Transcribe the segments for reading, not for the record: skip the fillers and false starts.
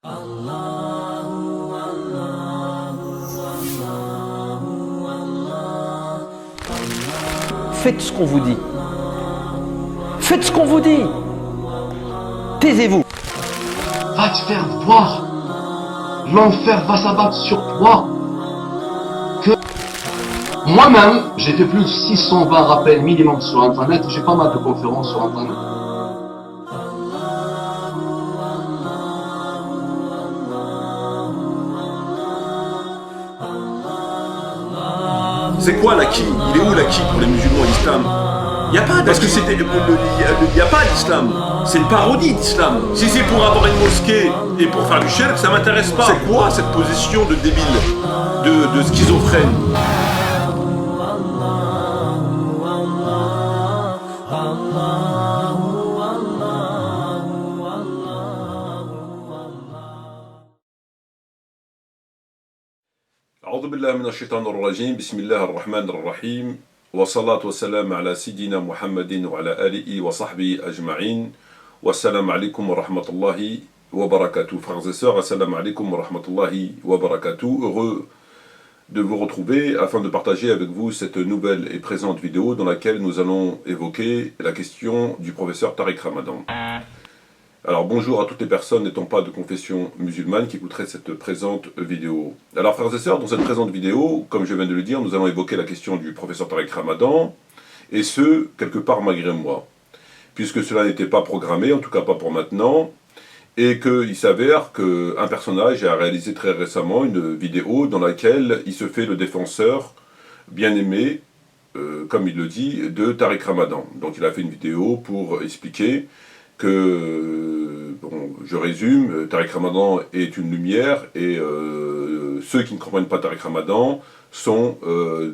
Faites ce qu'on vous dit. Faites ce qu'on vous dit. Taisez-vous. Va te faire voir. L'enfer va s'abattre sur toi. Moi-même, j'ai fait plus de 620 rappels minimum sur Internet. J'ai pas mal de conférences sur Internet. C'est quoi l'acquis? Il est où l'acquis pour les musulmans, l'islam? Il n'y a pas, parce que c'était, il n'y a pas d'islam. C'est une parodie d'islam. Si c'est pour avoir une mosquée et pour faire du shirk, ça m'intéresse pas. C'est quoi cette position de débile, de schizophrène? أعوذ بالله من الشيطان الرجيم بسم الله الرحمن الرحيم والصلاة والسلام على سيدنا محمد وعلى آله وصحبه أجمعين والسلام عليكم ورحمة الله وبركاته. Frères et sœurs, assalamu alaikum wa rahmatullahi wa barakatuh. Heureux de vous retrouver afin de partager avec vous cette nouvelle et présente vidéo dans laquelle nous allons évoquer la question du professeur Tariq Ramadan. Alors bonjour à toutes les personnes n'étant pas de confession musulmane qui écouteraient cette présente vidéo. Alors frères et sœurs, dans cette présente vidéo, comme je viens de le dire, nous allons évoquer la question du professeur Tariq Ramadan, et ce, quelque part malgré moi, puisque cela n'était pas programmé, en tout cas pas pour maintenant, et qu'il s'avère qu'un personnage a réalisé très récemment une vidéo dans laquelle il se fait le défenseur bien-aimé, comme il le dit, de Tariq Ramadan. Donc il a fait une vidéo pour expliquer que, bon, je résume, Tariq Ramadan est une lumière et ceux qui ne comprennent pas Tariq Ramadan sont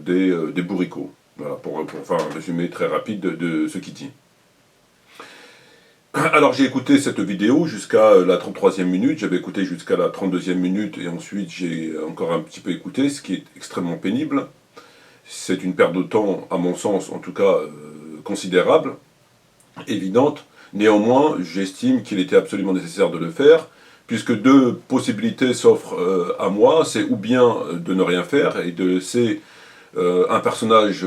des bourricots. Voilà, pour faire un résumé très rapide de ce qu'il dit. Alors j'ai écouté cette vidéo jusqu'à la 33e minute, j'avais écouté jusqu'à la 32e minute et ensuite j'ai encore un petit peu écouté, ce qui est extrêmement pénible. C'est une perte de temps, à mon sens en tout cas, considérable, évidente. Néanmoins, j'estime qu'il était absolument nécessaire de le faire, puisque deux possibilités s'offrent à moi, c'est ou bien de ne rien faire et de laisser un personnage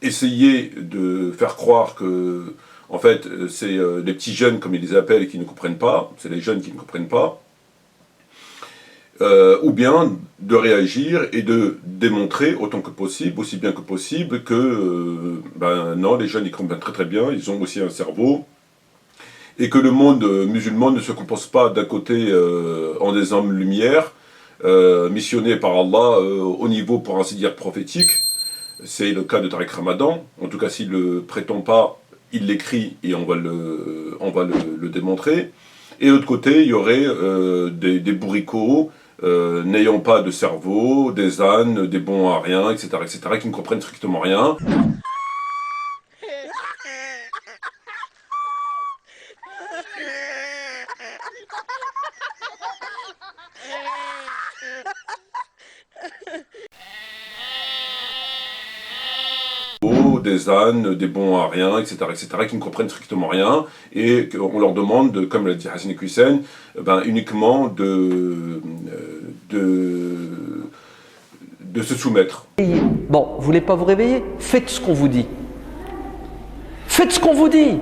essayer de faire croire que, en fait, c'est les petits jeunes, comme ils les appellent, qui ne comprennent pas, c'est les jeunes qui ne comprennent pas, ou bien de réagir et de démontrer autant que possible, aussi bien que possible, que ben non, les jeunes ils comprennent très très bien, ils ont aussi un cerveau, et que le monde musulman ne se compose pas d'un côté en des hommes-lumière, missionnés par Allah au niveau, pour ainsi dire, prophétique. C'est le cas de Tariq Ramadan. En tout cas, s'il ne le prétend pas, il l'écrit et on va le démontrer. Et de l'autre côté, il y aurait des bourricots n'ayant pas de cerveau, des ânes, des bons à rien, etc., qui ne comprennent strictement rien. Des ânes, des bons à rien, etc., qui ne comprennent strictement rien, et on leur demande, comme l'a dit Hassan Hussein, ben, uniquement de se soumettre. Bon, vous voulez pas vous réveiller? Faites ce qu'on vous dit. Faites ce qu'on vous dit.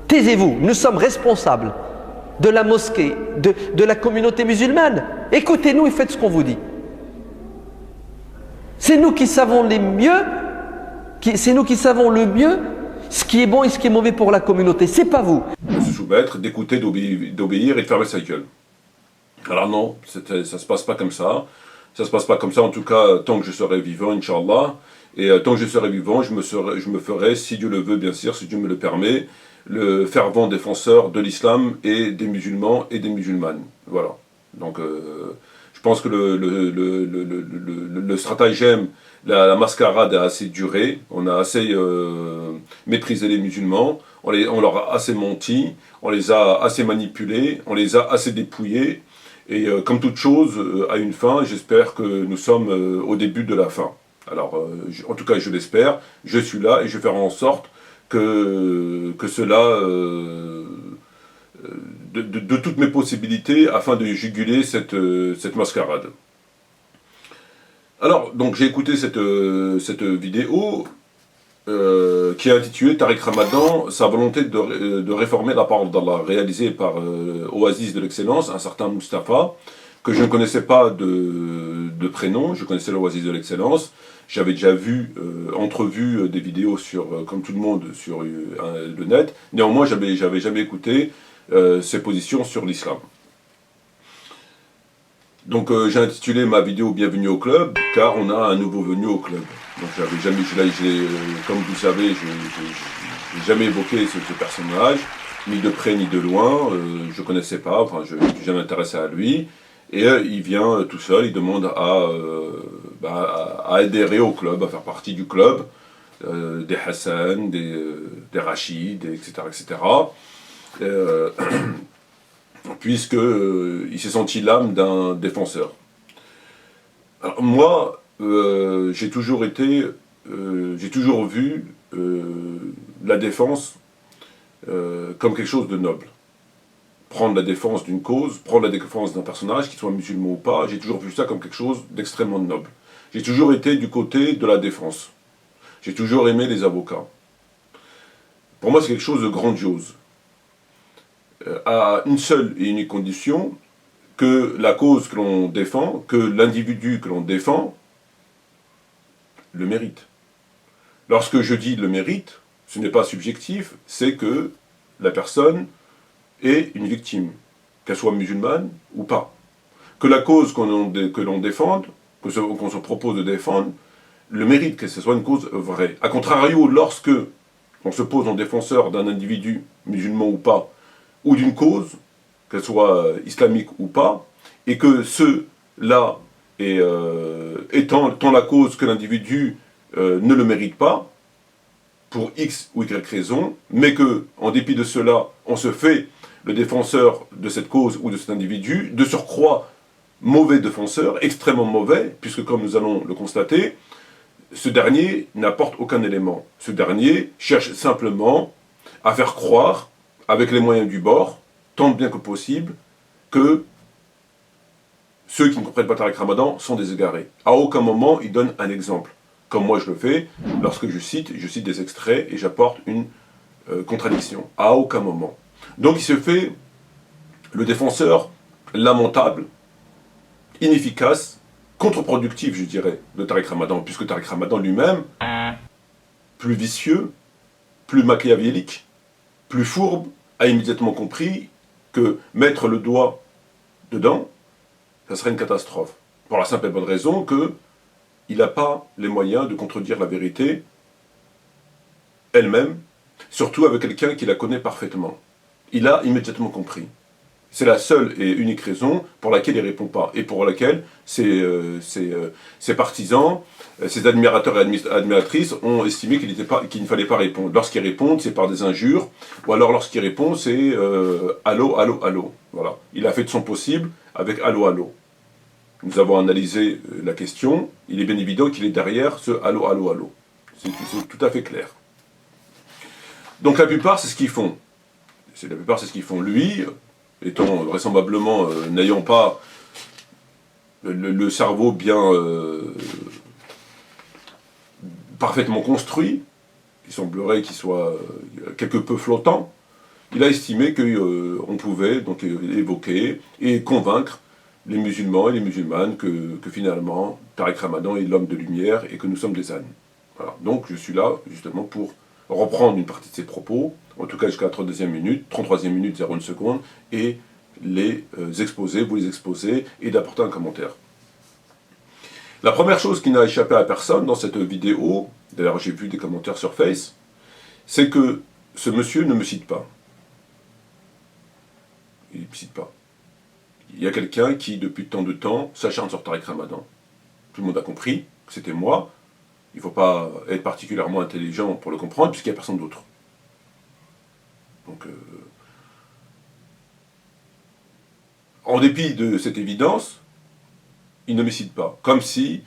Taisez-vous. Nous sommes responsables de la mosquée, de la communauté musulmane. Écoutez-nous et faites ce qu'on vous dit. C'est nous qui savons les mieux. C'est nous qui savons le mieux ce qui est bon et ce qui est mauvais pour la communauté, c'est pas vous. De se soumettre, d'écouter, d'obéir et de fermer sa gueule. Alors non, ça se passe pas comme ça. Ça se passe pas comme ça, en tout cas, tant que je serai vivant, Inch'Allah. Et tant que je serai vivant, je me ferai, si Dieu le veut, bien sûr, si Dieu me le permet, le fervent défenseur de l'islam et des musulmans et des musulmanes. Voilà. Donc, je pense que le stratagème, la mascarade a assez duré, on a assez méprisé les musulmans, on leur a assez menti, on les a assez manipulés, on les a assez dépouillés, et comme toute chose a une fin, j'espère que nous sommes au début de la fin. Alors, en tout cas je l'espère, je suis là et je vais faire en sorte que cela de toutes mes possibilités afin de juguler cette mascarade. Alors, donc j'ai écouté cette vidéo qui est intitulée Tariq Ramadan, sa volonté de réformer la parole d'Allah, réalisée par Oasis de l'excellence, un certain Mustapha, que je ne connaissais pas de prénom, je connaissais l'Oasis de l'excellence. J'avais déjà entrevu des vidéos comme tout le monde, sur le net. Néanmoins, j'avais jamais écouté ses positions sur l'islam. Donc j'ai intitulé ma vidéo Bienvenue au club, car on a un nouveau venu au club. Donc comme vous le savez, j'ai jamais évoqué ce personnage, ni de près ni de loin, je connaissais pas, enfin je n'ai jamais intéressé à lui. Et il vient tout seul, il demande à adhérer au club, à faire partie du club, des Hassan, des Rachid, etc. etc. Puisqu'il s'est senti l'âme d'un défenseur. Alors moi, j'ai toujours vu la défense comme quelque chose de noble. Prendre la défense d'une cause, prendre la défense d'un personnage, qu'il soit musulman ou pas, j'ai toujours vu ça comme quelque chose d'extrêmement noble. J'ai toujours été du côté de la défense. J'ai toujours aimé les avocats. Pour moi, c'est quelque chose de grandiose. À une seule et unique condition, que la cause que l'on défend, que l'individu que l'on défend, le mérite. Lorsque je dis le mérite, ce n'est pas subjectif, c'est que la personne est une victime, qu'elle soit musulmane ou pas. Que la cause que l'on défende, qu'on se propose de défendre, le mérite que ce soit une cause vraie. A contrario, lorsque on se pose en défenseur d'un individu, musulman ou pas, ou d'une cause, qu'elle soit islamique ou pas, et que ceux-là, étant la cause que l'individu ne le mérite pas, pour X ou Y raison, mais que, en dépit de cela, on se fait le défenseur de cette cause ou de cet individu, de surcroît mauvais défenseur, extrêmement mauvais, puisque comme nous allons le constater, ce dernier n'apporte aucun élément. Ce dernier cherche simplement à faire croire, avec les moyens du bord, tant bien que possible, que ceux qui ne comprennent pas Tariq Ramadan sont des égarés. À aucun moment, il donne un exemple. Comme moi je le fais, lorsque je cite des extraits et j'apporte une contradiction. À aucun moment. Donc il se fait le défenseur lamentable, inefficace, contre-productif, je dirais, de Tariq Ramadan, puisque Tariq Ramadan lui-même, plus vicieux, plus machiavélique, plus fourbe, a immédiatement compris que mettre le doigt dedans, ça serait une catastrophe. Pour la simple et bonne raison que il n'a pas les moyens de contredire la vérité elle-même, surtout avec quelqu'un qui la connaît parfaitement. Il a immédiatement compris. C'est la seule et unique raison pour laquelle il ne répond pas, et pour laquelle ses partisans, ses admirateurs et admiratrices ont estimé qu'il ne fallait pas répondre. Lorsqu'ils répondent, c'est par des injures, ou alors lorsqu'ils répondent, c'est allô, allô, allô. Voilà. Il a fait de son possible avec allô, allô. Nous avons analysé la question, il est bien évident qu'il est derrière ce allô, allô, allô. C'est tout à fait clair. Donc la plupart, c'est ce qu'ils font. La plupart, c'est ce qu'ils font. Lui, étant vraisemblablement, n'ayant pas le cerveau bien parfaitement construit, il semblerait qu'il soit quelque peu flottant, il a estimé qu'on pouvait donc évoquer et convaincre les musulmans et les musulmanes que finalement Tariq Ramadan est l'homme de lumière et que nous sommes des ânes. Voilà. Donc je suis là justement pour reprendre une partie de ses propos, en tout cas jusqu'à la 32e minute, 33e minute 01 seconde, et les exposer, vous les exposer, et d'apporter un commentaire. La première chose qui n'a échappé à personne dans cette vidéo, d'ailleurs j'ai vu des commentaires sur Face, c'est que ce monsieur ne me cite pas. Il ne me cite pas. Il y a quelqu'un qui, depuis tant de temps, s'acharne sur Tariq Ramadan. Tout le monde a compris que c'était moi. Il ne faut pas être particulièrement intelligent pour le comprendre, puisqu'il n'y a personne d'autre. Donc, en dépit de cette évidence, il ne me cite pas. Comme si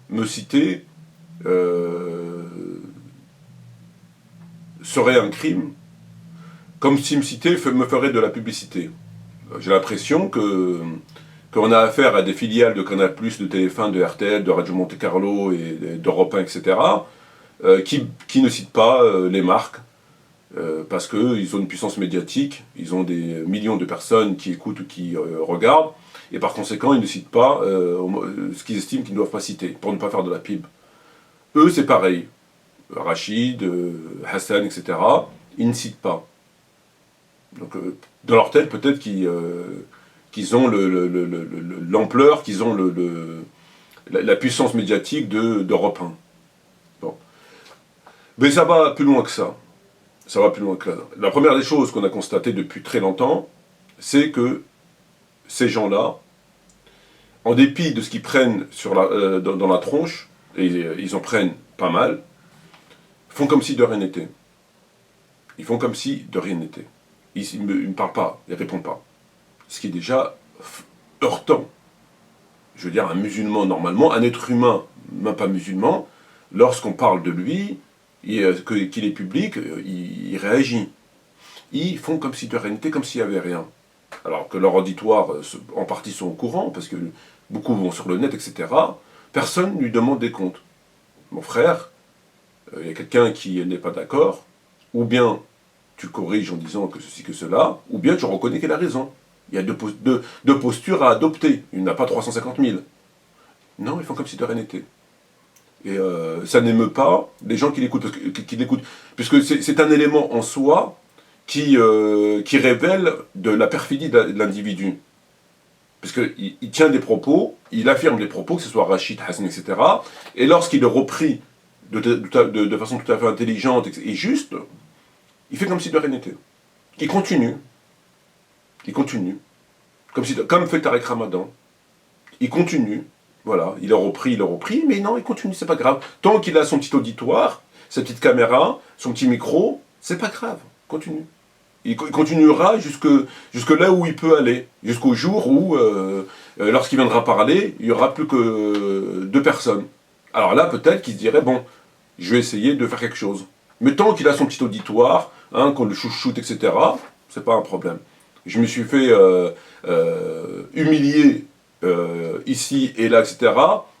me citer serait un crime, comme si me citer me ferait de la publicité. J'ai l'impression qu'on a affaire à des filiales de Canal+, de TF1, de RTL, de Radio Monte Carlo et d'Europe 1, etc., qui ne citent pas les marques, parce qu'ils ont une puissance médiatique, ils ont des millions de personnes qui écoutent ou qui regardent, et par conséquent, ils ne citent pas ce qu'ils estiment qu'ils ne doivent pas citer, pour ne pas faire de la pub. Eux, c'est pareil. Rachid, Hassan, etc., ils ne citent pas. Donc, dans leur tête, peut-être qu'ils ont l'ampleur, qu'ils ont la puissance médiatique d'Europe 1. Bon. Mais ça va plus loin que ça. Ça va plus loin que ça. La première des choses qu'on a constatées depuis très longtemps, c'est que ces gens-là, en dépit de ce qu'ils prennent dans la tronche, et ils en prennent pas mal, font comme si de rien n'était. Ils font comme si de rien n'était. Ils ne me parlent pas, ils ne répondent pas. Ce qui est déjà heurtant. Je veux dire, un musulman, normalement, un être humain, même pas musulman, lorsqu'on parle de lui, qu'il est public, il réagit. Ils font comme si de rien n'était, comme s'il n'y avait rien. Alors que leur auditoire, en partie, sont au courant, parce que beaucoup vont sur le net, etc. Personne ne lui demande des comptes. Mon frère, il y a quelqu'un qui n'est pas d'accord, ou bien tu corriges en disant que ceci, que cela, ou bien tu reconnais qu'elle a raison. Il y a deux postures à adopter. Il n'y en a pas 350 000. Non, ils font comme si de rien n'était. Et ça n'émeut pas les gens qui l'écoutent, puisque c'est un élément en soi qui révèle de la perfidie de l'individu. Parce qu'il tient des propos, il affirme des propos, que ce soit Rachid, Hassan, etc. Et lorsqu'il est repris de façon tout à fait intelligente et juste, il fait comme si de rien n'était. Il continue. Il continue. Comme fait Tariq Ramadan. Il continue. Voilà, il a repris, mais non, il continue, c'est pas grave. Tant qu'il a son petit auditoire, sa petite caméra, son petit micro, c'est pas grave, continue. Il continuera jusque là où il peut aller, jusqu'au jour où, lorsqu'il viendra parler, il n'y aura plus que 2 personnes. Alors là, peut-être qu'il se dirait, bon, je vais essayer de faire quelque chose. Mais tant qu'il a son petit auditoire, qu'on le chouchoute, etc., c'est pas un problème. Je me suis fait humilier ici et là, etc.,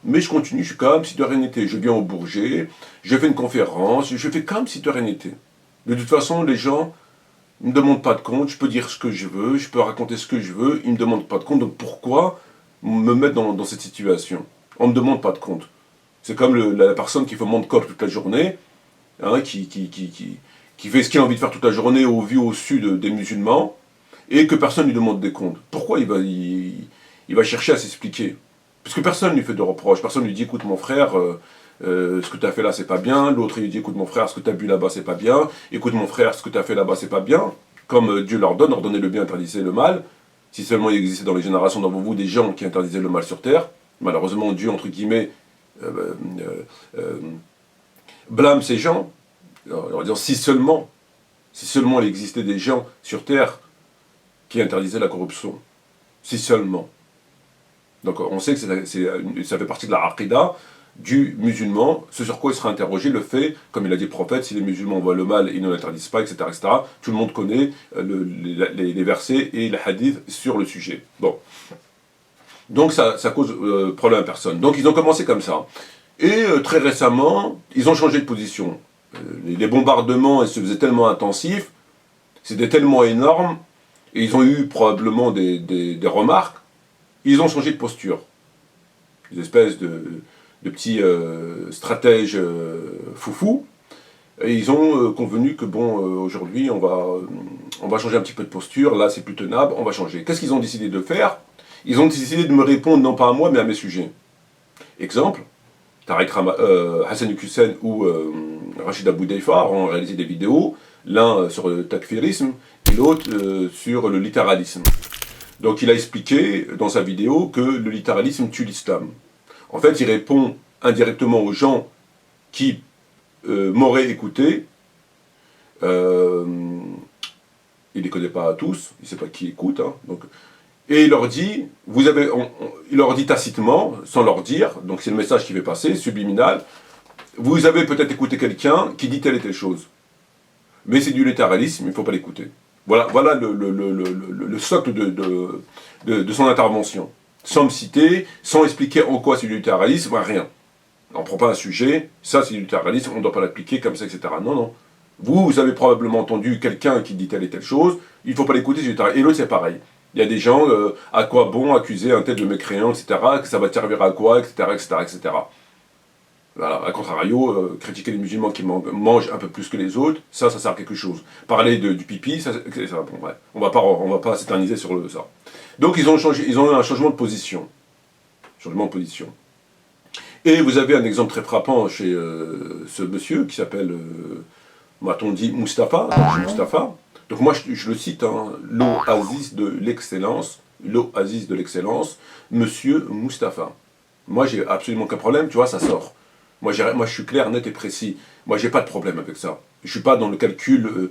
mais je continue, je suis comme si de rien n'était. Je viens au Bourget, je fais une conférence, je fais comme si de rien n'était. De toute façon, les gens ne me demandent pas de compte, je peux dire ce que je veux, je peux raconter ce que je veux, ils ne me demandent pas de compte, donc pourquoi me mettre dans cette situation? On ne me demande pas de compte. C'est comme la personne qui fait mon corps toute la journée, qui fait ce qu'il a envie de faire toute la journée au vu, au su des musulmans, et que personne ne lui demande des comptes. Pourquoi il va chercher à s'expliquer? Parce que personne ne lui fait de reproches, personne ne lui dit, écoute mon frère, ce que tu as fait là c'est pas bien, l'autre il dit, écoute mon frère, ce que tu as bu là-bas c'est pas bien, écoute mon frère, ce que tu as fait là-bas c'est pas bien, comme Dieu leur donne, ordonnez le bien, interdisez le mal. Si seulement il existait dans les générations d'avant vous des gens qui interdisaient le mal sur terre, malheureusement Dieu, entre guillemets, blâme ces gens, en disant si seulement il existait des gens sur terre qui interdisaient la corruption, si seulement. Donc on sait que ça fait partie de la aqidah du musulman, ce sur quoi il sera interrogé, le fait, comme il a dit le prophète, si les musulmans voient le mal, ils ne l'interdisent pas, etc., etc. Tout le monde connaît les versets et les hadiths sur le sujet. Bon. Donc ça cause problème à personne. Donc ils ont commencé comme ça. Et très récemment, ils ont changé de position. Les bombardements se faisaient tellement intensifs, c'était tellement énorme, et ils ont eu probablement des remarques, ils ont changé de posture. Des espèces de petits stratèges foufous, et ils ont convenu que bon, aujourd'hui on va changer un petit peu de posture, là c'est plus tenable, on va changer. Qu'est-ce qu'ils ont décidé de faire? Ils ont décidé de me répondre non pas à moi mais à mes sujets. Exemple, Hassan Hussein ou Rachid Abou Deifa ont réalisé des vidéos, l'un sur le takfirisme et l'autre sur le littéralisme. Donc il a expliqué dans sa vidéo que le littéralisme tue l'islam. En fait, il répond indirectement aux gens qui m'auraient écouté. Il ne les connaît pas tous, il ne sait pas qui écoute. Hein, donc, et il leur dit, il leur dit tacitement, sans leur dire, donc c'est le message qui va passer, subliminal, vous avez peut-être écouté quelqu'un qui dit telle et telle chose. Mais c'est du littéralisme, il ne faut pas l'écouter. Voilà le socle de son intervention. Sans me citer, sans expliquer en quoi c'est du littéralisme, rien. On ne prend pas un sujet, ça c'est du littéralisme, on ne doit pas l'appliquer comme ça, etc. Non, non. Vous avez probablement entendu quelqu'un qui dit telle et telle chose, il ne faut pas l'écouter, c'est du littéralisme. Et l'autre c'est pareil. Il y a des gens, à quoi bon accuser un tel de mécréant, etc., que ça va te servir à quoi, etc., etc., etc. Voilà, à contrario, critiquer les musulmans qui mangent un peu plus que les autres, ça sert à quelque chose. Parler du pipi, ça bon, ouais, on va pas s'éterniser sur ça. Donc ils ont eu un changement de position. Changement de position. Et vous avez un exemple très frappant chez ce monsieur qui s'appelle, m'a-t-on dit, Mustapha. Mustapha. Donc moi je le cite, hein, l'oasis de l'excellence, monsieur Mustapha. Moi j'ai absolument aucun problème, tu vois, ça sort. Moi je suis clair, net et précis. Moi j'ai pas de problème avec ça. Je suis pas dans le calcul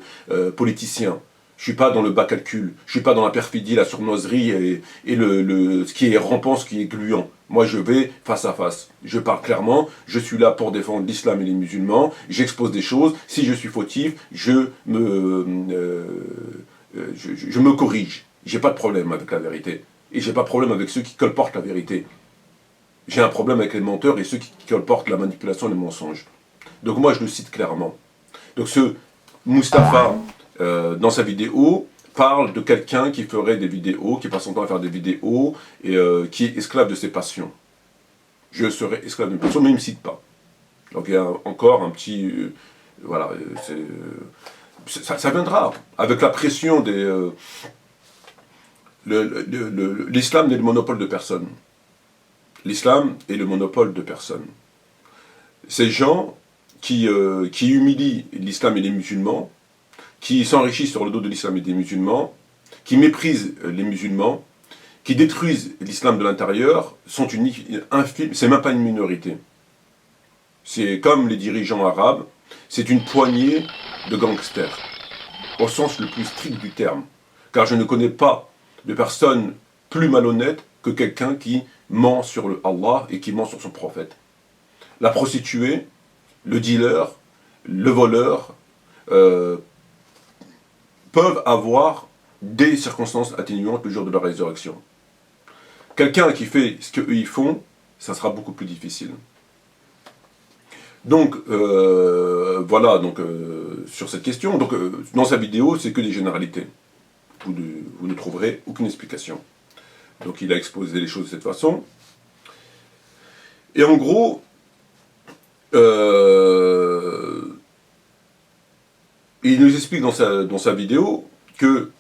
politicien. Je suis pas dans le bas calcul. Je suis pas dans la perfidie, la sournoiserie et ce qui est rampant, ce qui est gluant. Moi je vais face à face. Je parle clairement. Je suis là pour défendre l'islam et les musulmans. J'expose des choses. Si je suis fautif, je me corrige. J'ai pas de problème avec la vérité. Et j'ai pas de problème avec ceux qui colportent la vérité. J'ai un problème avec les menteurs et ceux qui colportent la manipulation et les mensonges. Donc moi je le cite clairement. Donc ce Mustapha, dans sa vidéo, parle de quelqu'un qui ferait des vidéos, qui passe son temps à faire des vidéos, et qui est esclave de ses passions. Je serai esclave de mes passions, mais il ne me cite pas. Donc il y a encore un petit... voilà, ça viendra, avec la pression des... l'islam n'est le monopole de personne. L'islam est le monopole de personne. Ces gens qui humilient l'islam et les musulmans, qui s'enrichissent sur le dos de l'islam et des musulmans, qui méprisent les musulmans, qui détruisent l'islam de l'intérieur, sont infimes, c'est même pas une minorité. C'est comme les dirigeants arabes, c'est une poignée de gangsters, au sens le plus strict du terme. Car je ne connais pas de personne plus malhonnête que quelqu'un qui ment sur Allah et qui ment sur son prophète. La prostituée, le dealer, le voleur peuvent avoir des circonstances atténuantes le jour de la résurrection. Quelqu'un qui fait ce qu'eux ils font, ça sera beaucoup plus difficile. Donc, voilà, donc, sur cette question, donc, dans sa vidéo, c'est que des généralités. Vous ne trouverez aucune explication. Donc il a exposé les choses de cette façon. Et en gros, il nous explique dans sa vidéo que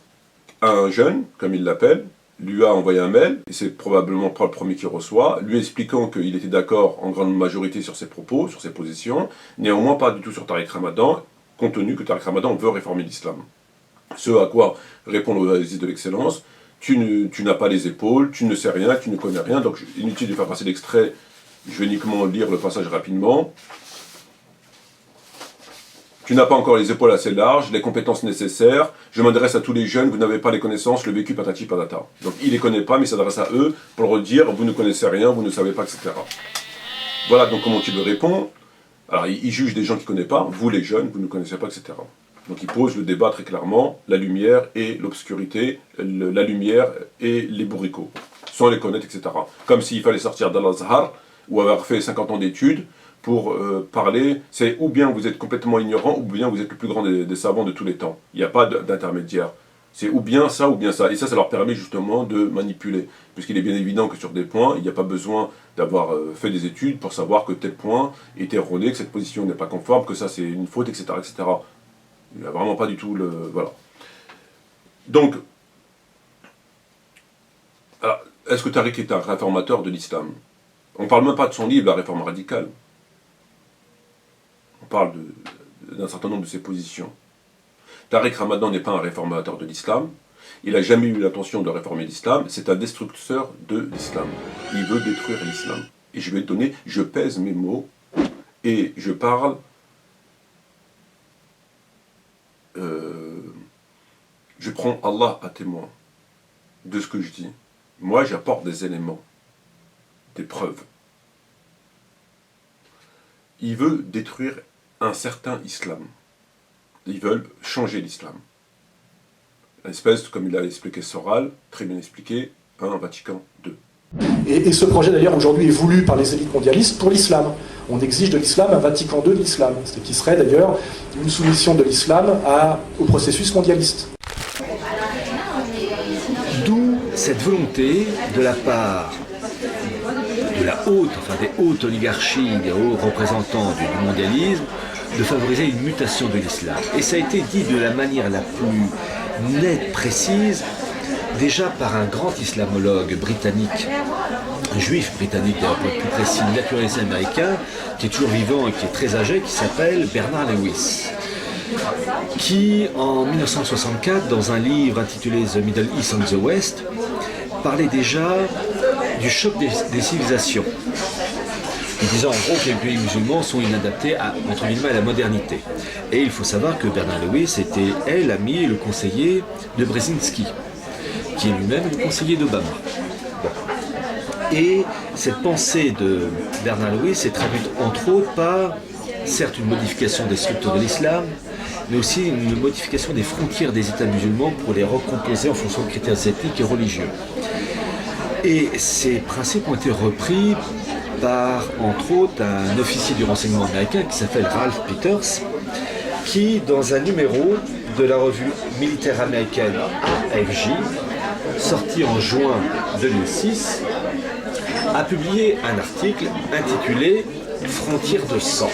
un jeune, comme il l'appelle, lui a envoyé un mail, et c'est probablement pas le premier qu'il reçoit, lui expliquant qu'il était d'accord en grande majorité sur ses propos, sur ses positions, néanmoins pas du tout sur Tariq Ramadan, compte tenu que Tariq Ramadan veut réformer l'islam. Ce à quoi répond l'oasis de l'excellence: tu n'as pas les épaules, tu ne sais rien, tu ne connais rien, donc inutile de faire passer l'extrait, je vais uniquement lire le passage rapidement. Tu n'as pas encore les épaules assez larges, les compétences nécessaires, je m'adresse à tous les jeunes, vous n'avez pas les connaissances, le vécu patati patata. Donc il ne les connaît pas, mais il s'adresse à eux pour leur dire, vous ne connaissez rien, vous ne savez pas, etc. Voilà donc comment tu le réponds. Alors il juge des gens qu'il ne connaît pas, vous les jeunes, vous ne connaissez pas, etc. Donc il pose le débat très clairement, la lumière et l'obscurité, la lumière et les bourricots, sans les connaître, etc. Comme s'il fallait sortir d'Al-Azhar, ou avoir fait 50 ans d'études, pour parler, c'est ou bien vous êtes complètement ignorant, ou bien vous êtes le plus grand des savants de tous les temps. Il n'y a pas d'intermédiaire. C'est ou bien ça, ou bien ça. Et ça leur permet justement de manipuler. Puisqu'il est bien évident que sur des points, il n'y a pas besoin d'avoir fait des études pour savoir que tel point est erroné, que cette position n'est pas conforme, que ça c'est une faute, etc., etc. Il n'y a vraiment pas du tout le... Voilà. Donc, est-ce que Tariq est un réformateur de l'islam? On ne parle même pas de son livre, La réforme radicale. On parle d'un certain nombre de ses positions. Tariq Ramadan n'est pas un réformateur de l'islam. Il n'a jamais eu l'intention de réformer l'islam. C'est un destructeur de l'islam. Il veut détruire l'islam. Et je vais donner, je pèse mes mots et je parle... je prends Allah à témoin de ce que je dis. Moi, j'apporte des éléments, des preuves. Il veut détruire un certain islam. Ils veulent changer l'islam. une espèce, comme il a expliqué Soral, très bien expliqué, un Vatican II. Et ce projet d'ailleurs aujourd'hui est voulu par les élites mondialistes pour l'islam. On exige de l'islam un Vatican II de l'islam, ce qui serait d'ailleurs une soumission de l'islam au processus mondialiste. D'où cette volonté de la part de la haute, enfin des hautes oligarchies, des hauts représentants du mondialisme, de favoriser une mutation de l'islam. Et ça a été dit de la manière la plus nette, précise, déjà par un grand islamologue britannique, un juif britannique d'ailleurs pour être plus précis, naturalisé américain, qui est toujours vivant et qui est très âgé, qui s'appelle Bernard Lewis, qui en 1964, dans un livre intitulé The Middle East and the West, parlait déjà du choc des civilisations. Il disait en gros que les pays musulmans sont inadaptés entre guillemets à la modernité. Et il faut savoir que Bernard Lewis était l'ami et le conseiller de Brzezinski, qui est lui-même le conseiller d'Obama. Bon. Et cette pensée de Bernard Lewis est traduite entre autres par, certes, une modification des structures de l'islam, mais aussi une modification des frontières des États musulmans pour les recomposer en fonction de critères ethniques et religieux. Et ces principes ont été repris par, entre autres, un officier du renseignement américain qui s'appelle Ralph Peters, qui, dans un numéro de la revue militaire américaine AFJ, sorti en juin 2006, a publié un article intitulé « Frontières de sang ».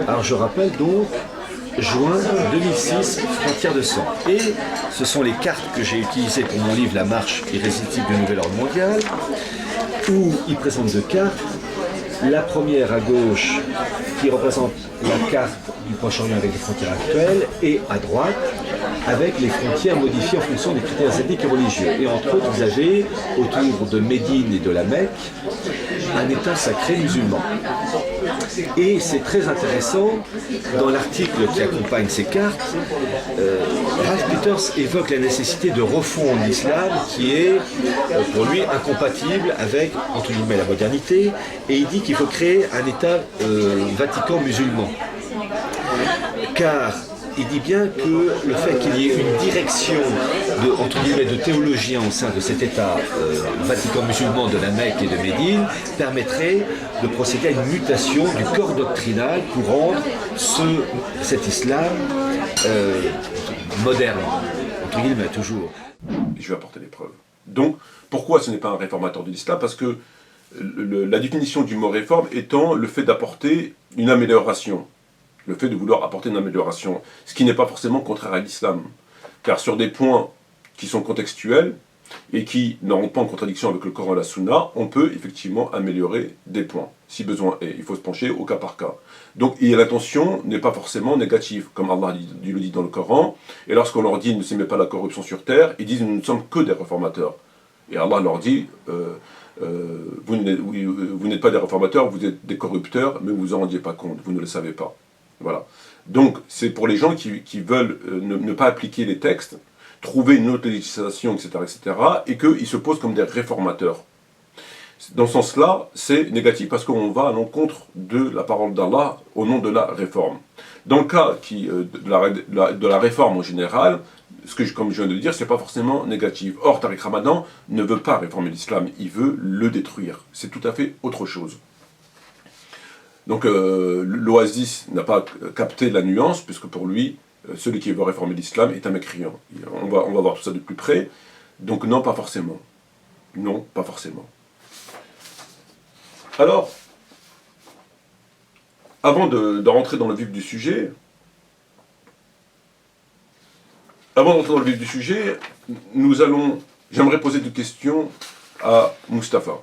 Alors je rappelle donc, juin 2006, Frontières de sang. Et ce sont les cartes que j'ai utilisées pour mon livre « La marche irrésistible du nouvel ordre mondial », où il présente deux cartes. La première à gauche qui représente la carte du Proche-Orient avec les frontières actuelles, et à droite avec les frontières modifiées en fonction des critères ethniques et religieux. Et entre autres, vous avez autour de Médine et de la Mecque un État sacré musulman. Et c'est très intéressant, dans l'article qui accompagne ces cartes, Ralph Peters évoque la nécessité de refondre l'islam qui est, pour lui, incompatible avec, entre guillemets, la modernité, et il dit qu'il faut créer un État Vatican musulman. Car il dit bien que le fait qu'il y ait une direction entre guillemets, de théologiens au sein de cet État Vatican musulman de la Mecque et de Médine permettrait de procéder à une mutation du corps doctrinal pour rendre cet islam moderne, entre guillemets, toujours. Je vais apporter des preuves. Donc, pourquoi ce n'est pas un réformateur de l'islam? Parce que la définition du mot réforme étant le fait d'apporter une amélioration. Le fait de vouloir apporter une amélioration, ce qui n'est pas forcément contraire à l'islam. Car sur des points qui sont contextuels et qui ne rentrent pas en contradiction avec le Coran et la Sunna, on peut effectivement améliorer des points, si besoin est. Il faut se pencher au cas par cas. Donc l'intention n'est pas forcément négative, comme Allah le dit dans le Coran, et lorsqu'on leur dit « ne s'aimez pas la corruption sur terre », ils disent « nous ne sommes que des réformateurs ». Et Allah leur dit vous n'êtes pas des réformateurs, vous êtes des corrupteurs, mais vous ne vous en rendiez pas compte, vous ne le savez pas. Voilà. Donc, c'est pour les gens qui veulent ne pas appliquer les textes, trouver une autre législation, etc., et qu'ils se posent comme des réformateurs. Dans ce sens-là, c'est négatif parce qu'on va à l'encontre de la parole d'Allah au nom de la réforme. Dans le cas de la réforme en général, comme je viens de le dire, c'est pas forcément négatif. Or, Tariq Ramadan ne veut pas réformer l'islam, il veut le détruire. C'est tout à fait autre chose. Donc l'Oasis n'a pas capté la nuance, puisque pour lui, celui qui veut réformer l'islam est un mécréant. On va voir tout ça de plus près. Donc non, pas forcément. Non, pas forcément. Alors, avant de rentrer dans le vif du sujet, j'aimerais poser deux questions à Mustapha.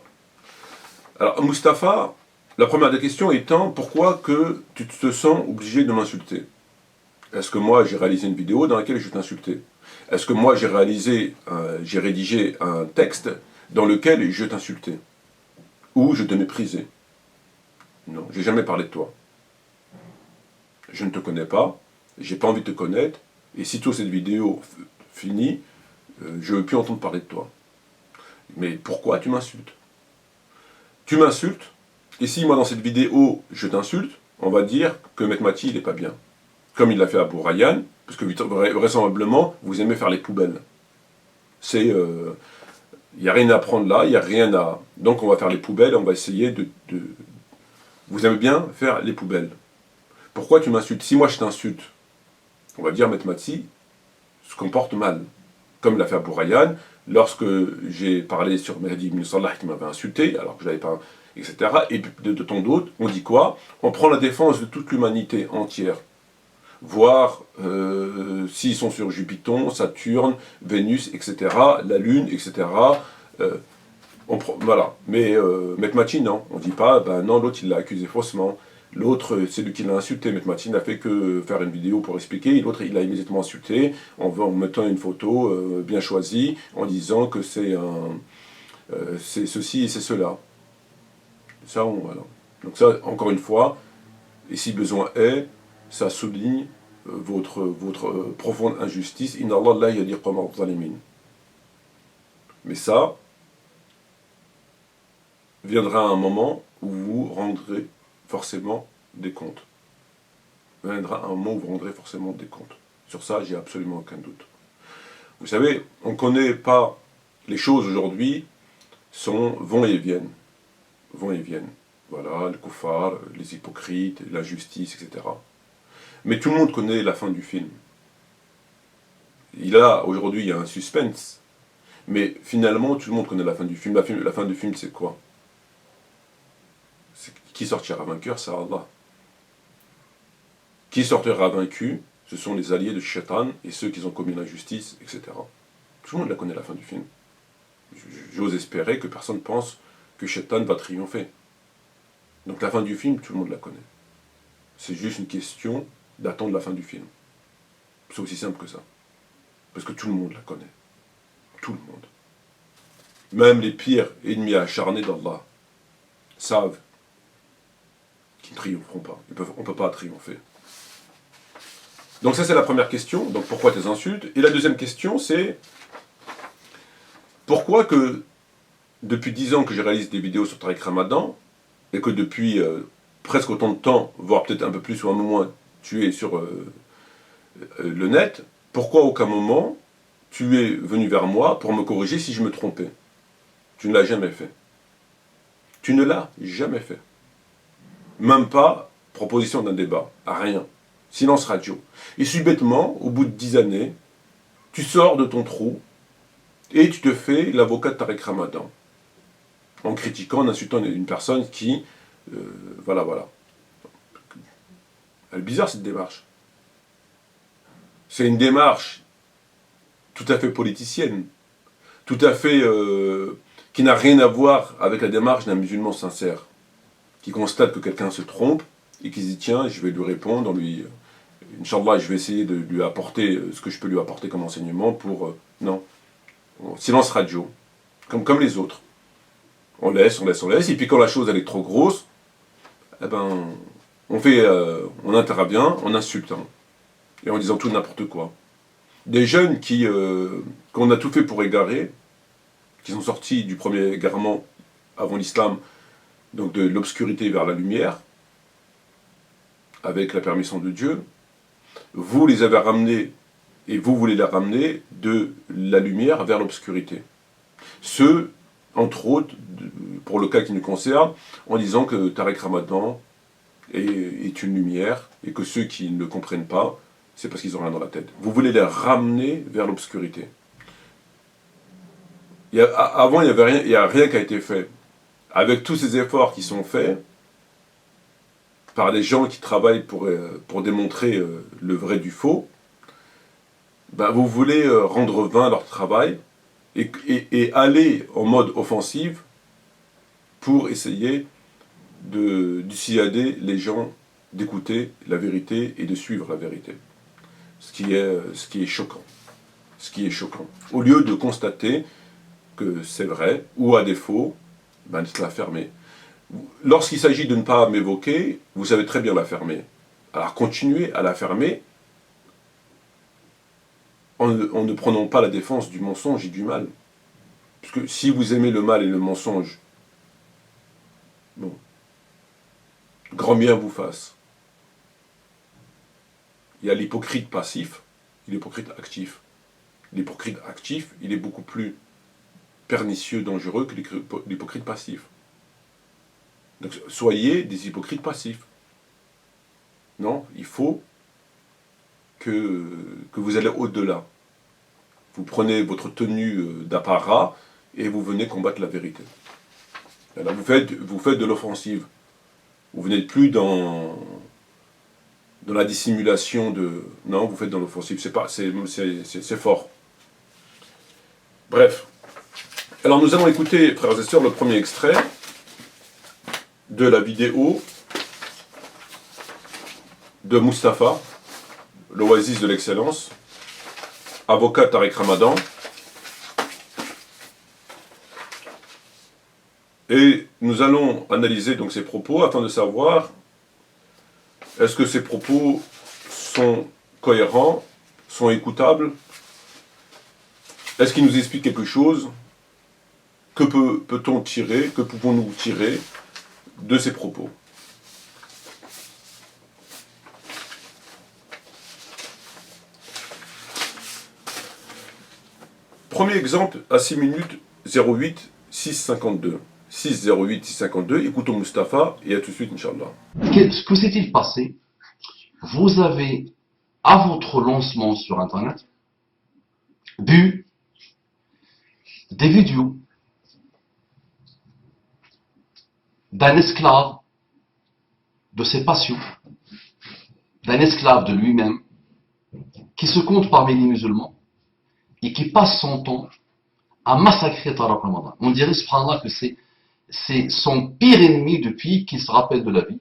Alors, Mustapha, la première des questions étant, pourquoi que tu te sens obligé de m'insulter? Est-ce que moi j'ai réalisé une vidéo dans laquelle je t'insultais? Est-ce que moi j'ai rédigé un texte dans lequel je t'insultais? Ou je te méprisais? Non, j'ai jamais parlé de toi. Je ne te connais pas, j'ai pas envie de te connaître, et sitôt cette vidéo finie, je ne veux plus entendre parler de toi. Mais pourquoi tu m'insultes? Tu m'insultes, et si moi dans cette vidéo je t'insulte, on va dire que Mehmet Mati il n'est pas bien. Comme il l'a fait à Abou Rayyan, Parce que vraisemblablement, vous aimez faire les poubelles. C'est... il n'y a rien à apprendre là, il n'y a rien à... Donc on va faire les poubelles, on va essayer de... Vous aimez bien faire les poubelles. Pourquoi tu m'insultes? Si moi je t'insulte, on va dire Maître Matsi se comporte mal. Comme l'a fait Abou Rayyan, lorsque j'ai parlé sur Mehdi ibn Salah qui m'avait insulté, alors que je n'avais pas... etc. Et de ton d'autres, on dit quoi? On prend la défense de toute l'humanité entière. Voir s'ils sont sur Jupiter, Saturne, Vénus, etc., la Lune, etc. Voilà. Mais Maître Matsi, non. On ne dit pas, ben non, l'autre il l'a accusé faussement. L'autre, c'est lui qui l'a insulté. Maître Matsi n'a fait que faire une vidéo pour expliquer. L'autre, il l'a immédiatement insulté en mettant une photo bien choisie, en disant que c'est ceci et c'est cela. Ça, voilà. Donc ça, encore une fois, et si besoin est, ça souligne votre profonde injustice. Inna Allah la yahdi al-qawma adh-dhalimin. Mais ça viendra un moment où vous rendrez forcément des comptes. Viendra un moment où vous rendrez forcément des comptes. Sur ça, j'ai absolument aucun doute. Vous savez, on ne connaît pas les choses aujourd'hui, vont et viennent. Vont et viennent. Voilà, le kuffar, les hypocrites, l'injustice, etc. Mais tout le monde connaît la fin du film. Aujourd'hui, il y a un suspense. Mais finalement, tout le monde connaît la fin du film. La fin du film, c'est quoi? Qui sortira vainqueur? C'est Allah. Qui sortira vaincu? Ce sont les alliés de Shaitan et ceux qui ont commis l'injustice, etc. Tout le monde la connaît, la fin du film. J'ose espérer que personne pense que Shaitan va triompher. Donc la fin du film, tout le monde la connaît. C'est juste une question d'attendre la fin du film. C'est aussi simple que ça. Parce que tout le monde la connaît. Tout le monde. Même les pires ennemis acharnés d'Allah savent qu'ils ne triompheront pas. On ne peut pas triompher. Donc ça c'est la première question. Donc pourquoi tes insultes? Et la deuxième question c'est pourquoi que depuis 10 ans que je réalise des vidéos sur Tariq Ramadan et que depuis presque autant de temps, voire peut-être un peu plus ou un peu moins, tu es sur le net, pourquoi à aucun moment tu es venu vers moi pour me corriger si je me trompais? Tu ne l'as jamais fait. Tu ne l'as jamais fait. Même pas proposition d'un débat, rien. Silence radio. Et subitement, au bout de 10 années, tu sors de ton trou et tu te fais l'avocat de Tariq Ramadan. En critiquant, en insultant une personne qui... voilà. Elle est bizarre cette démarche. C'est une démarche tout à fait politicienne, tout à fait... qui n'a rien à voir avec la démarche d'un musulman sincère, qui constate que quelqu'un se trompe et qui se dit tiens, je vais lui répondre, Inch'Allah, je vais essayer de lui apporter ce que je peux lui apporter comme enseignement pour... non. Silence radio, comme les autres. On laisse, et puis quand la chose elle est trop grosse, eh ben, on intervient en insultant, et en disant tout n'importe quoi. Des jeunes qu'on a tout fait pour égarer, qui sont sortis du premier égarement avant l'islam, donc de l'obscurité vers la lumière, avec la permission de Dieu, vous les avez ramenés, et vous voulez les ramener de la lumière vers l'obscurité. Ceux, entre autres, pour le cas qui nous concerne, en disant que Tariq Ramadan est une lumière, et que ceux qui ne le comprennent pas, c'est parce qu'ils ont rien dans la tête. Vous voulez les ramener vers l'obscurité. Avant, il n'y a rien qui a été fait. Avec tous ces efforts qui sont faits, par des gens qui travaillent pour démontrer le vrai du faux, ben vous voulez rendre vain leur travail et aller en mode offensif pour essayer de dissuader les gens d'écouter la vérité et de suivre la vérité. Ce qui est choquant. Ce qui est choquant. Au lieu de constater que c'est vrai, ou à défaut, ben de la fermer. Lorsqu'il s'agit de ne pas m'évoquer, vous savez très bien la fermer. Alors continuez à la fermer en ne prenant pas la défense du mensonge et du mal. Parce que si vous aimez le mal et le mensonge, bon, grand bien vous fasse. Il y a l'hypocrite passif, et l'hypocrite actif. L'hypocrite actif, il est beaucoup plus pernicieux, dangereux que l'hypocrite passif. Donc soyez des hypocrites passifs. Non, il faut que vous allez au-delà. Vous prenez votre tenue d'apparat et vous venez combattre la vérité. Là, vous faites de l'offensive. Vous n'êtes plus dans la dissimulation de... Non, vous faites dans l'offensive. C'est fort. Bref. Alors nous allons écouter, frères et sœurs, le premier extrait de la vidéo de Mustapha, l'oasis de l'excellence, avocat Tariq Ramadan. Et nous allons analyser donc ses propos afin de savoir est-ce que ces propos sont cohérents, sont écoutables, est-ce qu'il nous explique quelque chose, que peut-on tirer, que pouvons-nous tirer de ces propos. Premier exemple à 6 minutes 08 652. 608 652, écoutons Mustapha et à tout de suite, Inch'Allah. Que s'est-il passé? Vous avez, à votre lancement sur Internet, vu des vidéos d'un esclave de ses passions, d'un esclave de lui-même, qui se compte parmi les musulmans et qui passe son temps à massacrer Tariq Ramadan. On dirait, subhanallah, que c'est son pire ennemi depuis qu'il se rappelle de la vie.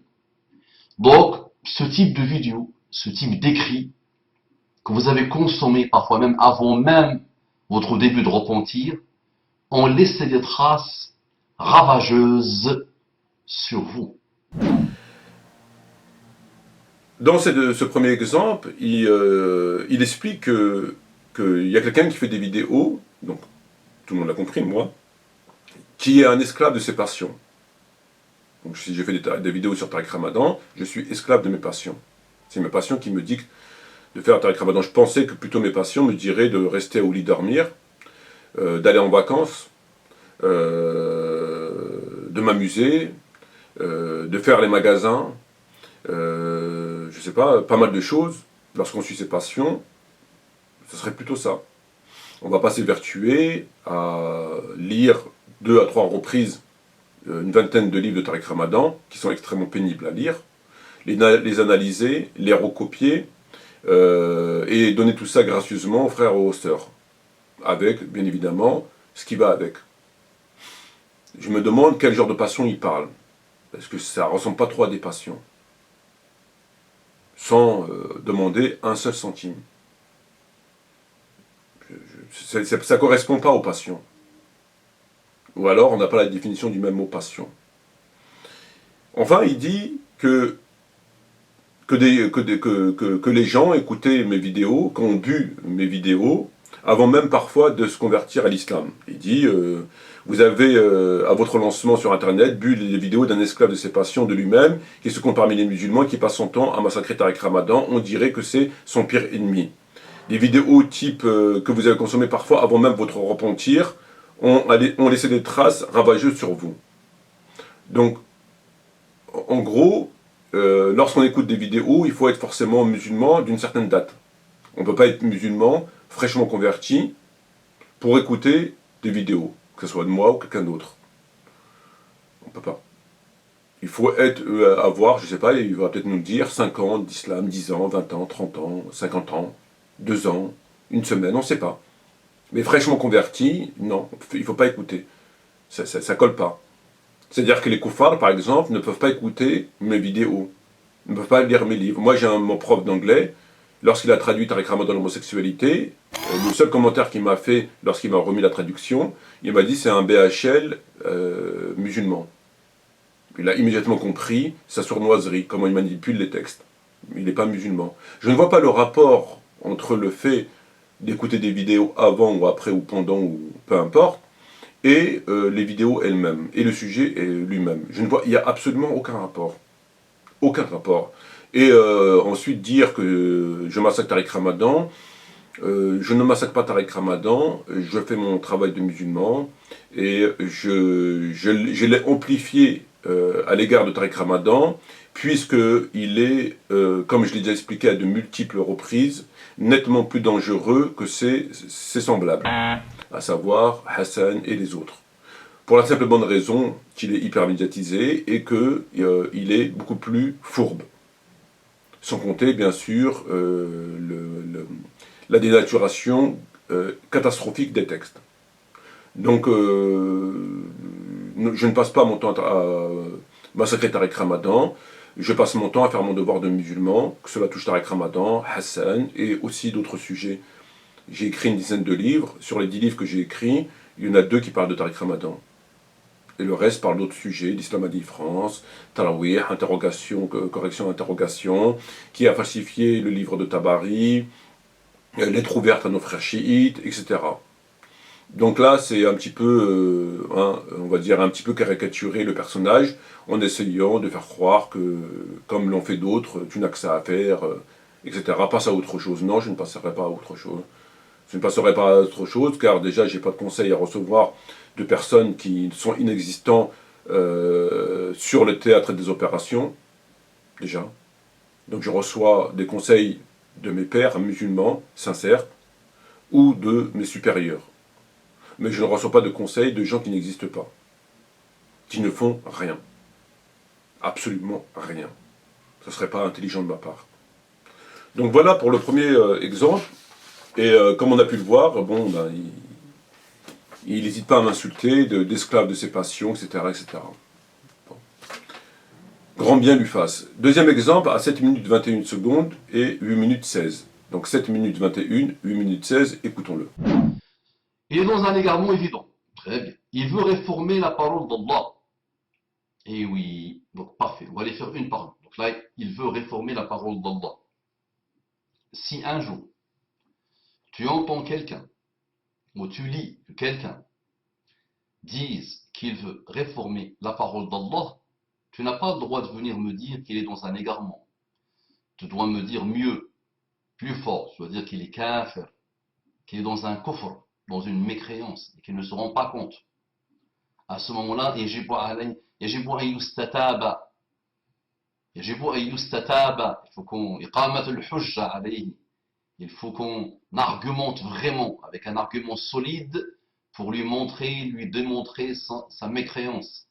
Donc, ce type de vidéo, ce type d'écrit, que vous avez consommé parfois même avant même votre début de repentir, ont laissé des traces ravageuses sur vous. Dans ce premier exemple, il explique qu'il y a quelqu'un qui fait des vidéos, donc tout le monde l'a compris, moi, qui est un esclave de ses passions. Donc si j'ai fait des vidéos sur Tariq Ramadan, je suis esclave de mes passions. C'est mes passions qui me dictent de faire Tariq Ramadan. Je pensais que plutôt mes passions me diraient de rester au lit dormir, d'aller en vacances, de m'amuser, de faire les magasins, je sais pas mal de choses. Lorsqu'on suit ses passions, ce serait plutôt ça. On va pas s'évertuer à lire 2 à 3 reprises une vingtaine de livres de Tariq Ramadan qui sont extrêmement pénibles à lire, les analyser, les recopier et donner tout ça gracieusement aux frères et aux sœurs, avec bien évidemment ce qui va avec. Je me demande quel genre de passion il parle, parce que ça ressemble pas trop à des passions, sans demander un seul centime. Ça ne correspond pas aux passions. Ou alors on n'a pas la définition du même mot passion. Enfin, il dit que les gens écoutaient mes vidéos, qu'ont bu mes vidéos, avant même parfois de se convertir à l'islam. Il dit, vous avez à votre lancement sur Internet bu les vidéos d'un esclave de ses passions de lui-même, qui se compte parmi les musulmans, qui passe son temps à massacrer Tariq Ramadan, on dirait que c'est son pire ennemi. Les vidéos type que vous avez consommées parfois avant même votre repentir, ont laissé des traces ravageuses sur vous. Donc, en gros, lorsqu'on écoute des vidéos, il faut être forcément musulman d'une certaine date. On ne peut pas être musulman, fraîchement converti, pour écouter des vidéos, que ce soit de moi ou quelqu'un d'autre. On ne peut pas. Il faut avoir, je ne sais pas, il va peut-être nous le dire, 5 ans d'islam, 10 ans, 20 ans, 30 ans, 50 ans, 2 ans, une semaine, on ne sait pas. Mais fraîchement converti, non, il ne faut pas écouter. Ça ne colle pas. C'est-à-dire que les koufars, par exemple, ne peuvent pas écouter mes vidéos, ne peuvent pas lire mes livres. Moi, j'ai mon prof d'anglais, lorsqu'il a traduit Tariq Ramadan l'homosexualité, le seul commentaire qu'il m'a fait lorsqu'il m'a remis la traduction, il m'a dit c'est un BHL musulman. Il a immédiatement compris sa sournoiserie, comment il manipule les textes. Il n'est pas musulman. Je ne vois pas le rapport entre le fait d'écouter des vidéos avant ou après ou pendant ou peu importe, et les vidéos elles-mêmes, et le sujet lui-même. Je ne vois, il n'y a absolument aucun rapport. Aucun rapport. Et ensuite dire que je massacre Tariq Ramadan, je ne massacre pas Tariq Ramadan, je fais mon travail de musulman et je l'ai amplifié à l'égard de Tariq Ramadan, puisqu'il est, comme je l'ai déjà expliqué à de multiples reprises, nettement plus dangereux que ses semblables, à savoir Hassan et les autres. Pour la simple bonne raison qu'il est hyper médiatisé et qu'il est beaucoup plus fourbe. Sans compter, bien sûr, la dénaturation catastrophique des textes. Donc, je ne passe pas mon temps à massacrer Tariq Ramadan, je passe mon temps à faire mon devoir de musulman, que cela touche Tariq Ramadan, Hassan et aussi d'autres sujets. J'ai écrit une dizaine de livres. Sur les 10 livres que j'ai écrits, il y en a 2 qui parlent de Tariq Ramadan. Et le reste parle d'autres sujets, l'islam à différence, Tarawih, interrogation, correction, interrogation, qui a falsifié le livre de Tabari, lettre ouverte à nos frères chiites, etc. Donc là, c'est un petit peu, on va dire, un petit peu caricaturer le personnage, en essayant de faire croire que, comme l'ont fait d'autres, tu n'as que ça à faire, etc. Passe à autre chose. Non, je ne passerai pas à autre chose. Je ne passerai pas à autre chose, car déjà, je n'ai pas de conseils à recevoir de personnes qui sont inexistants sur le théâtre des opérations, déjà. Donc je reçois des conseils de mes pères musulmans, sincères, ou de mes supérieurs. Mais je ne reçois pas de conseils de gens qui n'existent pas, qui ne font rien. Absolument rien. Ce ne serait pas intelligent de ma part. Donc voilà pour le premier exemple. Et comme on a pu le voir, bon, ben, il n'hésite pas à m'insulter, d'esclave de ses passions, etc. etc. Bon. Grand bien lui fasse. Deuxième exemple, à 7 minutes 21 secondes et 8 minutes 16. Donc 7 minutes 21, 8 minutes 16, écoutons-le. Il est dans un égarement évident. Très bien. Il veut réformer la parole d'Allah. Et oui, donc parfait. On va aller faire une par une. Donc là, il veut réformer la parole d'Allah. Si un jour, tu entends quelqu'un, ou tu lis que quelqu'un dise qu'il veut réformer la parole d'Allah, tu n'as pas le droit de venir me dire qu'il est dans un égarement. Tu dois me dire mieux, plus fort. Tu dois dire qu'il est kafir, qu'il est dans un kufr, dans une mécréance, et qu'il ne se rend pas compte. À ce moment-là, il faut qu'on argumente vraiment, avec un argument solide, pour lui démontrer sa mécréance,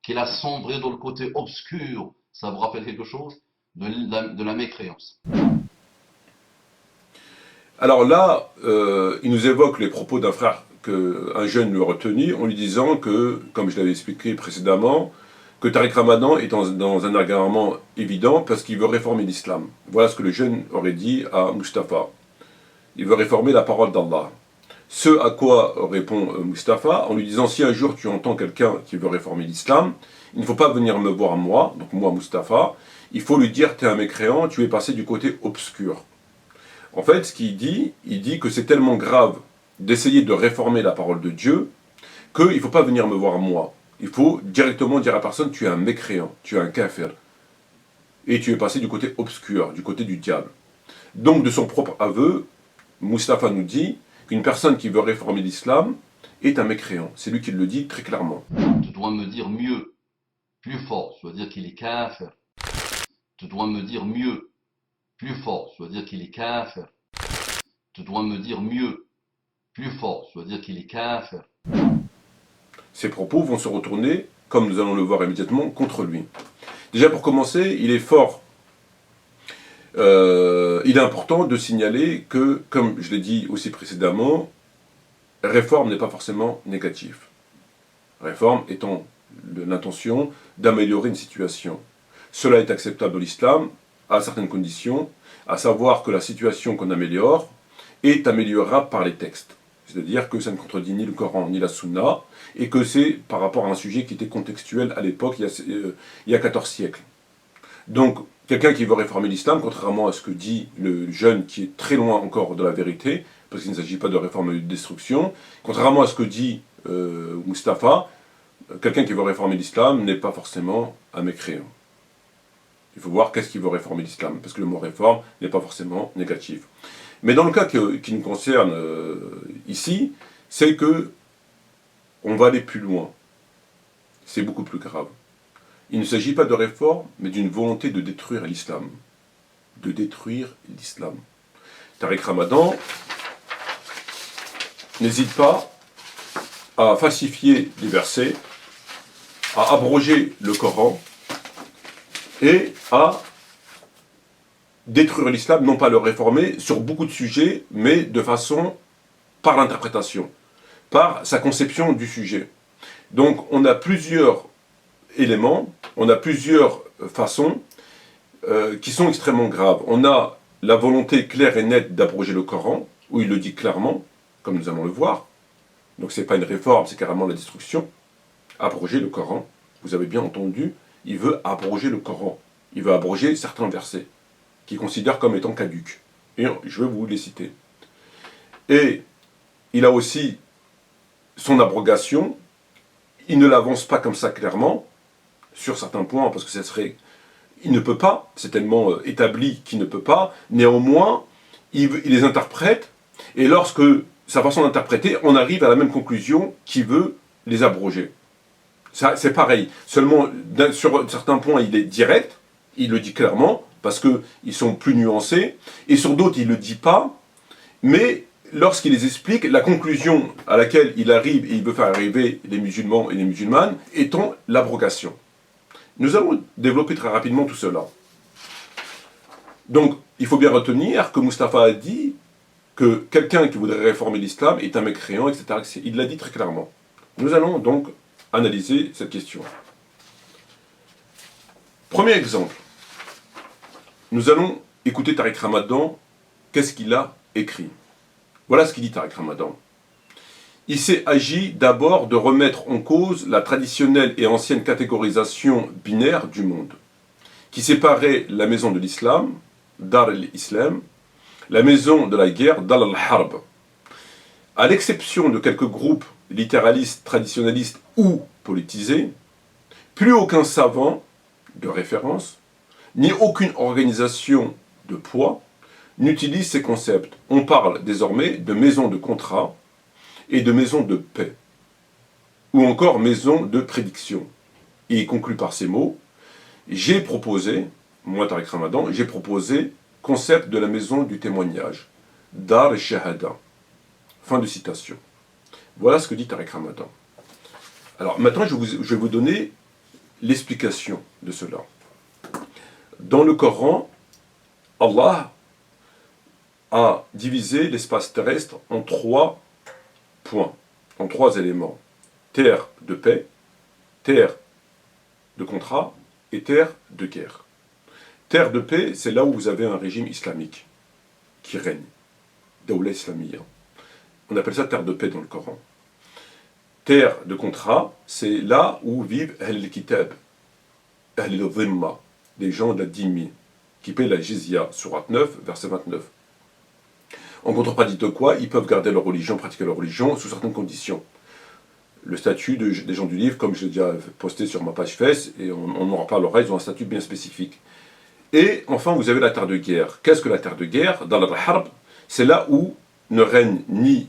qu'il a sombré dans le côté obscur. Ça vous rappelle quelque chose de la mécréance. Alors là, il nous évoque les propos d'un frère qu'un jeune lui a retenu en lui disant que, comme je l'avais expliqué précédemment, que Tariq Ramadan est dans un égarement évident parce qu'il veut réformer l'islam. Voilà ce que le jeune aurait dit à Mustapha. Il veut réformer la parole d'Allah. Ce à quoi répond Mustapha en lui disant, si un jour tu entends quelqu'un qui veut réformer l'islam, il ne faut pas venir me voir moi, donc moi Mustapha, il faut lui dire, tu es un mécréant, tu es passé du côté obscur. En fait, ce qu'il dit, il dit que c'est tellement grave d'essayer de réformer la parole de Dieu qu'il ne faut pas venir me voir moi. Il faut directement dire à la personne, tu es un mécréant, tu es un kafir. Et tu es passé du côté obscur, du côté du diable. Donc, de son propre aveu, Mustapha nous dit qu'une personne qui veut réformer l'islam est un mécréant. C'est lui qui le dit très clairement. Tu dois me dire mieux, plus fort. Tu dois dire qu'il est kafir. Tu dois me dire mieux, plus fort. Tu dois dire qu'il est kafir. Tu dois me dire mieux, plus fort. Tu dois dire qu'il est kafir. Ses propos vont se retourner, comme nous allons le voir immédiatement, contre lui. Déjà pour commencer, il est fort. Il est important de signaler que, comme je l'ai dit aussi précédemment, réforme n'est pas forcément négatif. Réforme étant l'intention d'améliorer une situation. Cela est acceptable dans l'islam à certaines conditions, à savoir que la situation qu'on améliore est améliorable par les textes. C'est-à-dire que ça ne contredit ni le Coran ni la Sunna, et que c'est par rapport à un sujet qui était contextuel à l'époque, il y a 14 siècles. Donc, quelqu'un qui veut réformer l'islam, contrairement à ce que dit le jeune qui est très loin encore de la vérité, parce qu'il ne s'agit pas de réforme et de destruction, contrairement à ce que dit Mustapha, quelqu'un qui veut réformer l'islam n'est pas forcément un mécréant. Il faut voir qu'est-ce qu'il veut réformer l'islam, parce que le mot réforme n'est pas forcément négatif. Mais dans le cas qui nous concerne ici, c'est que on va aller plus loin. C'est beaucoup plus grave. Il ne s'agit pas de réforme, mais d'une volonté de détruire l'islam. De détruire l'islam. Tariq Ramadan n'hésite pas à falsifier les versets, à abroger le Coran et à détruire l'islam, non pas le réformer sur beaucoup de sujets, mais de façon par l'interprétation, par sa conception du sujet. Donc on a plusieurs éléments, on a plusieurs façons qui sont extrêmement graves. On a la volonté claire et nette d'abroger le Coran, où il le dit clairement, comme nous allons le voir. Donc ce n'est pas une réforme, c'est carrément la destruction. Abroger le Coran, vous avez bien entendu, il veut abroger le Coran. Il veut abroger certains versets, qu'il considère comme étant caducs. Et je vais vous les citer. Et il a aussi son abrogation, il ne l'avance pas comme ça clairement, sur certains points, parce que ça serait... Il ne peut pas, c'est tellement établi qu'il ne peut pas. Néanmoins, il les interprète, et lorsque sa façon d'interpréter, on arrive à la même conclusion qu'il veut les abroger. C'est pareil, seulement sur certains points, il est direct, il le dit clairement, parce qu'ils sont plus nuancés, et sur d'autres, il ne le dit pas, mais lorsqu'il les explique, la conclusion à laquelle il arrive, et il veut faire arriver les musulmans et les musulmanes, étant l'abrogation. Nous allons développer très rapidement tout cela. Donc, il faut bien retenir que Mustapha a dit que quelqu'un qui voudrait réformer l'islam est un mécréant, etc. Il l'a dit très clairement. Nous allons donc analyser cette question. Premier exemple. Nous allons écouter Tariq Ramadan. Qu'est-ce qu'il a écrit? Voilà ce qu'il dit Tariq Ramadan. Il s'est agi d'abord de remettre en cause la traditionnelle et ancienne catégorisation binaire du monde, qui séparait la maison de l'islam, Dar al-Islam, la maison de la guerre, Dar al-Harb. À l'exception de quelques groupes littéralistes, traditionnalistes ou politisés, plus aucun savant de référence, ni aucune organisation de poids n'utilise ces concepts. On parle désormais de maison de contrat et de maison de paix, ou encore maison de prédiction. Et il conclut par ces mots, j'ai proposé, moi Tariq Ramadan, j'ai proposé concept de la maison du témoignage, Dar al-Shahada. Fin de citation. Voilà ce que dit Tariq Ramadan. Alors maintenant, je vais vous donner l'explication de cela. Dans le Coran, Allah a divisé l'espace terrestre en 3 points, en 3 éléments. Terre de paix, terre de contrat et terre de guerre. Terre de paix, c'est là où vous avez un régime islamique qui règne. Dawla Islamiyya. On appelle ça terre de paix dans le Coran. Terre de contrat, c'est là où vivent Ahl al-Kitab, Ahl al-Dhimma, les gens de la dhimmi, qui paient la jizya, sourate 9, verset 29. En contrepartie de quoi, ils peuvent garder leur religion, pratiquer leur religion, sous certaines conditions. Le statut des gens du livre, comme je l'ai déjà posté sur ma page Face, et on en reparlera, ils ont un statut bien spécifique. Et enfin, vous avez la terre de guerre. Qu'est-ce que la terre de guerre? Dans la Harb, c'est là où ne règne ni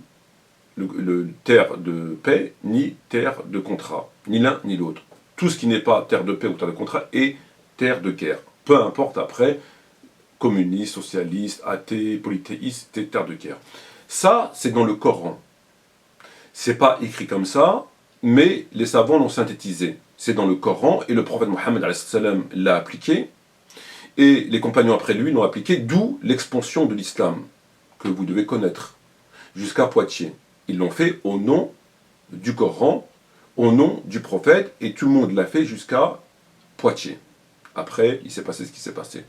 le terre de paix, ni terre de contrat. Ni l'un, ni l'autre. Tout ce qui n'est pas terre de paix ou terre de contrat est terre de guerre. Peu importe après, communiste, socialiste, athée, polythéiste, c'est terre de guerre. Ça, c'est dans le Coran. C'est pas écrit comme ça, mais les savants l'ont synthétisé. C'est dans le Coran, et le prophète Mohammed l'a appliqué, et les compagnons après lui l'ont appliqué, d'où l'expansion de l'islam, que vous devez connaître, jusqu'à Poitiers. Ils l'ont fait au nom du Coran, au nom du prophète, et tout le monde l'a fait jusqu'à Poitiers. Après, il s'est passé ce qui s'est passé.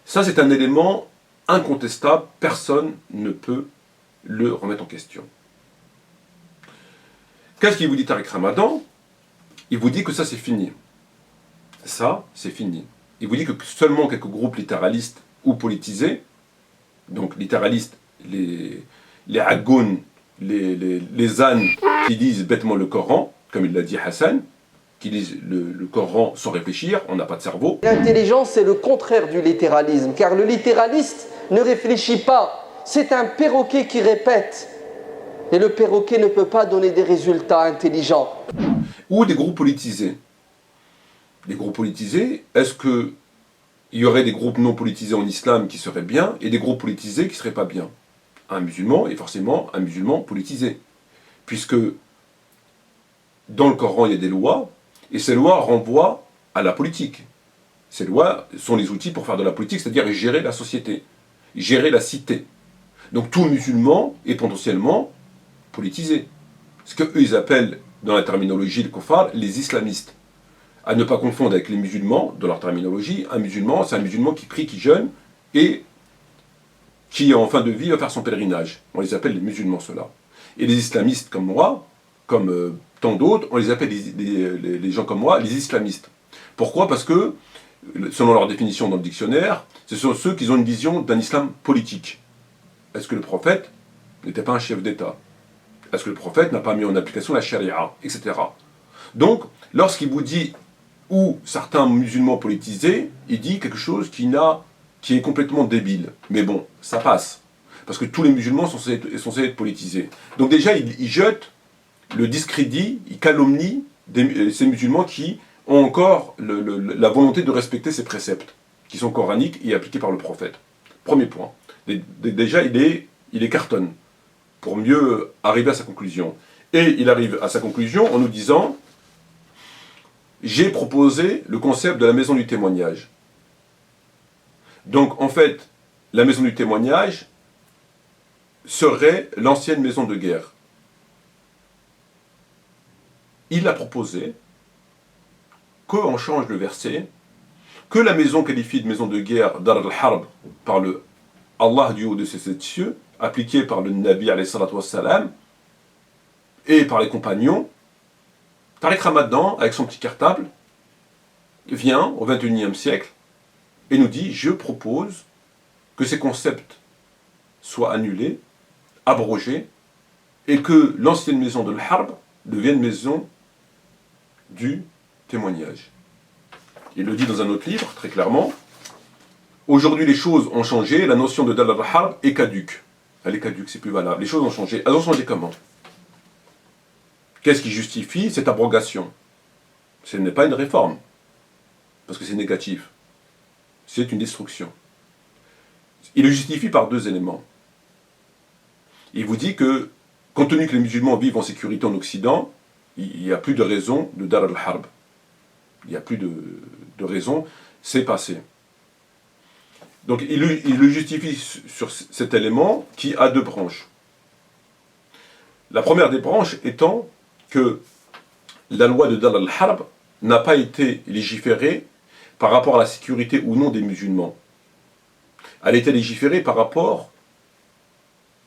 Ça, c'est un élément incontestable, personne ne peut le remettre en question. Qu'est-ce qu'il vous dit Tariq Ramadan? Il vous dit que ça, c'est fini. Ça, c'est fini. Il vous dit que seulement quelques groupes littéralistes ou politisés, donc littéralistes, les Aggoun, les ânes qui disent bêtement le Coran, comme il l'a dit Hassan, qui lisent le Coran sans réfléchir, on n'a pas de cerveau. L'intelligence, c'est le contraire du littéralisme, car le littéraliste ne réfléchit pas. c'est un perroquet qui répète. Et le perroquet ne peut pas donner des résultats intelligents. Ou des groupes politisés. Des groupes politisés, est-ce qu'il y aurait des groupes non politisés en islam qui seraient bien et des groupes politisés qui ne seraient pas bien? Un musulman est forcément un musulman politisé. Puisque dans le Coran, il y a des lois, et ces lois renvoient à la politique. Ces lois sont les outils pour faire de la politique, c'est-à-dire gérer la société, gérer la cité. Donc tout musulman est potentiellement politisé. Ce qu'eux ils appellent, dans la terminologie de Kofar, les islamistes. À ne pas confondre avec les musulmans, dans leur terminologie, un musulman, c'est un musulman qui prie, qui jeûne, et qui en fin de vie va faire son pèlerinage. On les appelle les musulmans, ceux-là. Et les islamistes comme moi, comme tant d'autres, on les appelle les gens comme moi, les islamistes. Pourquoi? Parce que, selon leur définition dans le dictionnaire, ce sont ceux qui ont une vision d'un islam politique. Est-ce que le prophète n'était pas un chef d'État? Est-ce que le prophète n'a pas mis en application la charia, etc. Donc, lorsqu'il vous dit, ou certains musulmans politisés, il dit quelque chose qui est complètement débile. Mais bon, ça passe. Parce que tous les musulmans sont censés être politisés. Donc déjà, il jette le discrédit, il calomnie ces musulmans qui ont encore la volonté de respecter ces préceptes, qui sont coraniques et appliqués par le prophète. Premier point. Déjà, il cartonne pour mieux arriver à sa conclusion. Et il arrive à sa conclusion en nous disant « J'ai proposé le concept de la maison du témoignage ». Donc, en fait, la maison du témoignage serait l'ancienne maison de guerre. Il a proposé qu'on change le verset, que la maison qualifiée de maison de guerre Dar al-Harb par le Allah du haut de ses sept cieux, appliqué par le Nabi alayhi salatu wassalam, et par les compagnons, Tariq Ramadan, avec son petit cartable, vient au XXIe siècle et nous dit « Je propose que ces concepts soient annulés, abrogés, et que l'ancienne maison de l'Harb devienne maison du témoignage. » Il le dit dans un autre livre, très clairement. Aujourd'hui, les choses ont changé, la notion de Dar al-Harb est caduque. Elle est caduque, c'est plus valable. Les choses ont changé. Elles ont changé comment? Qu'est-ce qui justifie cette abrogation? Ce n'est pas une réforme, parce que c'est négatif. C'est une destruction. Il le justifie par deux éléments. Il vous dit que, compte tenu que les musulmans vivent en sécurité en Occident, il n'y a plus de raison de Dar al-Harb. Il n'y a plus de raison, c'est passé. Donc il le justifie sur cet élément qui a deux branches. La première des branches étant que la loi de Dar al-Harb n'a pas été légiférée par rapport à la sécurité ou non des musulmans. Elle a été légiférée par rapport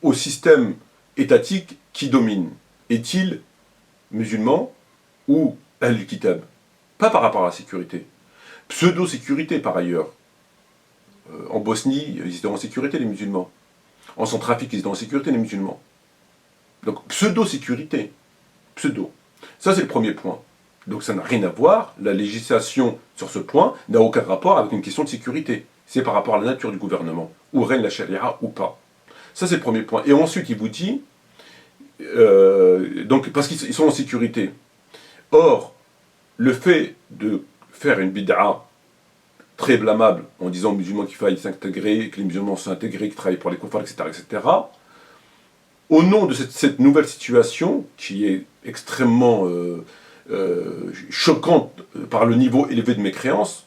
au système étatique qui domine. Est-il musulman ou al-Kitab? Pas par rapport à la sécurité. Pseudo-sécurité par ailleurs. En Bosnie, ils étaient en sécurité les musulmans. En Centrafrique, ils étaient en sécurité les musulmans. Donc pseudo-sécurité. Pseudo. Ça c'est le premier point. Donc ça n'a rien à voir, la législation sur ce point n'a aucun rapport avec une question de sécurité. C'est par rapport à la nature du gouvernement, où règne la charia ou pas. Ça c'est le premier point. Et ensuite il vous dit, donc parce qu'ils sont en sécurité. Or, le fait de faire une bid'a très blâmable en disant aux musulmans qu'il faille s'intégrer, que les musulmans sont intégrés, qu'ils travaillent pour les kuffars, etc., au nom de cette nouvelle situation, qui est extrêmement choquante par le niveau élevé de mécréance,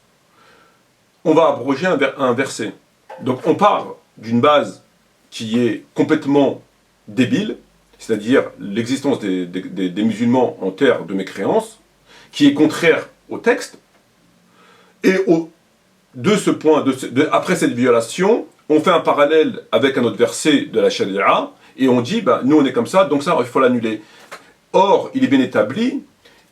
on va abroger un verset. Donc on part d'une base qui est complètement débile, c'est-à-dire l'existence des musulmans en terre de mécréance, qui est contraire au texte, et de ce point, après cette violation, on fait un parallèle avec un autre verset de la charia, et on dit, ben, nous on est comme ça, donc ça il faut l'annuler. Or, il est bien établi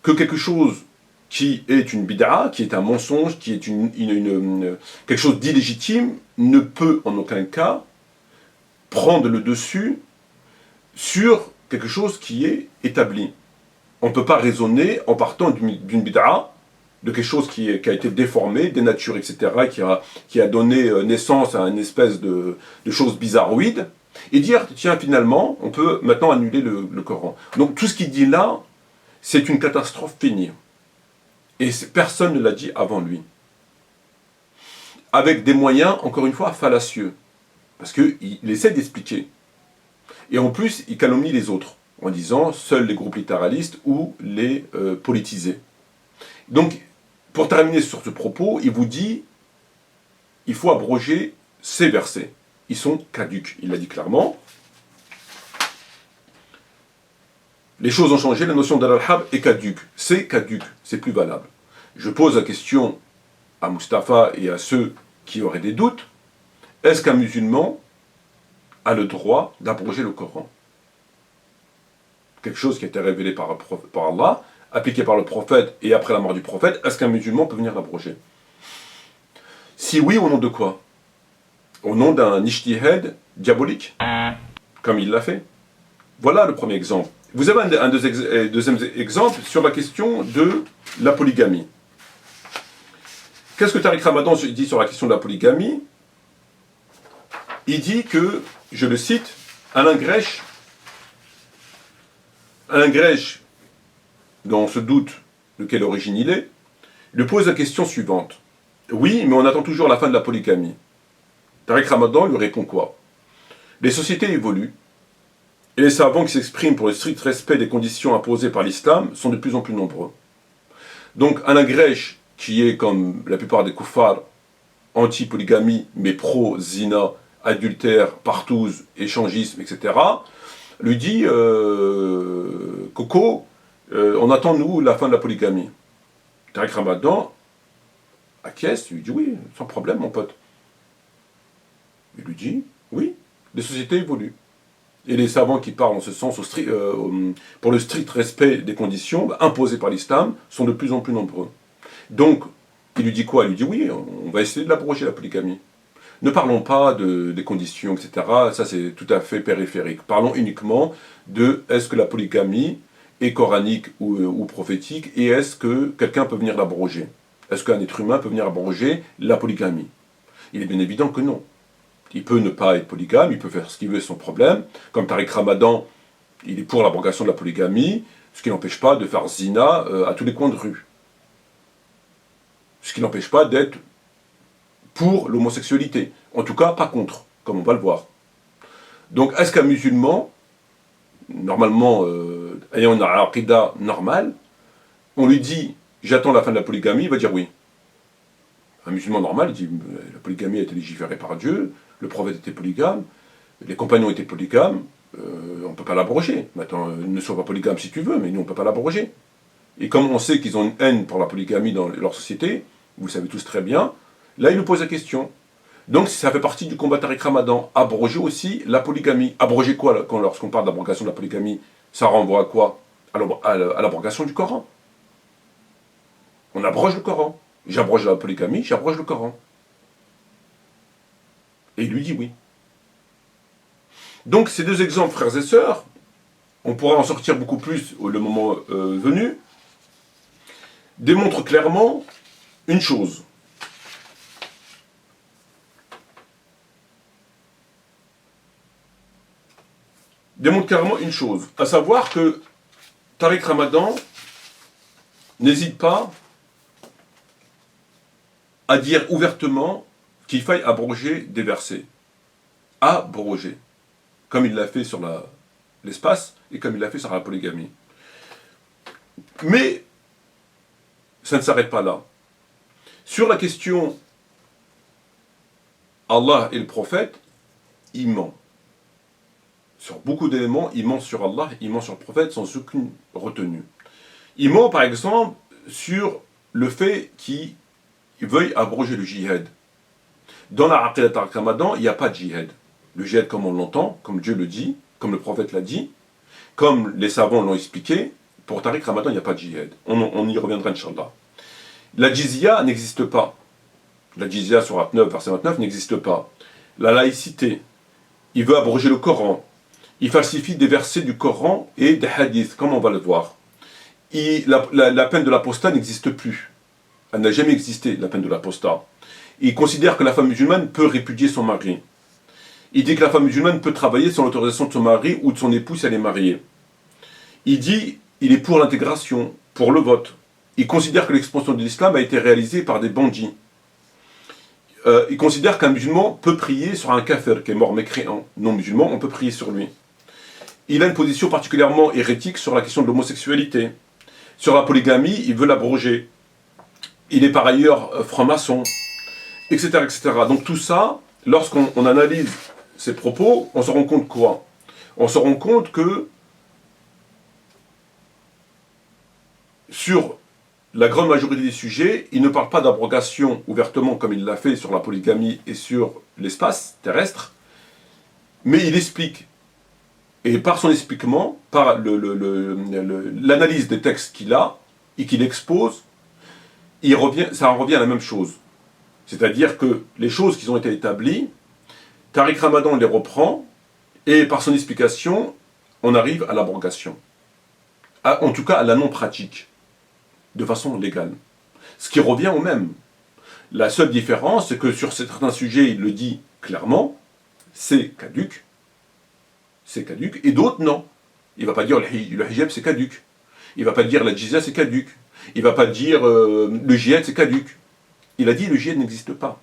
que quelque chose qui est une bid'a, qui est un mensonge, qui est quelque chose d'illégitime, ne peut en aucun cas prendre le dessus sur quelque chose qui est établi. On ne peut pas raisonner en partant d'une bid'a, de quelque chose qui a été déformé, dénaturé, etc., qui a donné naissance à une espèce de chose bizarroïde, Et dire, tiens, finalement, on peut maintenant annuler le Coran. Donc tout ce qu'il dit là, c'est une catastrophe finie. Et personne ne l'a dit avant lui. Avec des moyens, encore une fois, fallacieux. Parce qu'il essaie d'expliquer. Et en plus, il calomnie les autres, en disant seuls les groupes littéralistes ou les politisés. Donc, pour terminer sur ce propos, il vous dit, il faut abroger ces versets. Ils sont caducs, il l'a dit clairement. Les choses ont changé, la notion d'al-Hab est caduque. C'est caduque, c'est plus valable. Je pose la question à Mustapha et à ceux qui auraient des doutes. Est-ce qu'un musulman a le droit d'abroger le Coran? Quelque chose qui a été révélé par Allah, appliqué par le prophète et après la mort du prophète, est-ce qu'un musulman peut venir l'abroger? Si oui, au nom de quoi? Au nom d'un ijtihad diabolique, comme il l'a fait. Voilà le premier exemple. Vous avez un deuxième exemple sur la question de la polygamie. Qu'est-ce que Tariq Ramadan dit sur la question de la polygamie? Il dit que, je le cite, Alain Grèche, dont on se doute de quelle origine il est, lui pose la question suivante. Oui, mais on attend toujours la fin de la polygamie. Tariq Ramadan lui répond quoi? Les sociétés évoluent, et les savants qui s'expriment pour le strict respect des conditions imposées par l'islam sont de plus en plus nombreux. Donc Alain Grèche, qui est comme la plupart des koufars, anti-polygamie, mais pro-zina, adultère, partouze, échangisme, etc., lui dit Coco, on attend nous la fin de la polygamie. Tariq Ramadan acquiesce, lui dit oui, sans problème mon pote. Il lui dit oui, les sociétés évoluent. Et les savants qui parlent en ce sens pour le strict respect des conditions imposées par l'islam sont de plus en plus nombreux. Donc, il lui dit quoi? Il lui dit oui, on va essayer de l'abroger la polygamie. Ne parlons pas des conditions, etc. Ça, c'est tout à fait périphérique. Parlons uniquement de est-ce que la polygamie est coranique ou prophétique et est-ce que quelqu'un peut venir l'abroger? Est-ce qu'un être humain peut venir abroger la polygamie? Il est bien évident que non. Il peut ne pas être polygame, il peut faire ce qu'il veut, c'est son problème. Comme Tariq Ramadan, il est pour l'abrogation de la polygamie, ce qui n'empêche pas de faire zina à tous les coins de rue. Ce qui n'empêche pas d'être pour l'homosexualité. En tout cas, pas contre, comme on va le voir. Donc, est-ce qu'un musulman, normalement, ayant une aqidah normale, on lui dit « j'attends la fin de la polygamie », il va dire oui. Un musulman normal, il dit « la polygamie a été légiférée par Dieu, le prophète était polygame, les compagnons étaient polygames, on ne peut pas l'abroger. Maintenant, ne sois pas polygame si tu veux, mais nous, on ne peut pas l'abroger. » Et comme on sait qu'ils ont une haine pour la polygamie dans leur société, vous le savez tous très bien, là, il nous pose la question. Donc, ça fait partie du combat Tariq Ramadan. Abroger aussi la polygamie. Abroger quoi, lorsqu'on parle d'abrogation de la polygamie? Ça renvoie à quoi? À l'abrogation du Coran. On abroge le Coran. J'abroge la polygamie, j'abroge le Coran. Et il lui dit oui. Donc, ces deux exemples, frères et sœurs, on pourra en sortir beaucoup plus le moment venu, démontrent clairement une chose. Démontre clairement une chose, à savoir que Tariq Ramadan n'hésite pas à dire ouvertement qu'il faille abroger des versets. Abroger. Comme il l'a fait sur l'espace et comme il l'a fait sur la polygamie. Mais ça ne s'arrête pas là. Sur la question Allah et le prophète, il ment. Sur beaucoup d'éléments, il ment sur Allah, il ment sur le prophète sans aucune retenue. Il ment par exemple sur le fait qu'il veuille abroger le djihad. Dans la Aqidah Tariq Ramadan, il n'y a pas de djihad. Le djihad comme on l'entend, comme Dieu le dit, comme le prophète l'a dit, comme les savants l'ont expliqué, pour Tariq Ramadan, il n'y a pas de djihad. On y reviendra, Inch'Allah. La jizya n'existe pas. La jizya, sur 9, verset 29, n'existe pas. La laïcité, il veut abroger le Coran. Il falsifie des versets du Coran et des hadiths, comme on va le voir. La peine de l'apostat n'existe plus. Elle n'a jamais existé, la peine de l'apostat. Il considère que la femme musulmane peut répudier son mari. Il dit que la femme musulmane peut travailler sans l'autorisation de son mari ou de son époux si elle est mariée. Il dit il est pour l'intégration, pour le vote. Il considère que l'expansion de l'islam a été réalisée par des bandits. Il considère qu'un musulman peut prier sur un kafir qui est mort mécréant. Non musulman, on peut prier sur lui. Il a une position particulièrement hérétique sur la question de l'homosexualité. Sur la polygamie, il veut l'abroger. Il est par ailleurs franc-maçon, etc., etc. Donc tout ça, lorsqu'on analyse ces propos, on se rend compte quoi? On se rend compte que sur la grande majorité des sujets, il ne parle pas d'abrogation ouvertement comme il l'a fait sur la polygamie et sur l'espace terrestre, mais il explique. Et par son expliquement, par l'analyse des textes qu'il a et qu'il expose, ça en revient à la même chose. C'est-à-dire que les choses qui ont été établies, Tariq Ramadan les reprend, et par son explication, on arrive à l'abrogation. En tout cas, à la non-pratique, de façon légale. Ce qui revient au même. La seule différence, c'est que sur certains sujets, il le dit clairement, c'est caduc, et d'autres, non. Il ne va pas dire le hijab, c'est caduc. Il ne va pas dire la jizya, c'est caduc. Il ne va pas dire le djihad, c'est caduc. Il a dit le djihad n'existe pas.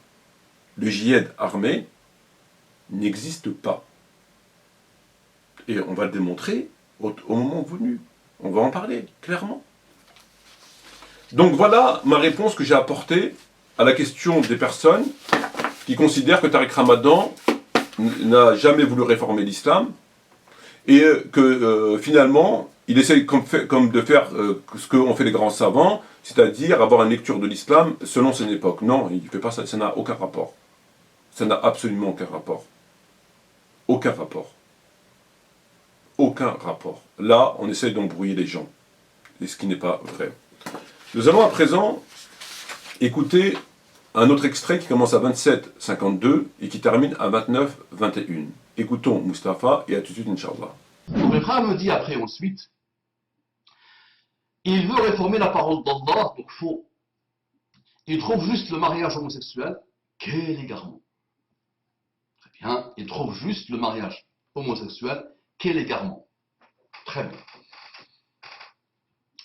Le djihad armé n'existe pas. Et on va le démontrer au moment venu. On va en parler, clairement. Donc voilà ma réponse que j'ai apportée à la question des personnes qui considèrent que Tariq Ramadan n'a jamais voulu réformer l'islam et que finalement, il essaye comme de faire ce qu'ont fait les grands savants, c'est-à-dire avoir une lecture de l'islam selon son époque. Non, il ne fait pas ça, ça n'a aucun rapport. Ça n'a absolument aucun rapport. Aucun rapport. Aucun rapport. Là, on essaye d'embrouiller les gens, et ce qui n'est pas vrai. Nous allons à présent écouter un autre extrait qui commence à 27-52 et qui termine à 29-21. Écoutons Mustapha et à tout de suite, Inch'Allah. Donc le frère me dit après ensuite, il veut réformer la parole d'Allah, donc faux. Il trouve juste le mariage homosexuel, quel égarement. Très bien, il trouve juste le mariage homosexuel, quel égarement. Très bien.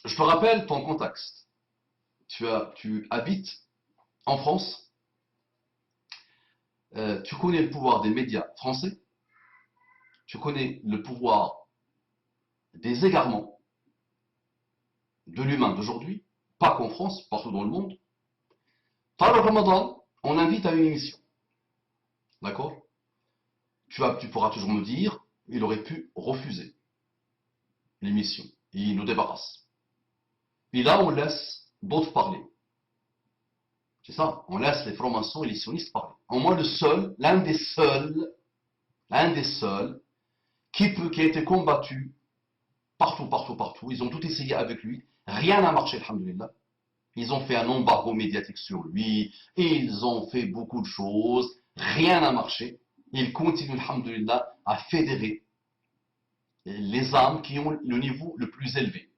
Je te rappelle ton contexte. Tu habites en France, tu connais le pouvoir des médias français, tu connais le pouvoir des égarements de l'humain d'aujourd'hui, pas qu'en France, partout dans le monde. Par le Ramadan, on invite à une émission. D'accord? Tu pourras toujours me dire, il aurait pu refuser l'émission. Il nous débarrasse. Et là, on laisse d'autres parler. C'est ça, on laisse les francs-maçons et les sionistes parler. Au moins l'un des seuls qui a été combattu partout. Ils ont tout essayé avec lui. Rien n'a marché, alhamdoulilah. Ils ont fait un embargo médiatique sur lui. Ils ont fait beaucoup de choses. Rien n'a marché. Ils continuent, alhamdoulilah, à fédérer les âmes qui ont le niveau le plus élevé.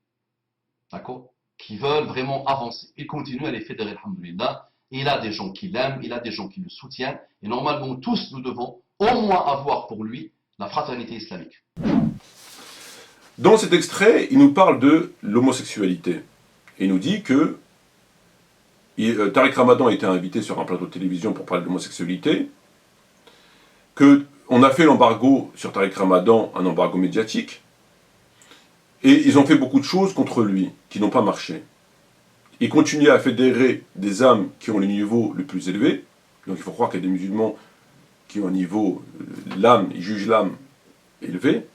D'accord? Qui veulent vraiment avancer. Il continue à les fédérer, alhamdoulilah. Il a des gens qui l'aiment, il a des gens qui le soutiennent. Et normalement, tous nous devons au moins avoir pour lui la fraternité islamique. Dans cet extrait, il nous parle de l'homosexualité. Il nous dit que Tariq Ramadan a été invité sur un plateau de télévision pour parler de l'homosexualité, qu'on a fait l'embargo sur Tariq Ramadan, un embargo médiatique, et ils ont fait beaucoup de choses contre lui, qui n'ont pas marché. Ils continuent à fédérer des âmes qui ont le niveau le plus élevé. Donc il faut croire qu'il y a des musulmans qui ont un niveau, l'âme, ils jugent l'âme élevé.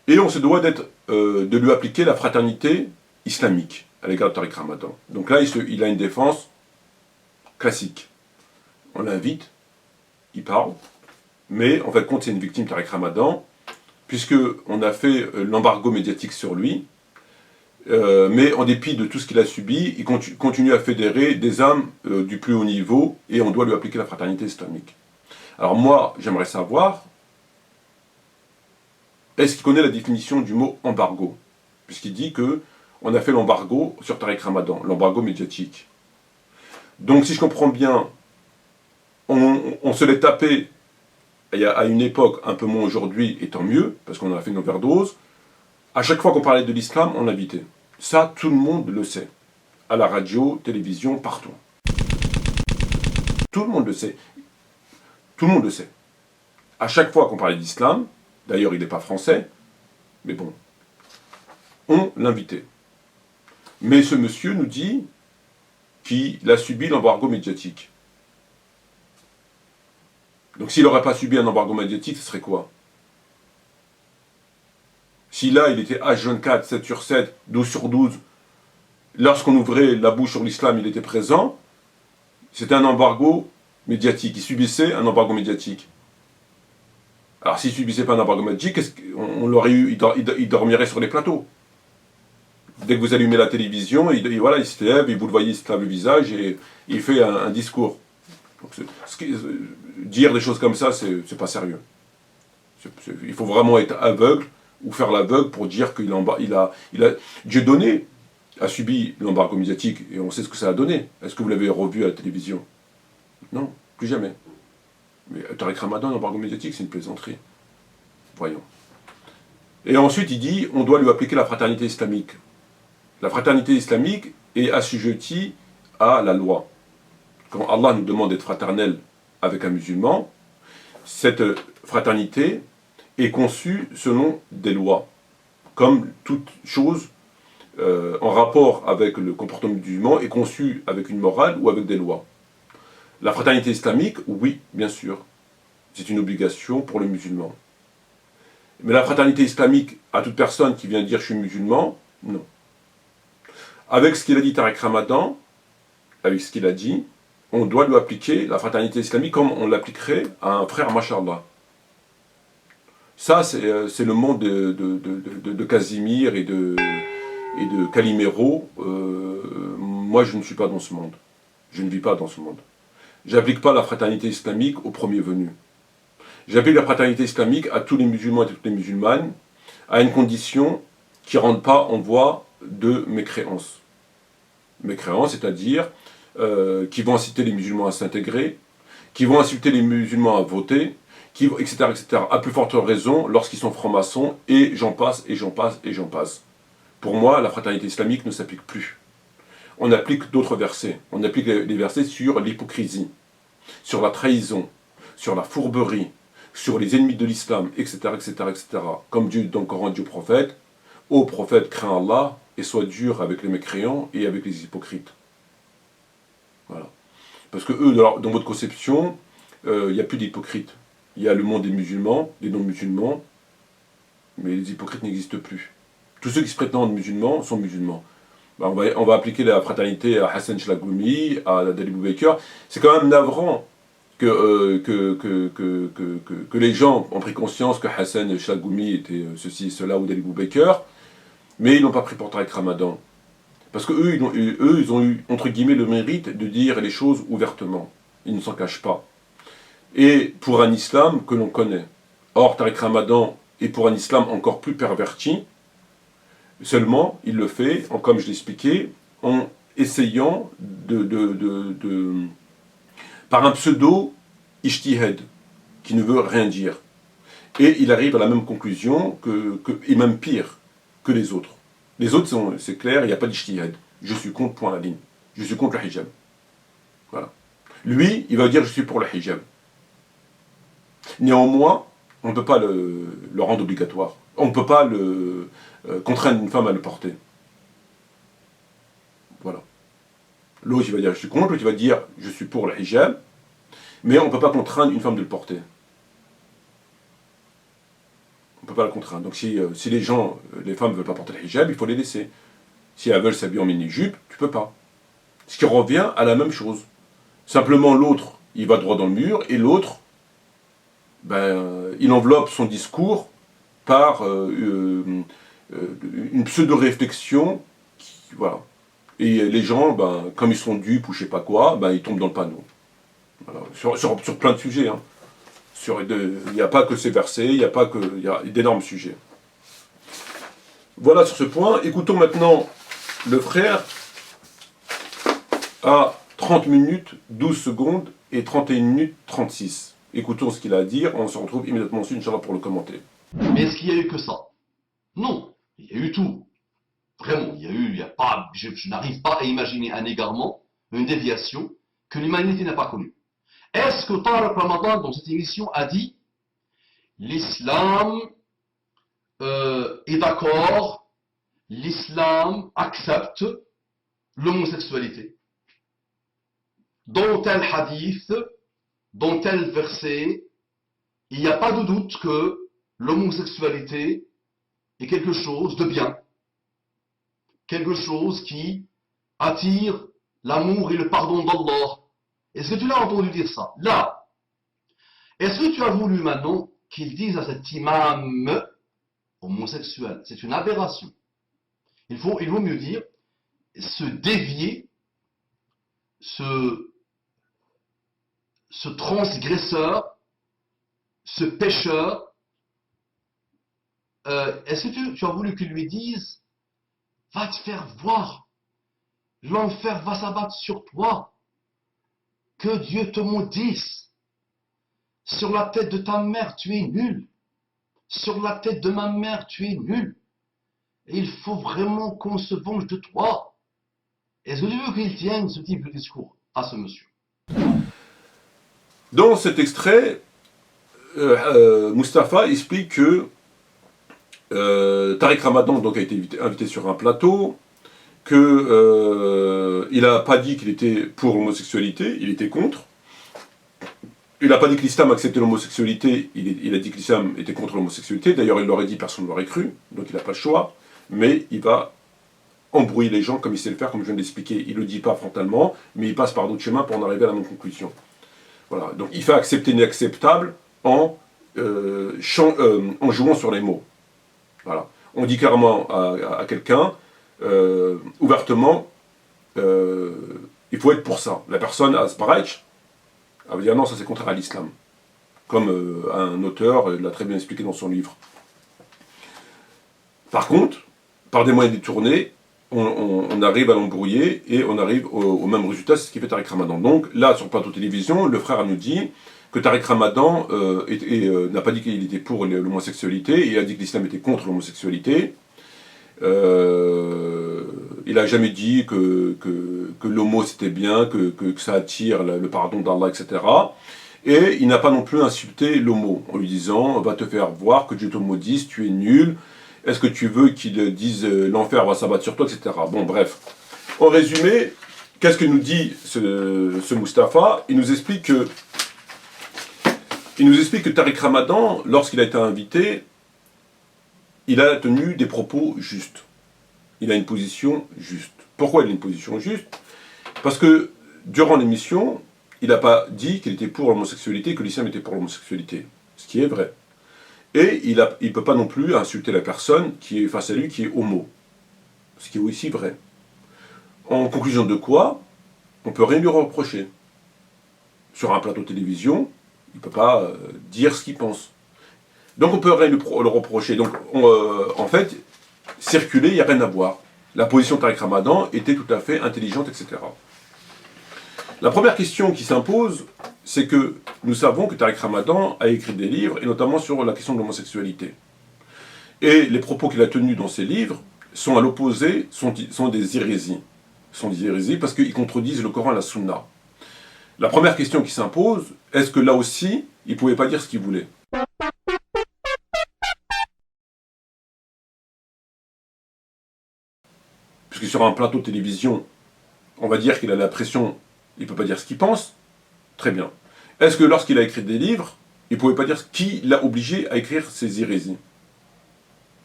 Et on se doit de lui appliquer la fraternité islamique à l'égard de Tariq Ramadan. Donc là, il a une défense classique. On l'invite, il parle, mais en fait, compte, c'est une victime Tariq Ramadan, puisqu'on a fait l'embargo médiatique sur lui, mais en dépit de tout ce qu'il a subi, il continue à fédérer des âmes du plus haut niveau, et on doit lui appliquer la fraternité islamique. Alors moi, j'aimerais savoir, est-ce qu'il connaît la définition du mot embargo? Puisqu'il dit qu'on a fait l'embargo sur Tariq Ramadan, l'embargo médiatique. Donc si je comprends bien, on se l'est tapé à une époque, un peu moins aujourd'hui, et tant mieux, parce qu'on a fait une overdose, à chaque fois qu'on parlait de l'islam, on l'invitait. Ça, tout le monde le sait. À la radio, télévision, partout. Tout le monde le sait. Tout le monde le sait. À chaque fois qu'on parlait d'islam, d'ailleurs il n'est pas français, mais bon, on l'invitait. Mais ce monsieur nous dit qu'il a subi l'embargo médiatique. Donc s'il n'aurait pas subi un embargo médiatique, ce serait quoi? Si là, il était H24, 7 sur 7, 12 sur 12, lorsqu'on ouvrait la bouche sur l'islam, il était présent, c'était un embargo médiatique. Il subissait un embargo médiatique. Alors s'il ne subissait pas un embargo médiatique, on l'aurait eu, il dormirait sur les plateaux. Dès que vous allumez la télévision, voilà, il se lève, et vous le voyez, il se lave le visage et il fait un discours. Donc, dire des choses comme ça, c'est pas sérieux. Il faut vraiment être aveugle ou faire l'aveugle pour dire qu'il a Dieudonné a subi l'embargo médiatique et on sait ce que ça a donné. Est-ce que vous l'avez revu à la télévision? Non, plus jamais. Mais Tariq Ramadan, l'embargo médiatique, c'est une plaisanterie. Voyons. Et ensuite, il dit, on doit lui appliquer la fraternité islamique. La fraternité islamique est assujettie à la loi. Quand Allah nous demande d'être fraternel avec un musulman, cette fraternité est conçue selon des lois. Comme toute chose en rapport avec le comportement musulman est conçue avec une morale ou avec des lois. La fraternité islamique, oui, bien sûr, c'est une obligation pour le musulman. Mais la fraternité islamique à toute personne qui vient dire je suis musulman, non. Avec ce qu'il a dit Tariq Ramadan, avec ce qu'il a dit, on doit lui appliquer la fraternité islamique comme on l'appliquerait à un frère, machallah. Ça, c'est le monde de Casimir et de Calimero. Moi, je ne suis pas dans ce monde. Je ne vis pas dans ce monde. J'applique pas la fraternité islamique au premier venu. J'applique la fraternité islamique à tous les musulmans et toutes les musulmanes, à une condition qui ne rentre pas en voie de mécréance. Mécréance, c'est-à-dire qui vont inciter les musulmans à s'intégrer, qui vont inciter les musulmans à voter, etc., etc. À plus forte raison lorsqu'ils sont francs-maçons, et j'en passe, et j'en passe, et j'en passe. Pour moi, la fraternité islamique ne s'applique plus. On applique d'autres versets. On applique les versets sur l'hypocrisie, sur la trahison, sur la fourberie, sur les ennemis de l'islam, etc., etc., etc. Comme Dieu dans le Coran dit au prophète, « Ô prophète, crains Allah et sois dur avec les mécréants et avec les hypocrites. » Voilà. Parce que eux, dans votre conception, il n'y a plus d'hypocrites. Il y a le monde des musulmans, des non-musulmans, mais les hypocrites n'existent plus. Tous ceux qui se prétendent musulmans sont musulmans. Ben, on va appliquer la fraternité à Hassan Chlagoumi, à Dalibou Baker. C'est quand même navrant que les gens ont pris conscience que Hassan Chlagoumi était ceci, cela, ou Dalibou Baker, mais ils n'ont pas pris pour Tariq Ramadan. Parce qu'eux, ils ont eu, entre guillemets, le mérite de dire les choses ouvertement. Ils ne s'en cachent pas. Et pour un islam que l'on connaît. Or, Tariq Ramadan est pour un islam encore plus perverti. Seulement, il le fait, comme je l'ai expliqué, en essayant par un pseudo-ijtihad, qui ne veut rien dire. Et il arrive à la même conclusion, et même pire, que les autres. Les autres, c'est clair, il n'y a pas d'ijtihad. Je suis contre, point à la ligne. Je suis contre le hijab. Voilà. Lui, il va dire je suis pour le hijab. Néanmoins, on ne peut pas le rendre obligatoire. On ne peut pas contraindre une femme à le porter. Voilà. L'autre, il va dire je suis contre, l'autre, il va dire je suis pour le hijab, mais on ne peut pas contraindre une femme de le porter. On ne peut pas la contraindre. Donc si les femmes ne veulent pas porter le hijab, il faut les laisser. Si elles veulent s'habiller en mini-jupe, tu ne peux pas. Ce qui revient à la même chose. Simplement l'autre, il va droit dans le mur, et l'autre, il enveloppe son discours par une pseudo-réflexion, voilà. Et les gens, comme ils sont dupes ou je sais pas quoi, ils tombent dans le panneau. Voilà. Sur plein de sujets. Hein. Il n'y a pas que ces versets, il y a d'énormes sujets. Voilà sur ce point. Écoutons maintenant le frère à 30 minutes, 12 secondes et 31 minutes 36. Écoutons ce qu'il a à dire, on se retrouve immédiatement ensuite, Inch'Allah, pour le commenter. Mais est-ce qu'il y a eu que ça? Non, il y a eu tout. Vraiment, il y a pas, je n'arrive pas à imaginer un égarement, une déviation que l'humanité n'a pas connue. Est-ce que Tariq Ramadan, dans cette émission, a dit l'islam est d'accord, l'islam accepte l'homosexualité? Dans tel hadith, dans tel verset, il n'y a pas de doute que l'homosexualité est quelque chose de bien, quelque chose qui attire l'amour et le pardon d'Allah. Est-ce que tu l'as entendu dire ça? Là. Est-ce que tu as voulu maintenant qu'il dise à cet imam homosexuel? C'est une aberration. Il vaut mieux dire se dévier, ce transgresseur, ce pécheur. Est-ce que tu as voulu qu'il lui dise va te faire voir, l'enfer va s'abattre sur toi, que Dieu te maudisse, sur la tête de ta mère tu es nul, sur la tête de ma mère tu es nul, et il faut vraiment qu'on se venge de toi? Est-ce que tu veux qu'il tienne ce type de discours à ce monsieur? Dans cet extrait, Mustapha explique que Tariq Ramadan donc, a été invité sur un plateau, qu'il n'a pas dit qu'il était pour l'homosexualité, il était contre. Il n'a pas dit que l'islam acceptait l'homosexualité, il a dit que l'islam était contre l'homosexualité. D'ailleurs, il l'aurait dit, personne ne l'aurait cru, donc il n'a pas le choix. Mais il va embrouiller les gens comme il sait le faire, comme je viens de l'expliquer. Il ne le dit pas frontalement, mais il passe par d'autres chemins pour en arriver à la même conclusion. Voilà. Donc il fait accepter l'inacceptable en jouant sur les mots. Voilà. On dit carrément à quelqu'un, ouvertement, il faut être pour ça. La personne, Asparech, elle va dire non, ça c'est contraire à l'islam. Comme un auteur l'a très bien expliqué dans son livre. Par contre, par des moyens détournés, on arrive à l'embrouiller et on arrive au même résultat, c'est ce qui fait Tariq Ramadan. Donc là, sur le plateau télévision, le frère nous dit que Tariq Ramadan n'a pas dit qu'il était pour l'homosexualité, il a dit que l'islam était contre l'homosexualité. Il n'a jamais dit que l'homo c'était bien, que ça attire le pardon d'Allah, etc. Et il n'a pas non plus insulté l'homo en lui disant « va te faire voir, que Dieu te maudisse, tu es nul, est-ce que tu veux qu'il dise l'enfer va s'abattre sur toi, etc. » Bon, bref. En résumé, qu'est-ce que nous dit ce Mustapha? Il nous explique que Tariq Ramadan, lorsqu'il a été invité, il a tenu des propos justes. Il a une position juste. Pourquoi il a une position juste? Parce que durant l'émission, il n'a pas dit qu'il était pour l'homosexualité, que l'islam était pour l'homosexualité. Ce qui est vrai. Et il ne peut pas non plus insulter la personne qui est face à lui, qui est homo. Ce qui est aussi vrai. En conclusion de quoi, on ne peut rien lui reprocher. Sur un plateau de télévision, il ne peut pas dire ce qu'il pense. Donc on ne peut rien le reprocher. Donc en fait, circuler, il n'y a rien à voir. La position de Tariq Ramadan était tout à fait intelligente, etc. La première question qui s'impose, c'est que nous savons que Tariq Ramadan a écrit des livres, et notamment sur la question de l'homosexualité. Et les propos qu'il a tenus dans ces livres sont à l'opposé, sont des hérésies. Sont des hérésies parce qu'ils contredisent le Coran et la Sunna. La première question qui s'impose, est-ce que là aussi, il ne pouvait pas dire ce qu'il voulait? Puisque sur un plateau de télévision, on va dire qu'il a la pression, il ne peut pas dire ce qu'il pense. Très bien. Est-ce que lorsqu'il a écrit des livres, il ne pouvait pas dire qui l'a obligé à écrire ces hérésies?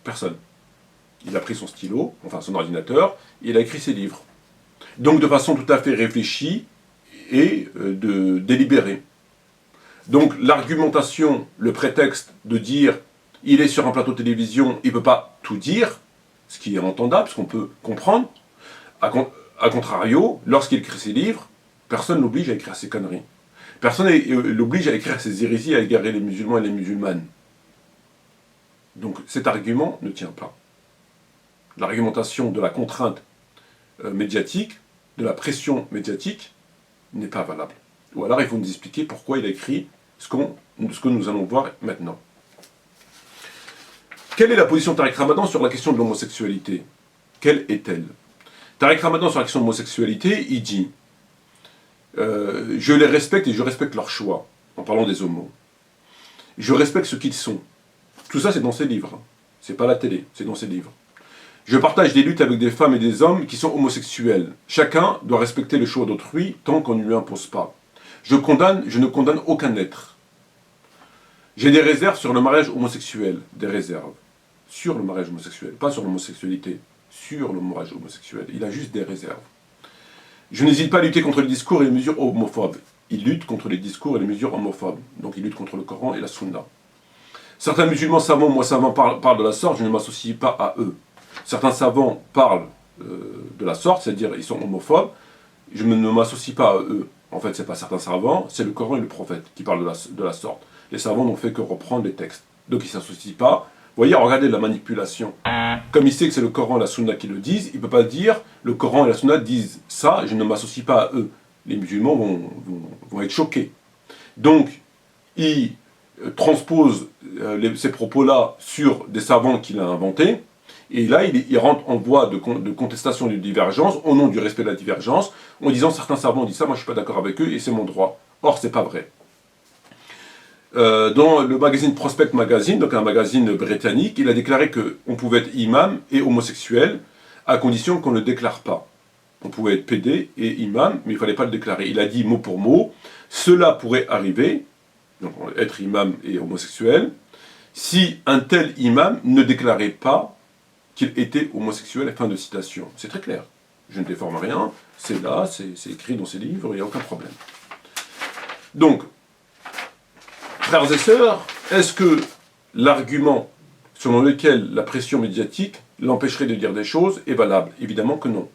Personne. Il a pris son stylo, enfin son ordinateur, et il a écrit ses livres. Donc de façon tout à fait réfléchie et délibérée. Donc l'argumentation, le prétexte de dire il est sur un plateau de télévision, il ne peut pas tout dire, ce qui est entendable, ce qu'on peut comprendre. A contrario, lorsqu'il écrit ses livres, personne ne l'oblige à écrire ses conneries. Personne ne l'oblige à écrire ses hérésies, à égarer les musulmans et les musulmanes. Donc cet argument ne tient pas. L'argumentation de la contrainte médiatique, de la pression médiatique, n'est pas valable. Ou alors il faut nous expliquer pourquoi il a écrit ce que nous allons voir maintenant. Quelle est la position de Tariq Ramadan sur la question de l'homosexualité? Quelle est-elle? Tariq Ramadan sur la question de l'homosexualité, il dit je les respecte et je respecte leur choix, en parlant des homos. Je respecte ce qu'ils sont. Tout ça, c'est dans ses livres. C'est pas la télé, c'est dans ses livres. Je partage des luttes avec des femmes et des hommes qui sont homosexuels. Chacun doit respecter le choix d'autrui tant qu'on ne lui impose pas. Je ne condamne aucun être. J'ai des réserves sur le mariage homosexuel. Des réserves. Sur le mariage homosexuel. Pas sur l'homosexualité. Sur le mariage homosexuel. Il a juste des réserves. Je n'hésite pas à lutter contre les discours et les mesures homophobes. Il lutte contre les discours et les mesures homophobes. Donc il lutte contre le Coran et la Sunna. Certains musulmans savants, moi savants, parlent de la sorte, je ne m'associe pas à eux. Certains savants parlent de la sorte, c'est-à-dire ils sont homophobes, je ne m'associe pas à eux. En fait, ce n'est pas certains savants, c'est le Coran et le prophète qui parlent de la sorte. Les savants n'ont fait que reprendre les textes. Donc ils ne s'associent pas. Vous voyez, regardez la manipulation. Comme il sait que c'est le Coran et la Sunna qui le disent, il ne peut pas dire le Coran et la Sunna disent ça, je ne m'associe pas à eux. Les musulmans vont être choqués. Donc, il transpose ces propos-là sur des savants qu'il a inventés, et là, il rentre en voie de contestation de divergence, au nom du respect de la divergence, en disant certains savants disent ça, moi je ne suis pas d'accord avec eux, et c'est mon droit. Or, ce n'est pas vrai. Dans le magazine Prospect Magazine, donc un magazine britannique, il a déclaré qu'on pouvait être imam et homosexuel, à condition qu'on ne le déclare pas. On pouvait être pédé et imam, mais il ne fallait pas le déclarer. Il a dit mot pour mot, cela pourrait arriver, donc être imam et homosexuel, si un tel imam ne déclarait pas qu'il était homosexuel, fin de citation. C'est très clair. Je ne déforme rien, c'est là, c'est écrit dans ses livres, il n'y a aucun problème. Donc, frères et sœurs, est-ce que l'argument selon lequel la pression médiatique l'empêcherait de dire des choses est valable? Évidemment que non.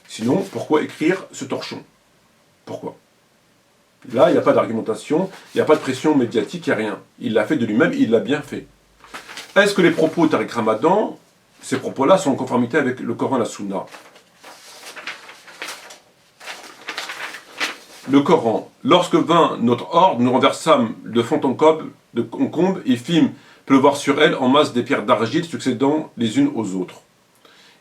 Sinon, pourquoi écrire ce torchon? Pourquoi? Là, il n'y a pas d'argumentation, il n'y a pas de pression médiatique, il n'y a rien. Il l'a fait de lui-même, il l'a bien fait. Est-ce que les propos de Tariq Ramadan, ces propos-là, sont en conformité avec le Coran et la Sunna? Le Coran. Lorsque vint notre ordre, nous renversâmes de fond en comble et fîmes pleuvoir sur elle en masse des pierres d'argile succédant les unes aux autres.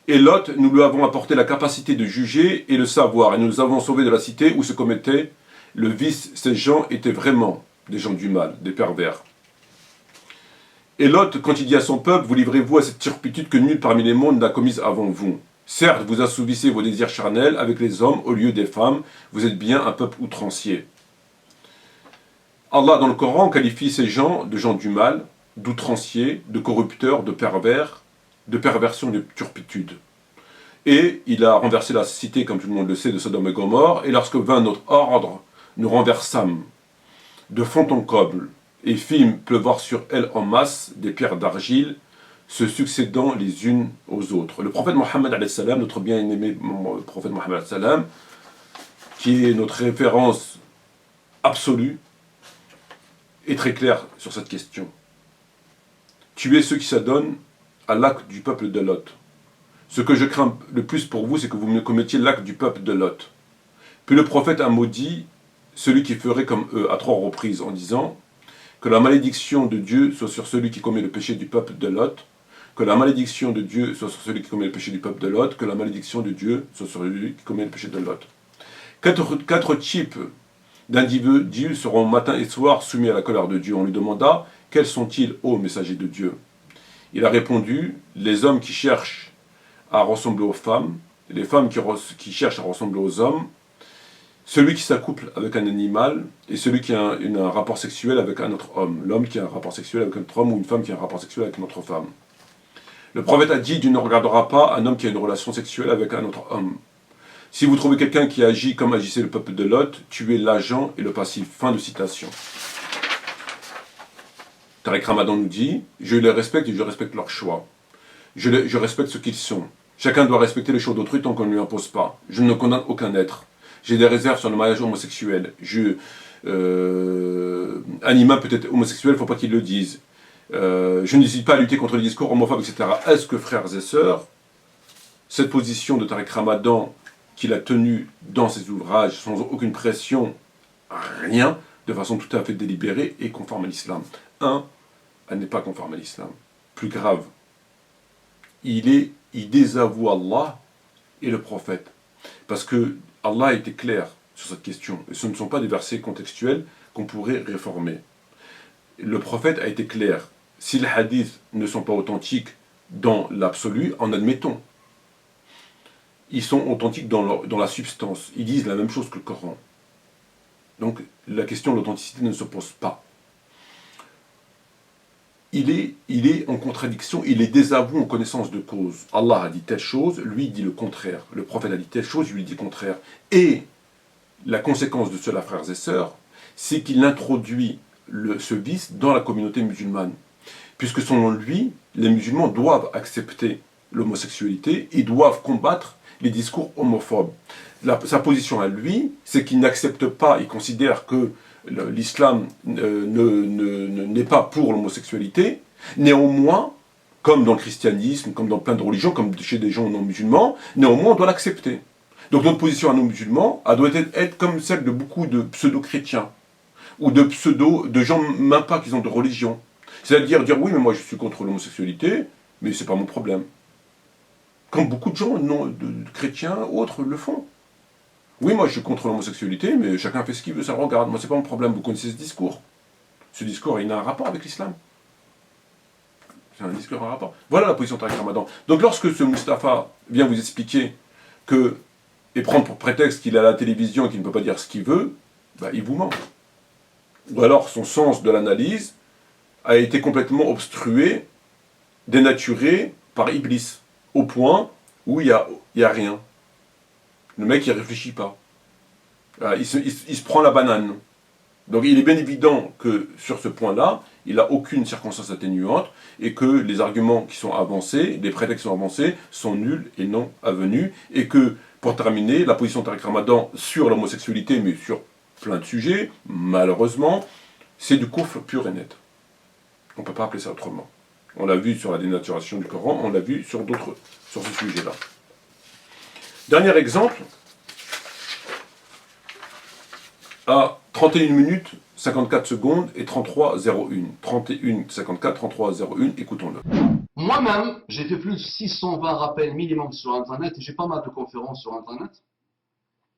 Et Lot, nous lui avons apporté la capacité de juger et le savoir, et nous nous avons sauvés de la cité où se commettait le vice. Ces gens étaient vraiment des gens du mal, des pervers. Et Lot, quand il dit à son peuple, vous livrez-vous à cette turpitude que nul parmi les mondes n'a commise avant vous. Certes, vous assouvissez vos désirs charnels avec les hommes au lieu des femmes, vous êtes bien un peuple outrancier. Allah, dans le Coran, qualifie ces gens de gens du mal, d'outranciers, de corrupteurs, de pervers, de perversion, de turpitude. Et il a renversé la cité, comme tout le monde le sait, de Sodome et Gomorrhe, et lorsque vint notre ordre, nous renversâmes de fond en comble, et fîmes pleuvoir sur elle en masse des pierres d'argile, se succédant les unes aux autres. Le prophète Mohammed, notre bien-aimé prophète Mohammed, qui est notre référence absolue, est très clair sur cette question. Tuez ceux qui s'adonnent à l'acte du peuple de Lot. Ce que je crains le plus pour vous, c'est que vous me commettiez l'acte du peuple de Lot. Puis le prophète a maudit celui qui ferait comme eux à 3 reprises, en disant que la malédiction de Dieu soit sur celui qui commet le péché du peuple de Lot, que la malédiction de Dieu soit sur celui qui commet le péché du peuple de Lot, que la malédiction de Dieu soit sur celui qui commet le péché de Lot. Quatre types d'individus seront matin et soir soumis à la colère de Dieu. On lui demanda, quels sont-ils, ô messager de Dieu? Il a répondu, les hommes qui cherchent à ressembler aux femmes, les femmes qui cherchent à ressembler aux hommes, celui qui s'accouple avec un animal et celui qui a un rapport sexuel avec un autre homme. L'homme qui a un rapport sexuel avec un autre homme ou une femme qui a un rapport sexuel avec une autre femme. Le prophète a dit, Dieu ne regardera pas un homme qui a une relation sexuelle avec un autre homme. Si vous trouvez quelqu'un qui agit comme agissait le peuple de Lot, tuez l'agent et le passif. Fin de citation. Tariq Ramadan nous dit, je les respecte et je respecte leur choix. Je respecte ce qu'ils sont. Chacun doit respecter les choix d'autrui tant qu'on ne lui impose pas. Je ne condamne aucun être. J'ai des réserves sur le mariage homosexuel. Un imam peut être homosexuel, il ne faut pas qu'il le dise. Je n'hésite pas à lutter contre les discours homophobes, etc. Est-ce que, frères et sœurs, cette position de Tariq Ramadan qu'il a tenue dans ses ouvrages, sans aucune pression, rien, de façon tout à fait délibérée et conforme à l'islam. Un, elle n'est pas conforme à l'islam. Plus grave, il désavoue Allah et le prophète. Parce que Allah a été clair sur cette question. Et ce ne sont pas des versets contextuels qu'on pourrait réformer. Le prophète a été clair. Si les hadiths ne sont pas authentiques dans l'absolu, en admettons. Ils sont authentiques dans la substance. Ils disent la même chose que le Coran. Donc la question de l'authenticité ne se pose pas. Il est en contradiction, il est désavoué en connaissance de cause. Allah a dit telle chose, lui dit le contraire. Le prophète a dit telle chose, lui dit le contraire. Et la conséquence de cela, frères et sœurs, c'est qu'il introduit ce vice dans la communauté musulmane. Puisque selon lui, les musulmans doivent accepter l'homosexualité et doivent combattre les discours homophobes. Sa position à lui, c'est qu'il n'accepte pas, il considère que l'islam n'est pas pour l'homosexualité. Néanmoins, comme dans le christianisme, comme dans plein de religions, comme chez des gens non musulmans, néanmoins on doit l'accepter. Donc notre position à nous musulmans, elle doit être comme celle de beaucoup de pseudo-chrétiens, ou de gens même pas qui ont de religion. C'est-à-dire dire oui, mais moi je suis contre l'homosexualité, mais c'est pas mon problème. Comme beaucoup de gens de chrétiens, autres le font. Oui, moi je suis contre l'homosexualité, mais chacun fait ce qu'il veut, ça le regarde. Moi c'est pas mon problème, vous connaissez ce discours. Ce discours, il a un rapport avec l'islam. C'est un discours en rapport. Voilà la position de Tariq Ramadan. Donc lorsque ce Mustapha vient vous expliquer et prendre pour prétexte qu'il est à la télévision et qu'il ne peut pas dire ce qu'il veut, bah, il vous ment. Ou alors son sens de l'analyse a été complètement obstrué, dénaturé par Iblis, au point où il y a rien. Le mec, il ne réfléchit pas. Il se prend la banane. Donc il est bien évident que sur ce point-là, il n'a aucune circonstance atténuante et que les arguments qui sont avancés, les prétextes qui sont avancés, sont nuls et non avenus. Et que, pour terminer, la position de Tariq Ramadan sur l'homosexualité, mais sur plein de sujets, malheureusement, c'est du kufr pur et net. On ne peut pas appeler ça autrement. On l'a vu sur la dénaturation du Coran, on l'a vu sur ce sujet-là. Dernier exemple, à 31 minutes, 54 secondes et 33,01. 31, 54, 33,01, écoutons-le. Moi-même, j'ai fait plus de 620 rappels minimum sur Internet et j'ai pas mal de conférences sur Internet.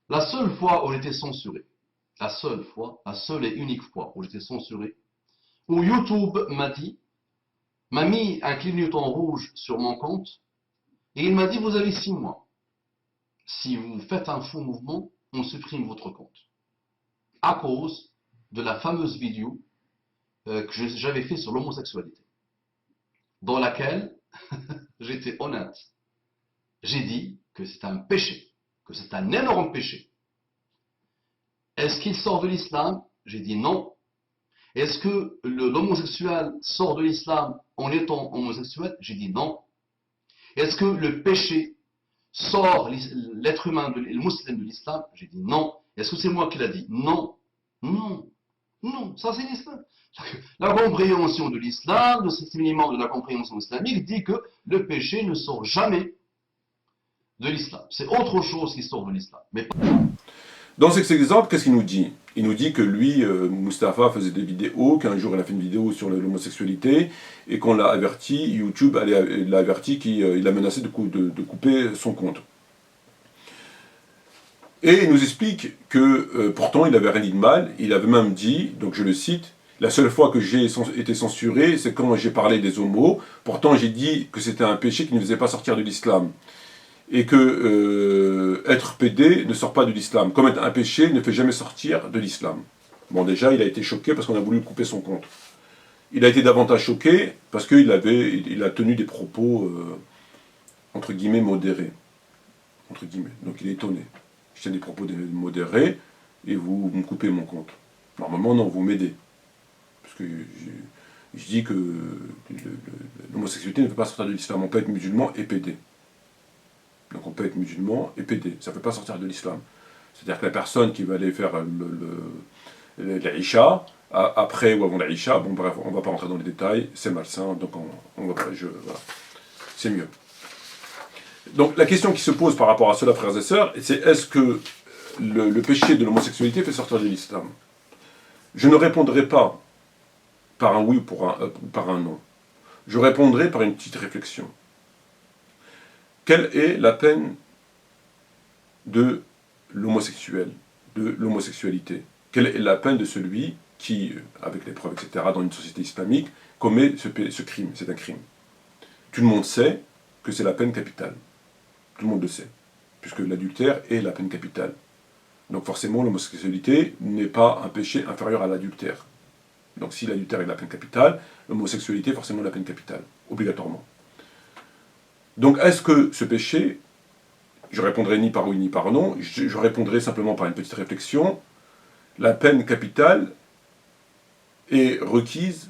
La seule fois où j'étais censuré, la seule et unique fois où j'étais censuré, où YouTube m'a mis un clignotant rouge sur mon compte et il m'a dit vous avez 6 mois. Si vous faites un faux mouvement, on supprime votre compte. À cause de la fameuse vidéo que j'avais fait sur l'homosexualité, dans laquelle j'étais honnête. J'ai dit que c'est un péché, que c'est un énorme péché. Est-ce qu'il sort de l'islam? J'ai dit non. Est-ce que l'homosexuel sort de l'islam en étant homosexuel? J'ai dit non. Est-ce que le péché sort l'être humain, le musulman de l'islam? J'ai dit non. Est-ce que c'est moi qui l'a dit? Non. Non. Non. Ça c'est l'islam. La compréhension de l'islam, le système minimum de la compréhension islamique dit que le péché ne sort jamais de l'islam. C'est autre chose qui sort de l'islam. Mais dans cet exemple, qu'est-ce qu'il nous dit? Il nous dit que lui, Mustapha, faisait des vidéos, qu'un jour il a fait une vidéo sur l'homosexualité, et qu'on l'a averti, YouTube l'a averti qu'il a menacé de couper son compte. Et il nous explique que pourtant il n'avait rien dit de mal, il avait même dit, donc je le cite, la seule fois que j'ai été censuré, c'est quand j'ai parlé des homos, pourtant j'ai dit que c'était un péché qui ne faisait pas sortir de l'islam. Et que être pédé ne sort pas de l'islam. Commettre un péché ne fait jamais sortir de l'islam. Bon, déjà, il a été choqué parce qu'on a voulu couper son compte. Il a été davantage choqué parce qu'il a tenu des propos, entre guillemets, modérés. Entre guillemets. Donc il est étonné. Je tiens des propos modérés et vous me coupez mon compte. Normalement, non, vous m'aidez. Parce que je dis que l'homosexualité ne peut pas sortir de l'islam. On peut être musulman et pédé. Donc on peut être musulman et pédé, ça ne peut pas sortir de l'islam. C'est-à-dire que la personne qui va aller faire l'Aïcha, après ou avant l'Aïcha, bon bref, on ne va pas rentrer dans les détails, c'est malsain, donc voilà, c'est mieux. Donc la question qui se pose par rapport à cela, frères et sœurs, c'est est-ce que le péché de l'homosexualité fait sortir de l'islam? Je ne répondrai pas par un oui ou par un non. Je répondrai par une petite réflexion. Quelle est la peine de l'homosexuel, de l'homosexualité? Quelle est la peine de celui qui, avec les preuves, etc., dans une société islamique, commet ce crime? C'est un crime. Tout le monde sait que c'est la peine capitale. Tout le monde le sait, puisque l'adultère est la peine capitale. Donc forcément, l'homosexualité n'est pas un péché inférieur à l'adultère. Donc si l'adultère est la peine capitale, l'homosexualité est forcément la peine capitale, obligatoirement. Donc est-ce que ce péché, je répondrai ni par oui ni par non, je répondrai simplement par une petite réflexion, la peine capitale est requise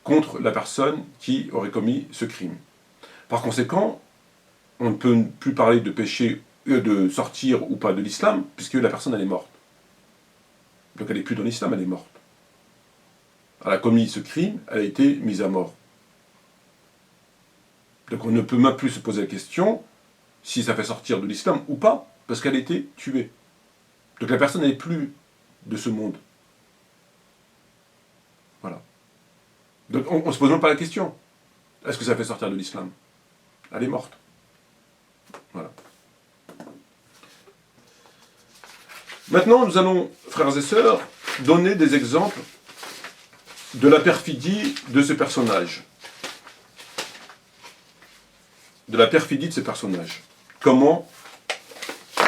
contre la personne qui aurait commis ce crime. Par conséquent, on ne peut plus parler de péché, de sortir ou pas de l'islam, puisque la personne elle est morte. Donc elle n'est plus dans l'islam, elle est morte. Elle a commis ce crime, elle a été mise à mort. Donc on ne peut même plus se poser la question si ça fait sortir de l'islam ou pas, parce qu'elle a été tuée. Donc la personne n'est plus de ce monde. Voilà. Donc on ne se pose même pas la question. Est-ce que ça fait sortir de l'islam? Elle est morte. Voilà. Maintenant, nous allons, frères et sœurs, donner des exemples de la perfidie de ce personnage. De la perfidie de ce personnage. Comment?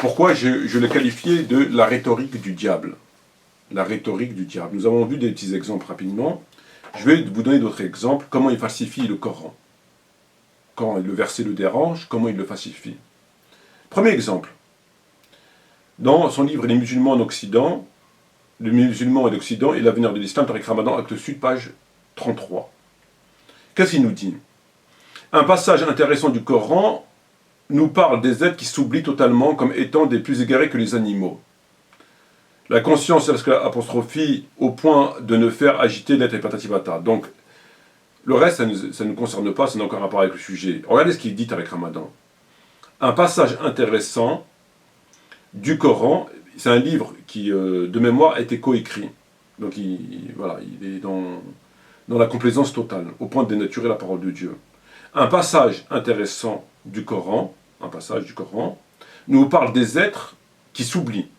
Pourquoi je l'ai qualifié de la rhétorique du diable? La rhétorique du diable. Nous avons vu des petits exemples rapidement. Je vais vous donner d'autres exemples. Comment il falsifie le Coran. Quand le verset le dérange, comment il le falsifie. Premier exemple. Dans son livre Les musulmans en Occident, le musulman et l'Occident et l'avenir de l'islam, Tariq Ramadan, acte sud, page 33. Qu'est-ce qu'il nous dit? Un passage intéressant du Coran nous parle des êtres qui s'oublient totalement comme étant des plus égarés que les animaux. La conscience, c'est l'apostrophie au point de ne faire agiter l'être et patati patata. Donc, le reste, ça ne nous concerne pas, ça n'a aucun rapport avec le sujet. Regardez ce qu'il dit avec Ramadan. Un passage intéressant du Coran, c'est un livre qui, de mémoire, a été coécrit. Donc, il est dans la complaisance totale, au point de dénaturer la parole de Dieu. Un passage intéressant du Coran, nous parle des êtres qui s'oublient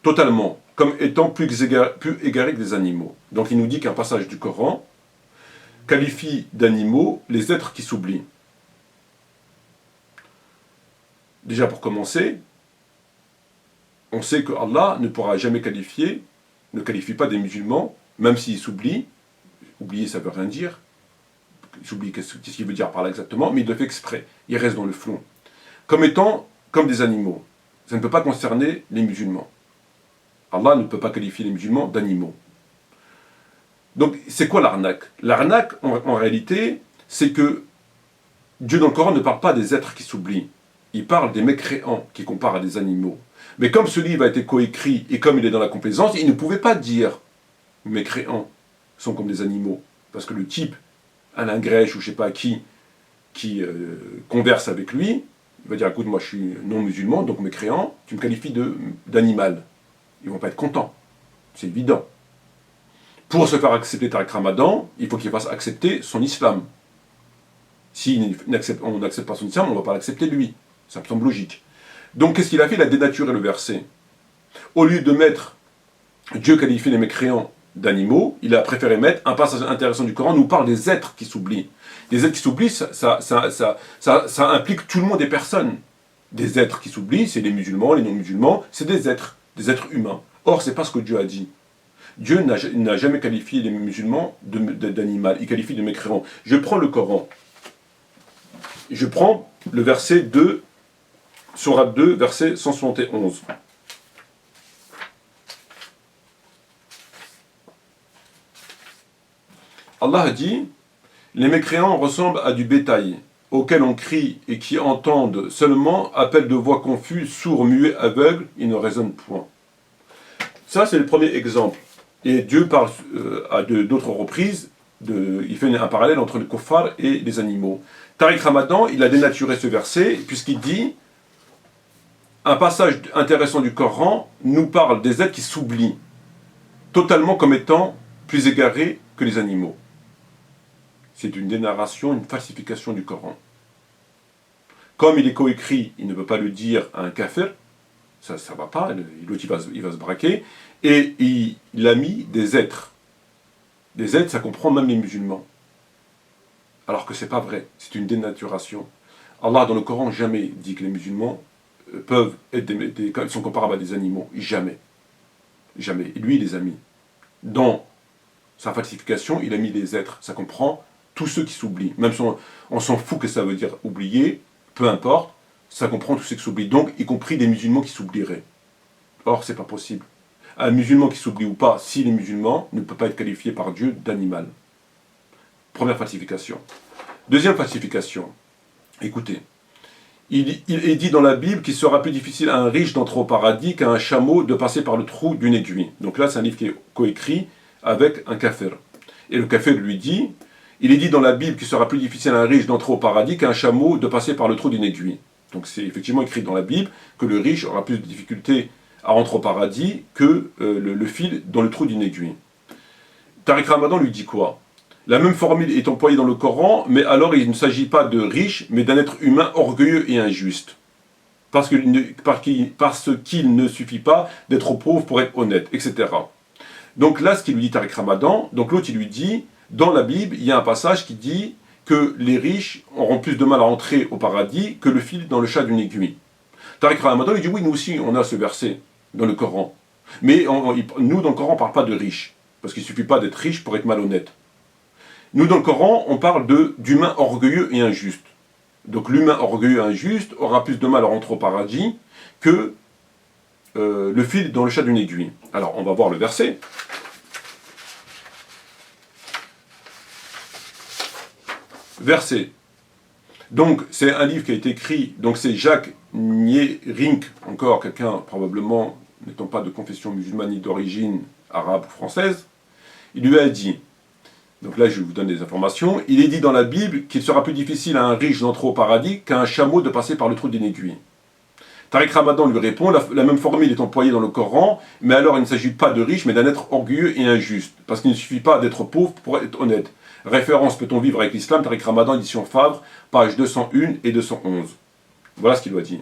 totalement, comme étant plus égarés que des animaux. Donc il nous dit qu'un passage du Coran qualifie d'animaux les êtres qui s'oublient. Déjà pour commencer, on sait que Allah ne pourra jamais ne qualifie pas des musulmans, même s'ils s'oublient. Oublier, ça ne veut rien dire. J'oublie qu'est-ce qu'il veut dire par là exactement, mais il le fait exprès. Il reste dans le flou. Comme étant comme des animaux. Ça ne peut pas concerner les musulmans. Allah ne peut pas qualifier les musulmans d'animaux. Donc, c'est quoi l'arnaque? L'arnaque, en réalité, c'est que Dieu dans le Coran ne parle pas des êtres qui s'oublient. Il parle des mécréants qui comparent à des animaux. Mais comme ce livre a été coécrit et comme il est dans la complaisance, il ne pouvait pas dire mécréants sont comme des animaux. Parce que le type, Alain Grèche ou je ne sais pas qui converse avec lui, il va dire écoute, moi je suis non-musulman, donc mécréant, tu me qualifies d'animal. Ils ne vont pas être contents. C'est évident. Pour se faire accepter Tariq Ramadan, il faut qu'il fasse accepter son islam. Si on n'accepte pas son islam, on ne va pas l'accepter lui. Ça me semble logique. Donc qu'est-ce qu'il a fait? Il a dénaturé le verset. Au lieu de mettre Dieu qualifie les mécréants d'animaux, il a préféré mettre un passage intéressant du Coran, nous parle des êtres qui s'oublient. Les êtres qui s'oublient, ça implique tout le monde, des personnes. Des êtres qui s'oublient, c'est les musulmans, les non-musulmans, c'est des êtres humains. Or, c'est pas ce que Dieu a dit. Dieu n'a jamais qualifié les musulmans d'animal, il qualifie de mécréants. Je prends le Coran. Je prends le verset 2, Sourate 2, verset 171. Allah dit « Les mécréants ressemblent à du bétail, auquel on crie et qui entendent seulement appel de voix confus, sourds, muets, aveugles, ils ne raisonnent point. » Ça, c'est le premier exemple. Et Dieu parle à d'autres reprises, il fait un parallèle entre le kuffar et les animaux. Tariq Ramadan, il a dénaturé ce verset, puisqu'il dit « Un passage intéressant du Coran nous parle des êtres qui s'oublient totalement comme étant plus égarés que les animaux. C'est une dénarration, une falsification du Coran. Comme il est coécrit, il ne peut pas le dire à un kafir, ça ne va pas, l'autre il va se braquer, et il a mis des êtres. Des êtres, ça comprend même les musulmans. Alors que c'est pas vrai, c'est une dénaturation. Allah dans le Coran jamais dit que les musulmans peuvent être ils sont comparables à des animaux, jamais. Jamais. Et lui, il les a mis. Dans sa falsification, il a mis des êtres, ça comprend tous ceux qui s'oublient. Même si on s'en fout que ça veut dire oublier, peu importe, ça comprend tous ceux qui s'oublient. Donc, y compris des musulmans qui s'oublieraient. Or, c'est pas possible. Un musulman qui s'oublie ou pas, s'il est musulman, ne peut pas être qualifié par Dieu d'animal. Première falsification. Deuxième falsification. Écoutez. Il est dit dans la Bible qu'il sera plus difficile à un riche d'entrer au paradis qu'à un chameau de passer par le trou d'une aiguille. Donc là, c'est un livre qui est coécrit avec un kafir. Et le kafir lui dit, il est dit dans la Bible qu'il sera plus difficile à un riche d'entrer au paradis qu'à un chameau de passer par le trou d'une aiguille. Donc c'est effectivement écrit dans la Bible que le riche aura plus de difficultés à rentrer au paradis que le fil dans le trou d'une aiguille. Tariq Ramadan lui dit quoi? La même formule est employée dans le Coran, mais alors il ne s'agit pas de riche, mais d'un être humain orgueilleux et injuste. Parce qu'il ne suffit pas d'être pauvre pour être honnête, etc. Donc là, ce qu'il lui dit Tariq Ramadan, donc l'autre il lui dit, dans la Bible, il y a un passage qui dit que les riches auront plus de mal à entrer au paradis que le fil dans le chat d'une aiguille. Tariq Ramadan lui dit, oui, nous aussi, on a ce verset dans le Coran. Mais nous, dans le Coran, on ne parle pas de riches, parce qu'il ne suffit pas d'être riche pour être malhonnête. Nous, dans le Coran, on parle d'humain orgueilleux et injuste. Donc l'humain orgueilleux et injuste aura plus de mal à rentrer au paradis que le fil dans le chat d'une aiguille. Alors, on va voir le verset. Verset. Donc, c'est un livre qui a été écrit, donc c'est Jacques Nierink, encore quelqu'un probablement n'étant pas de confession musulmane ni d'origine arabe ou française. Il lui a dit... Donc là, je vous donne des informations. Il est dit dans la Bible qu'il sera plus difficile à un riche d'entrer au paradis qu'à un chameau de passer par le trou d'une aiguille. Tariq Ramadan lui répond, la même formule est employée dans le Coran, mais alors il ne s'agit pas de riche, mais d'un être orgueilleux et injuste, parce qu'il ne suffit pas d'être pauvre pour être honnête. Référence, peut-on vivre avec l'islam, Tariq Ramadan, édition Favre, pages 201 et 211. Voilà ce qu'il doit dire.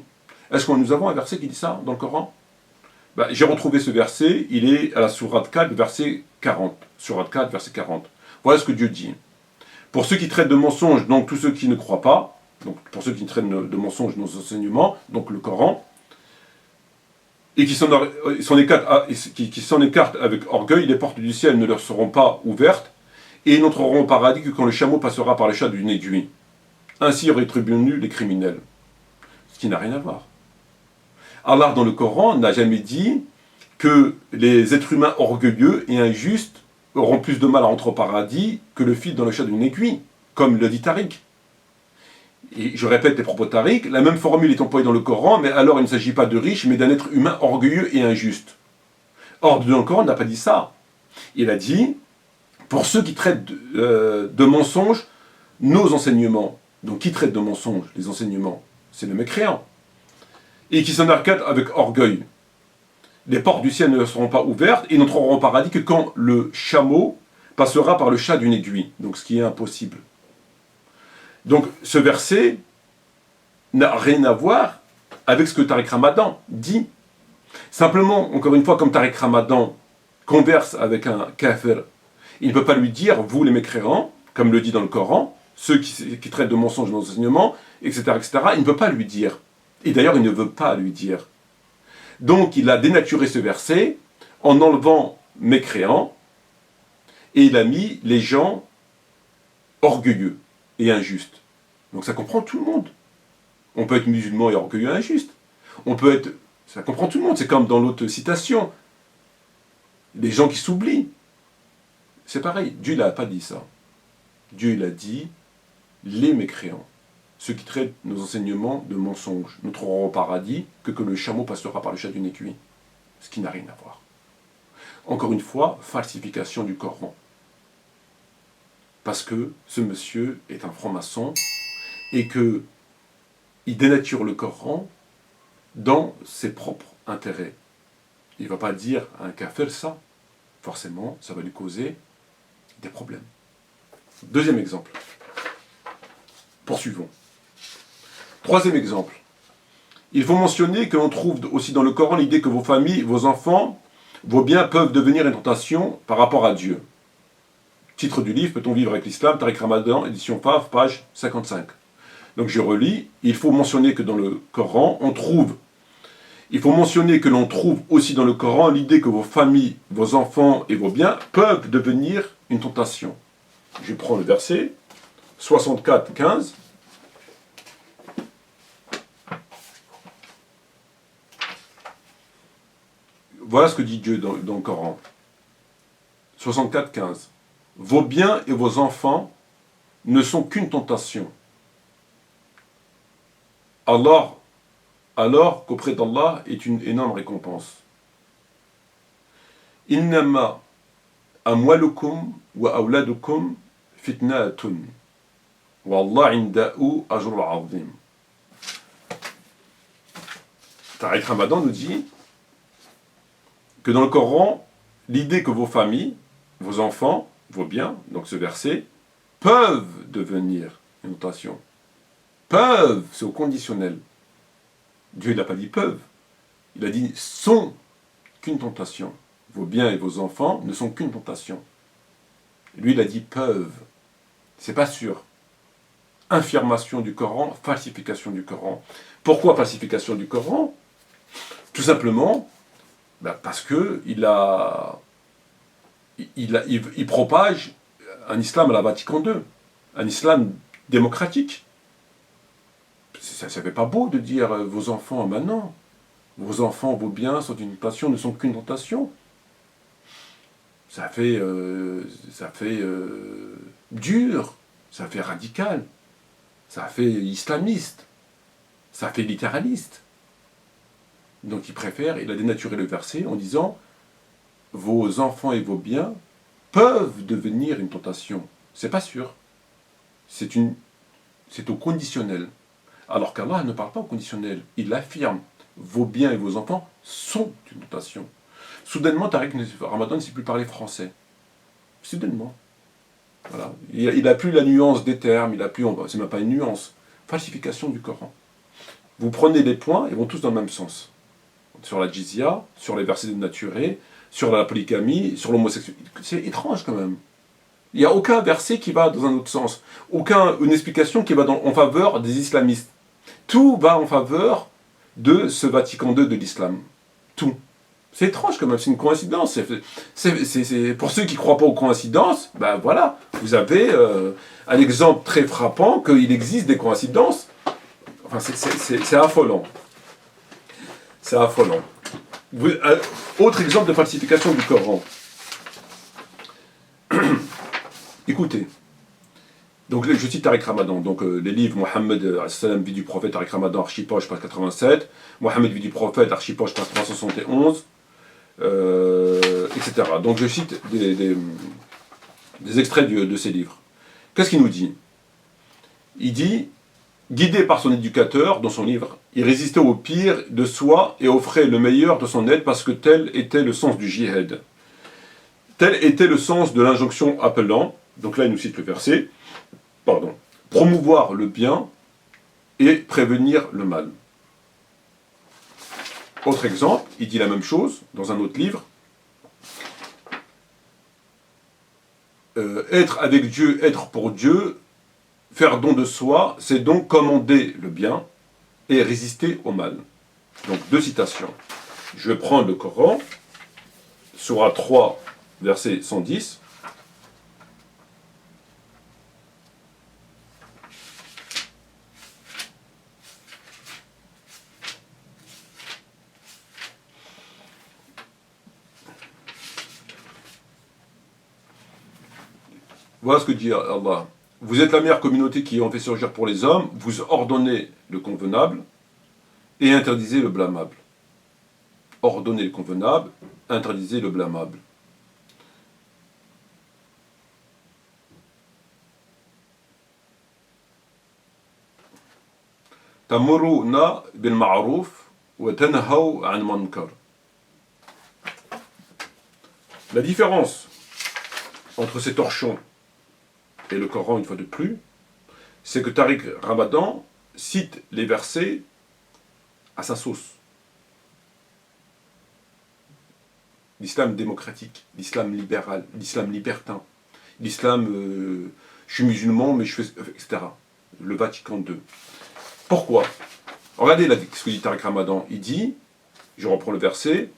Est-ce que nous avons un verset qui dit ça dans le Coran? J'ai retrouvé ce verset, il est à la sourate 4, verset 40. Sourate 4, verset 40. Voilà ce que Dieu dit. Pour ceux qui traitent de mensonges, donc tous ceux qui ne croient pas, donc pour ceux qui traitent de mensonges nos enseignements, donc le Coran, et qui s'en écartent avec orgueil, les portes du ciel ne leur seront pas ouvertes, et ils n'entreront au paradis que quand le chameau passera par le chat d'une aiguille. Ainsi auraient rétribué les criminels. Ce qui n'a rien à voir. Allah, dans le Coran, n'a jamais dit que les êtres humains orgueilleux et injustes auront plus de mal à rentrer au paradis que le fil dans le chat d'une aiguille, comme le dit Tariq. Et je répète les propos de Tariq, la même formule est employée dans le Coran, mais alors il ne s'agit pas de riche, mais d'un être humain orgueilleux et injuste. Or, dans le Coran, n'a pas dit ça. Il a dit, pour ceux qui traitent de mensonges, nos enseignements. Donc qui traite de mensonges? Les enseignements, c'est le mécréant. Et qui s'en arcadent avec orgueil. Les portes du ciel ne leur seront pas ouvertes et n'entreront au paradis que quand le chameau passera par le chat d'une aiguille. Donc ce qui est impossible. Donc ce verset n'a rien à voir avec ce que Tariq Ramadan dit. Simplement, encore une fois, comme Tariq Ramadan converse avec un kafir, il ne peut pas lui dire, vous les mécréants, comme le dit dans le Coran, ceux qui traitent de mensonges dans l'enseignement, etc., etc., il ne peut pas lui dire. Et d'ailleurs, il ne veut pas lui dire. Donc, il a dénaturé ce verset en enlevant mécréants, et il a mis les gens orgueilleux et injustes. Donc, ça comprend tout le monde. On peut être musulman et orgueilleux et injuste. On peut être... Ça comprend tout le monde. C'est comme dans l'autre citation. Les gens qui s'oublient. C'est pareil. Dieu n'a pas dit ça. Dieu, il a dit les mécréants. Ceux qui traitent nos enseignements de mensonges n'entreront au paradis que le chameau passera par le chat d'une aiguille. Ce qui n'a rien à voir. Encore une fois, falsification du Coran. Parce que ce monsieur est un franc-maçon et qu'il dénature le Coran dans ses propres intérêts. Il ne va pas dire à un kafir ça. forcément, ça va lui causer des problèmes. Deuxième exemple. Poursuivons. Troisième exemple. Il faut mentionner que l'on trouve aussi dans le Coran l'idée que vos familles, vos enfants, vos biens peuvent devenir une tentation par rapport à Dieu. Titre du livre, Peut-on vivre avec l'islam? Tariq Ramadan, édition PAF, page 55. Donc je relis. Il faut mentionner que dans le Coran, il faut mentionner que l'on trouve aussi dans le Coran l'idée que vos familles, vos enfants et vos biens peuvent devenir une tentation. Je prends le verset 64, 15. Voilà ce que dit Dieu dans le Coran. 64, 15. Vos biens et vos enfants ne sont qu'une tentation. Alors qu'auprès d'Allah est une énorme récompense. Innama amwalukum wa awladukum fitnatun wa Allah inda'u ajrul azim. Tariq Ramadan nous dit que dans le Coran, l'idée que vos familles, vos enfants, vos biens, donc ce verset, peuvent devenir une tentation. Peuvent, c'est au conditionnel. Dieu n'a pas dit peuvent, il a dit sont qu'une tentation. Vos biens et vos enfants ne sont qu'une tentation. Lui, il a dit peuvent. C'est pas sûr. Infirmation du Coran, falsification du Coran. Pourquoi falsification du Coran? Tout simplement parce que il propage un islam à la Vatican II, un islam démocratique. Ça ne fait pas beau de dire vos enfants, non. Vos enfants, vos biens sont une tentation, ne sont qu'une tentation. Ça fait dur, ça fait radical, ça fait islamiste, ça fait littéraliste. Donc il a dénaturé le verset en disant vos enfants et vos biens peuvent devenir une tentation. C'est pas sûr. C'est au conditionnel. Alors qu'Allah ne parle pas au conditionnel. Il affirme vos biens et vos enfants sont une tentation. Soudainement, Tariq Ramadan ne sait plus parler français. Soudainement. Voilà. Il n'a plus la nuance des termes, c'est même pas une nuance. Falsification du Coran. Vous prenez les points, ils vont tous dans le même sens. Sur la jizya, sur les versets dénaturés, sur la polygamie, sur l'homosexualité. C'est étrange quand même. Il n'y a aucun verset qui va dans un autre sens. Une explication qui va en faveur des islamistes. Tout va en faveur de ce Vatican II de l'islam. Tout. C'est étrange quand même, c'est une coïncidence. C'est pour ceux qui ne croient pas aux coïncidences, voilà, vous avez un exemple très frappant qu'il existe des coïncidences. Enfin, c'est affolant. C'est affolant. Autre exemple de falsification du Coran. Écoutez. Donc je cite Tariq Ramadan, donc les livres Mohammed vie du prophète, Tariq Ramadan, Archipoche, page 87, Mohammed vie du prophète, Archipoche, page 371, etc. Donc je cite des extraits de ces livres. Qu'est-ce qu'il nous dit? Il dit, guidé par son éducateur, dans son livre, il résistait au pire de soi et offrait le meilleur de son aide parce que tel était le sens du jihad. Tel était le sens de l'injonction appelant, donc là il nous cite le verset, promouvoir le bien et prévenir le mal. Autre exemple, il dit la même chose dans un autre livre. Être avec Dieu, être pour Dieu, faire don de soi, c'est donc commander le bien et résister au mal. Donc deux citations. Je vais prendre le Coran, Sourate 3, verset 110. Voilà ce que dit Allah. Vous êtes la meilleure communauté qui en fait surgir pour les hommes, vous ordonnez le convenable et interdisez le blâmable. Ordonnez le convenable, interdisez le blâmable. Tamuruna bil ma'ruf wa tanhaw 'an munkar. La différence entre ces torchons et le Coran, une fois de plus, c'est que Tariq Ramadan cite les versets à sa sauce. L'islam démocratique, l'islam libéral, l'islam libertin, l'islam je suis musulman mais je fais, etc. Le Vatican II. Pourquoi? Regardez ce que dit Tariq Ramadan. Il dit, je reprends le verset,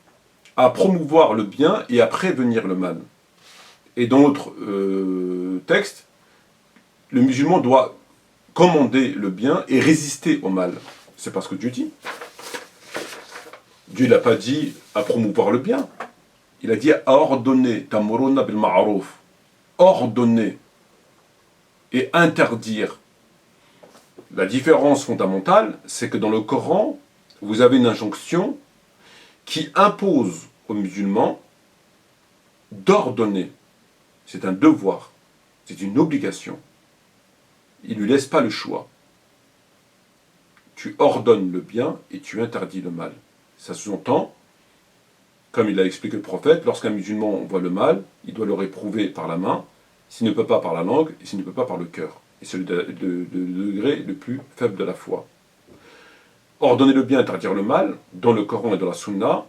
à promouvoir le bien et à prévenir le mal. Et dans l'autre texte, le musulman doit commander le bien et résister au mal. C'est pas ce que Dieu dit. Dieu n'a pas dit à promouvoir le bien. Il a dit à ordonner, tamuruna bil ma'ruf, ordonner et interdire. La différence fondamentale, c'est que dans le Coran, vous avez une injonction qui impose aux musulmans d'ordonner. C'est un devoir, c'est une obligation. Il ne lui laisse pas le choix. Tu ordonnes le bien et tu interdis le mal. Ça sous-entend, comme il a expliqué le prophète, lorsqu'un musulman voit le mal, il doit le réprouver par la main, s'il ne peut pas par la langue, et s'il ne peut pas par le cœur. Et c'est le degré le plus faible de la foi. Ordonner le bien, interdire le mal, dans le Coran et dans la Sunna,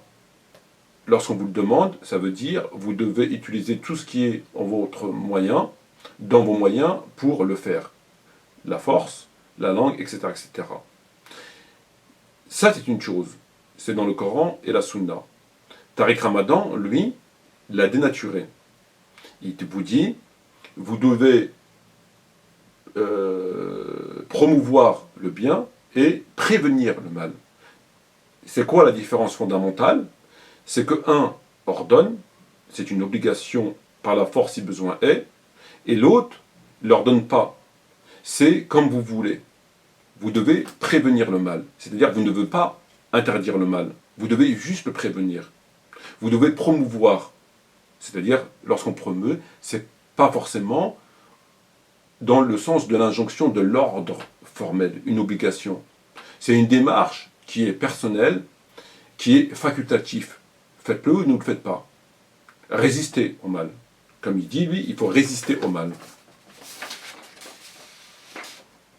lorsqu'on vous le demande, ça veut dire vous devez utiliser tout ce qui est en votre moyen, dans vos moyens, pour le faire. La force, la langue, etc. etc. Ça, c'est une chose. C'est dans le Coran et la Sunna. Tariq Ramadan, lui, l'a dénaturé. Il vous dit, vous devez promouvoir le bien et prévenir le mal. C'est quoi la différence fondamentale? C'est que un ordonne, c'est une obligation par la force si besoin est, et l'autre ne l'ordonne pas. C'est comme vous voulez. Vous devez prévenir le mal. C'est-à-dire que vous ne devez pas interdire le mal. Vous devez juste le prévenir. Vous devez promouvoir. C'est-à-dire, lorsqu'on promeut, c'est pas forcément dans le sens de l'injonction de l'ordre formel, une obligation. C'est une démarche qui est personnelle, qui est facultative. Faites-le ou ne le faites pas. Résistez au mal. Comme il dit, lui, il faut résister au mal.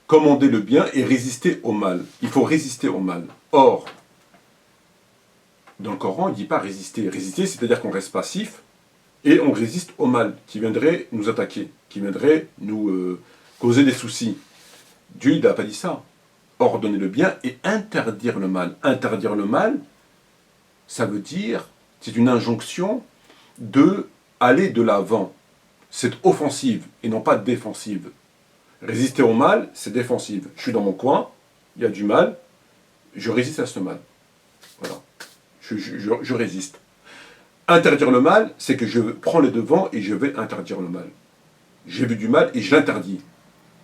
Commander le bien et résister au mal. Il faut résister au mal. Or, dans le Coran, il ne dit pas résister. Résister, c'est-à-dire qu'on reste passif et on résiste au mal qui viendrait nous attaquer, qui viendrait nous causer des soucis. Dieu n'a pas dit ça. Ordonner le bien et interdire le mal. Interdire le mal, ça veut dire, c'est une injonction de aller de l'avant. C'est offensive et non pas défensive. Résister au mal, c'est défensive. Je suis dans mon coin, il y a du mal, je résiste à ce mal. Voilà. Je résiste. Interdire le mal, c'est que je prends les devants et je vais interdire le mal. J'ai vu du mal et je l'interdis.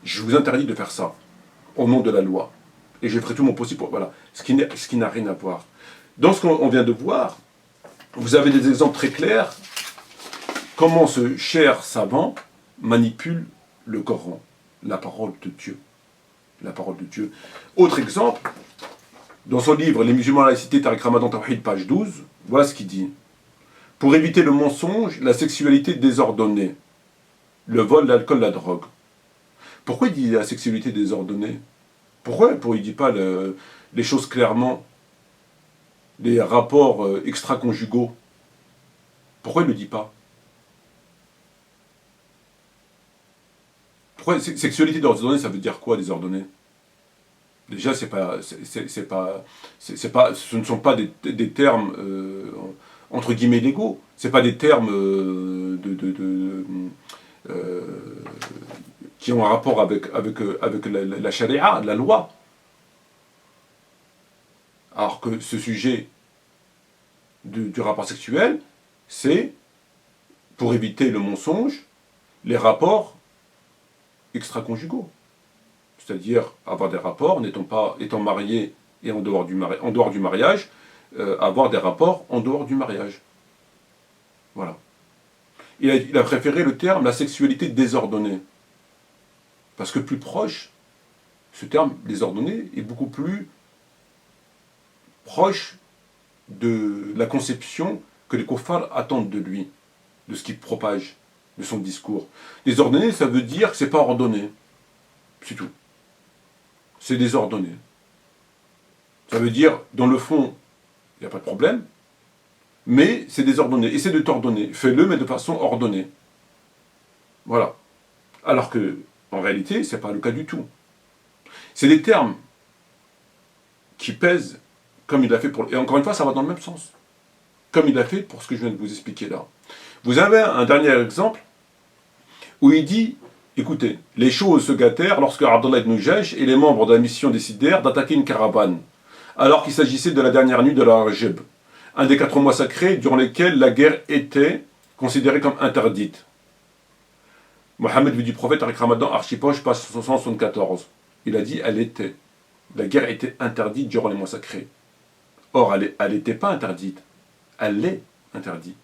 Je vous interdis de faire ça, au nom de la loi. Et je ferai tout mon possible pour... Voilà. Ce qui n'a rien à voir. Dans ce qu'on vient de voir, vous avez des exemples très clairs comment ce cher savant manipule le Coran. La parole de Dieu. La parole de Dieu. Autre exemple, dans son livre Les musulmans à la laïcité, Tariq Ramadan Tawhid, page 12, voilà ce qu'il dit. Pour éviter le mensonge, la sexualité désordonnée, le vol, l'alcool, la drogue. Pourquoi il dit la sexualité désordonnée? Pourquoi il ne dit pas les choses clairement? Les rapports extra-conjugaux? Pourquoi il ne le dit pas? Pourquoi sexualité désordonnée, ça veut dire quoi, désordonnée? Déjà, ce ne sont pas des termes entre guillemets légaux. Ce ne sont pas des termes qui ont un rapport avec la charia, la loi. Alors que ce sujet du rapport sexuel, c'est pour éviter le mensonge, les rapports extra-conjugaux. C'est-à-dire avoir des rapports, étant marié et en dehors du mariage, avoir des rapports en dehors du mariage. Voilà. Il a préféré le terme la sexualité désordonnée. Parce que plus proche, ce terme désordonné est beaucoup plus proche de la conception que les kuffars attendent de lui. de ce qu'il propage, de son discours. Désordonné, ça veut dire que c'est pas ordonné. C'est tout. C'est désordonné. Ça veut dire, dans le fond, il n'y a pas de problème, mais c'est désordonné. Essaie de t'ordonner. Fais-le, mais de façon ordonnée. Voilà. Alors que, en réalité, ce n'est pas le cas du tout. C'est des termes qui pèsent comme il l'a fait pour... Et encore une fois, ça va dans le même sens. Comme il l'a fait pour ce que je viens de vous expliquer là. Vous avez un dernier exemple où il dit, écoutez, les choses se gâtèrent lorsque Abdallah ibn Jaysh et les membres de la mission décidèrent d'attaquer une caravane, alors qu'il s'agissait de la dernière nuit de la Rajab, un des 4 mois sacrés durant lesquels la guerre était considérée comme interdite. Mohammed, vu du prophète, avec Ramadan, Archipoche, page 174. Il a dit, elle était. La guerre était interdite durant les mois sacrés. Or, elle n'était pas interdite. Elle est interdite.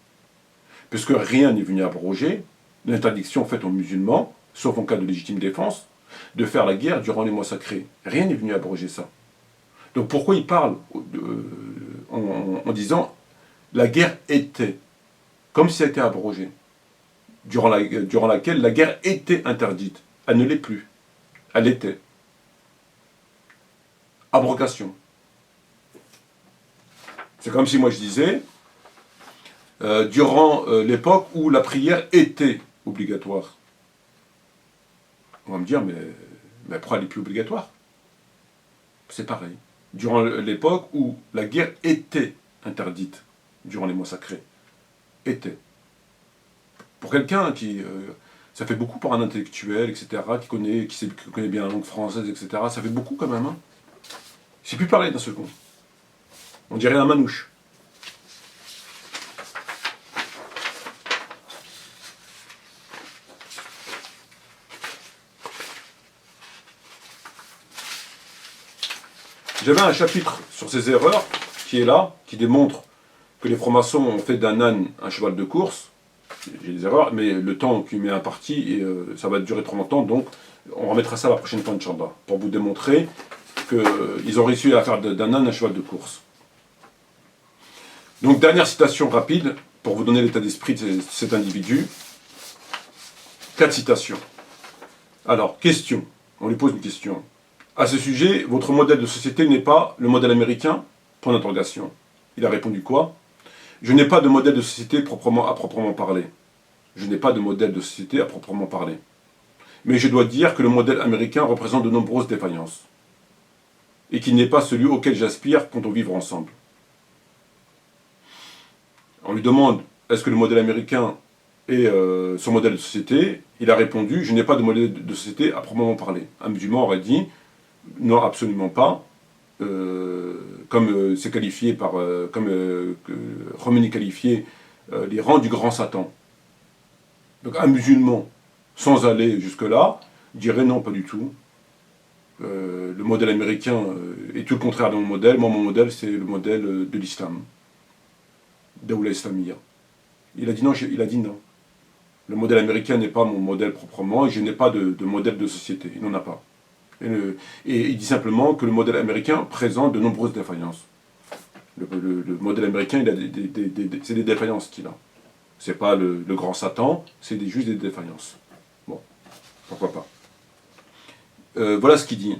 Puisque rien n'est venu abroger l'interdiction faite aux musulmans, sauf en cas de légitime défense, de faire la guerre durant les mois sacrés. Rien n'est venu abroger ça. Donc pourquoi il parle en disant la guerre était, comme si elle était abrogée, durant laquelle la guerre était interdite. Elle ne l'est plus. Elle était. Abrogation. C'est comme si moi je disais, durant l'époque où la prière était obligatoire. On va me dire, mais pourquoi elle n'est plus obligatoire? C'est pareil. Durant l'époque où la guerre était interdite, durant les mois sacrés. Était. Pour quelqu'un qui... ça fait beaucoup pour un intellectuel, etc., qui connaît bien la langue française, etc., ça fait beaucoup quand même. Hein. Je ne sais plus parler d'un second. On dirait un manouche. J'avais un chapitre sur ces erreurs qui est là, qui démontre que les francs-maçons ont fait d'un âne un cheval de course. J'ai des erreurs, mais le temps qui m'est imparti, et ça va durer trop longtemps, donc on remettra ça la prochaine fois, Inch'Allah, pour vous démontrer qu'ils ont réussi à faire d'un âne un cheval de course. Donc, dernière citation rapide, pour vous donner l'état d'esprit de cet individu. 4 citations. Alors, question. On lui pose une question. À ce sujet, votre modèle de société n'est pas le modèle américain? Point d'interrogation. Il a répondu quoi? Je n'ai pas de modèle de société à proprement parler. Je n'ai pas de modèle de société à proprement parler. Mais je dois dire que le modèle américain représente de nombreuses défaillances. Et qu'il n'est pas celui auquel j'aspire quand on vivre ensemble. On lui demande, est-ce que le modèle américain est son modèle de société? Il a répondu, je n'ai pas de modèle de société à proprement parler. Un musulman aurait dit, non, absolument pas. Comme c'est qualifié par, Khomeini qualifié l'Iran du grand Satan. Donc un musulman, sans aller jusque-là, dirait non, pas du tout. Le modèle américain est tout le contraire de mon modèle. Moi, mon modèle, c'est le modèle de l'islam. Daoula Islamiyya. Il a dit non, Le modèle américain n'est pas mon modèle proprement, et je n'ai pas de modèle de société. Il n'en a pas. Et il dit simplement que le modèle américain présente de nombreuses défaillances. Le modèle américain, c'est des défaillances qu'il a. C'est pas le grand Satan, c'est juste des défaillances. Bon, pourquoi pas. Voilà ce qu'il dit.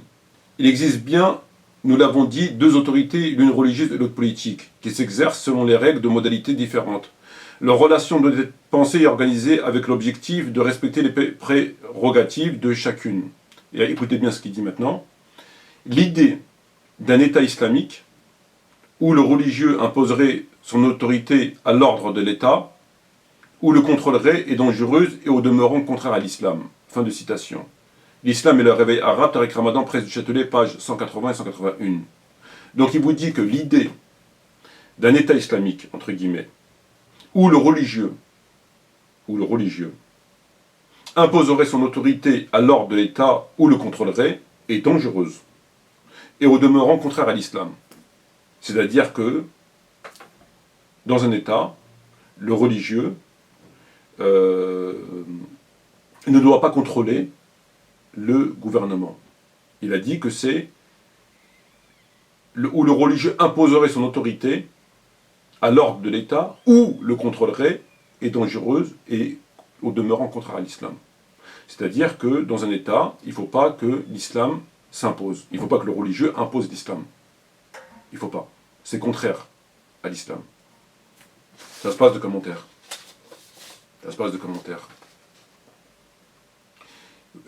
Il existe bien, nous l'avons dit, 2 autorités, l'une religieuse et l'autre politique, qui s'exercent selon les règles de modalités différentes. Leur relation doit être pensée et organisée avec l'objectif de respecter les prérogatives de chacune. Et écoutez bien ce qu'il dit maintenant. L'idée d'un État islamique où le religieux imposerait son autorité à l'ordre de l'État, où le contrôlerait est dangereuse et au demeurant contraire à l'islam. Fin de citation. L'islam et le réveil arabe, Tariq Ramadan, presse du Châtelet, pages 180 et 181. Donc il vous dit que l'idée d'un État islamique, entre guillemets, où le religieux imposerait son autorité à l'ordre de l'État ou le contrôlerait, est dangereuse, et au demeurant contraire à l'islam. C'est-à-dire que, dans un État, le religieux ne doit pas contrôler le gouvernement. Il a dit que c'est où le religieux imposerait son autorité à l'ordre de l'État ou le contrôlerait et dangereuse et au demeurant contraire à l'islam. C'est-à-dire que dans un État, il ne faut pas que l'islam s'impose. Il ne faut pas que le religieux impose l'islam. Il ne faut pas. C'est contraire à l'islam. Ça se passe de commentaires. Ça se passe de commentaires.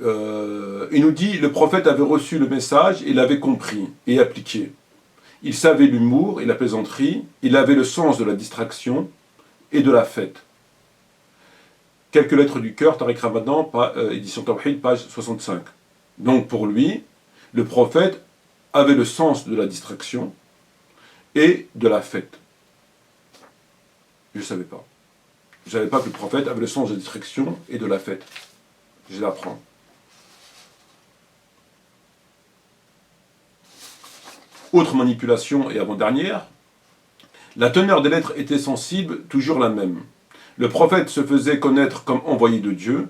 Il nous dit, le prophète avait reçu le message, il l'avait compris et appliqué. Il savait l'humour et la plaisanterie, il avait le sens de la distraction et de la fête. Quelques lettres du cœur, Tariq Ramadan, édition Tawhid, page 65. Donc pour lui, le prophète avait le sens de la distraction et de la fête. Je ne savais pas. Je ne savais pas que le prophète avait le sens de la distraction et de la fête. Je l'apprends. Autre manipulation et avant-dernière, la teneur des lettres était sensible, toujours la même. Le prophète se faisait connaître comme envoyé de Dieu,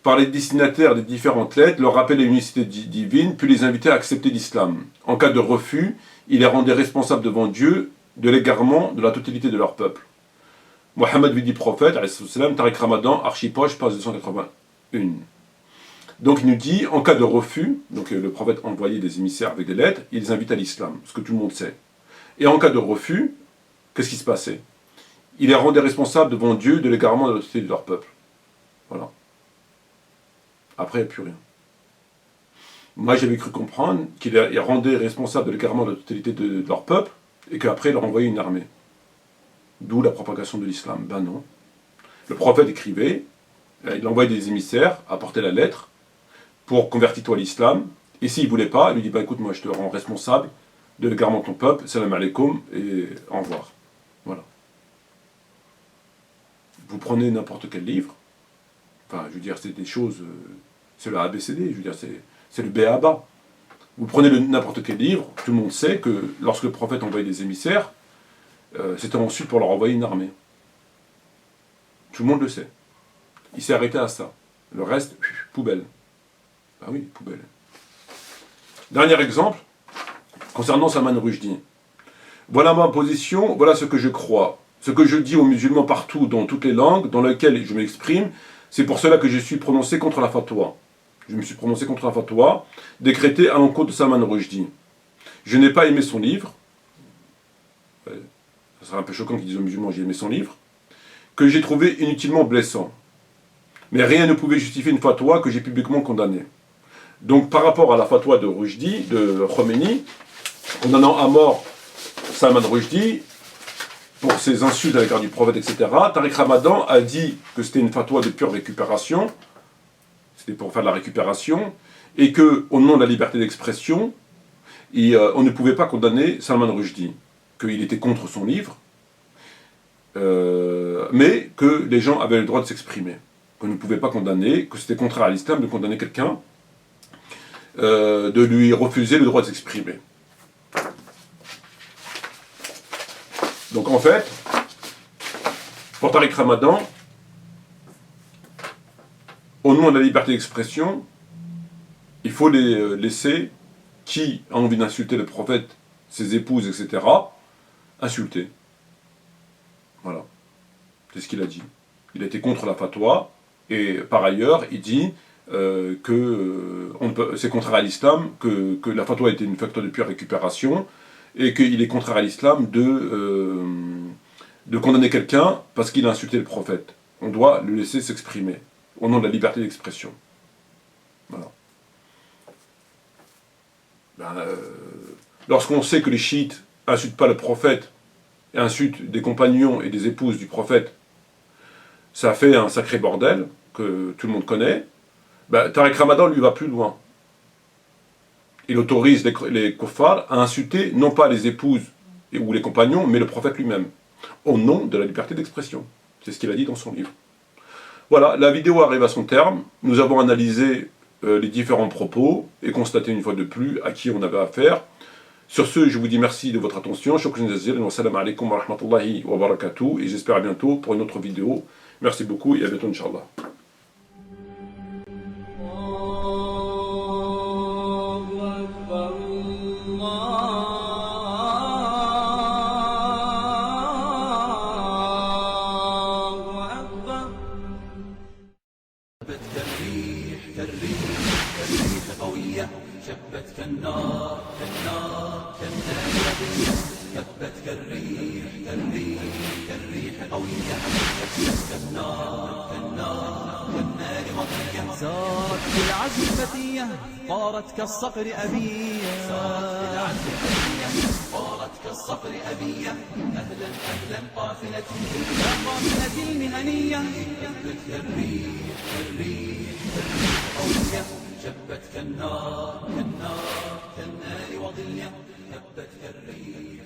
par les destinataires des différentes lettres, leur rappelait l'unicité divine, puis les invitait à accepter l'islam. En cas de refus, il les rendait responsables devant Dieu de l'égarement de la totalité de leur peuple. Mohammed lui dit prophète, Tariq Ramadan, Archipoche, page 281. Donc il nous dit, en cas de refus, donc le prophète envoyait des émissaires avec des lettres, il les invite à l'islam, ce que tout le monde sait. Et en cas de refus, qu'est-ce qui se passait? Il les rendait responsables devant Dieu de l'égarement de la totalité de leur peuple. Voilà. Après, il n'y a plus rien. Moi, j'avais cru comprendre qu'il les rendait responsables de l'égarement de la totalité de leur peuple, et qu'après, il leur envoyait une armée. D'où la propagation de l'islam. Ben non. Le prophète écrivait, il envoyait des émissaires apporter la lettre pour convertir-toi à l'islam, et s'il ne voulait pas, il lui dit, ben écoute, moi je te rends responsable de l'égarement de ton peuple, salam alaikum, et au revoir. Voilà. Vous prenez n'importe quel livre, enfin, je veux dire, c'est des choses, c'est le ABCD, je veux dire, c'est le B.A.B.A. Vous prenez n'importe quel livre, tout le monde sait que lorsque le prophète envoyait des émissaires, c'était ensuite pour leur envoyer une armée. Tout le monde le sait. Il s'est arrêté à ça. Le reste, poubelle. Ah oui, poubelle. Dernier exemple, concernant Salman Rushdie. Voilà ma position, voilà ce que je crois. Ce que je dis aux musulmans partout, dans toutes les langues, dans lesquelles je m'exprime, c'est pour cela que je suis prononcé contre la fatwa. Je me suis prononcé contre la fatwa, décrétée à l'encontre de Salman Rushdie. Je n'ai pas aimé son livre. Ça serait un peu choquant qu'ils disent aux musulmans j'ai aimé son livre, que j'ai trouvé inutilement blessant. Mais rien ne pouvait justifier une fatwa que j'ai publiquement condamnée. Donc par rapport à la fatwa de Rushdie, de Khomeini, condamnant à mort Salman Rushdie pour ses insultes à l'égard du prophète, etc., Tariq Ramadan a dit que c'était une fatwa de pure récupération, c'était pour faire de la récupération, et que au nom de la liberté d'expression, on ne pouvait pas condamner Salman Rushdie, qu'il était contre son livre, mais que les gens avaient le droit de s'exprimer, qu'on ne pouvait pas condamner, que c'était contraire à l'islam de condamner quelqu'un, de lui refuser le droit de s'exprimer. Donc en fait, pour Tariq Ramadan, au nom de la liberté d'expression, il faut les laisser, qui a envie d'insulter le prophète, ses épouses, etc., insulter. Voilà. C'est ce qu'il a dit. Il a été contre la fatwa, et par ailleurs, il dit que c'est contraire à l'islam, que la fatwa était une fatwa de pure récupération, et qu'il est contraire à l'islam de condamner quelqu'un parce qu'il a insulté le prophète. On doit le laisser s'exprimer, au nom de la liberté d'expression. Voilà. Lorsqu'on sait que les chiites insultent pas le prophète, et insultent des compagnons et des épouses du prophète, ça fait un sacré bordel, que tout le monde connaît. Tariq Ramadan lui va plus loin. Il autorise les kuffars à insulter non pas les épouses ou les compagnons, mais le prophète lui-même, au nom de la liberté d'expression. C'est ce qu'il a dit dans son livre. Voilà, la vidéo arrive à son terme. Nous avons analysé les différents propos et constaté une fois de plus à qui on avait affaire. Sur ce, je vous dis merci de votre attention. Shukran jazilan wa salam alaikum wa rahmatullahi wa barakatuh. Et j'espère à bientôt pour une autre vidéo. Merci beaucoup et à bientôt, Inch'Allah. الله أكبر سارت بالعزم فتية طارت كالصقر أبية أهلا أهلا قافلتي يا قافلتي المهنية قوية شبت كالنار كالنار وضية هبت كالريح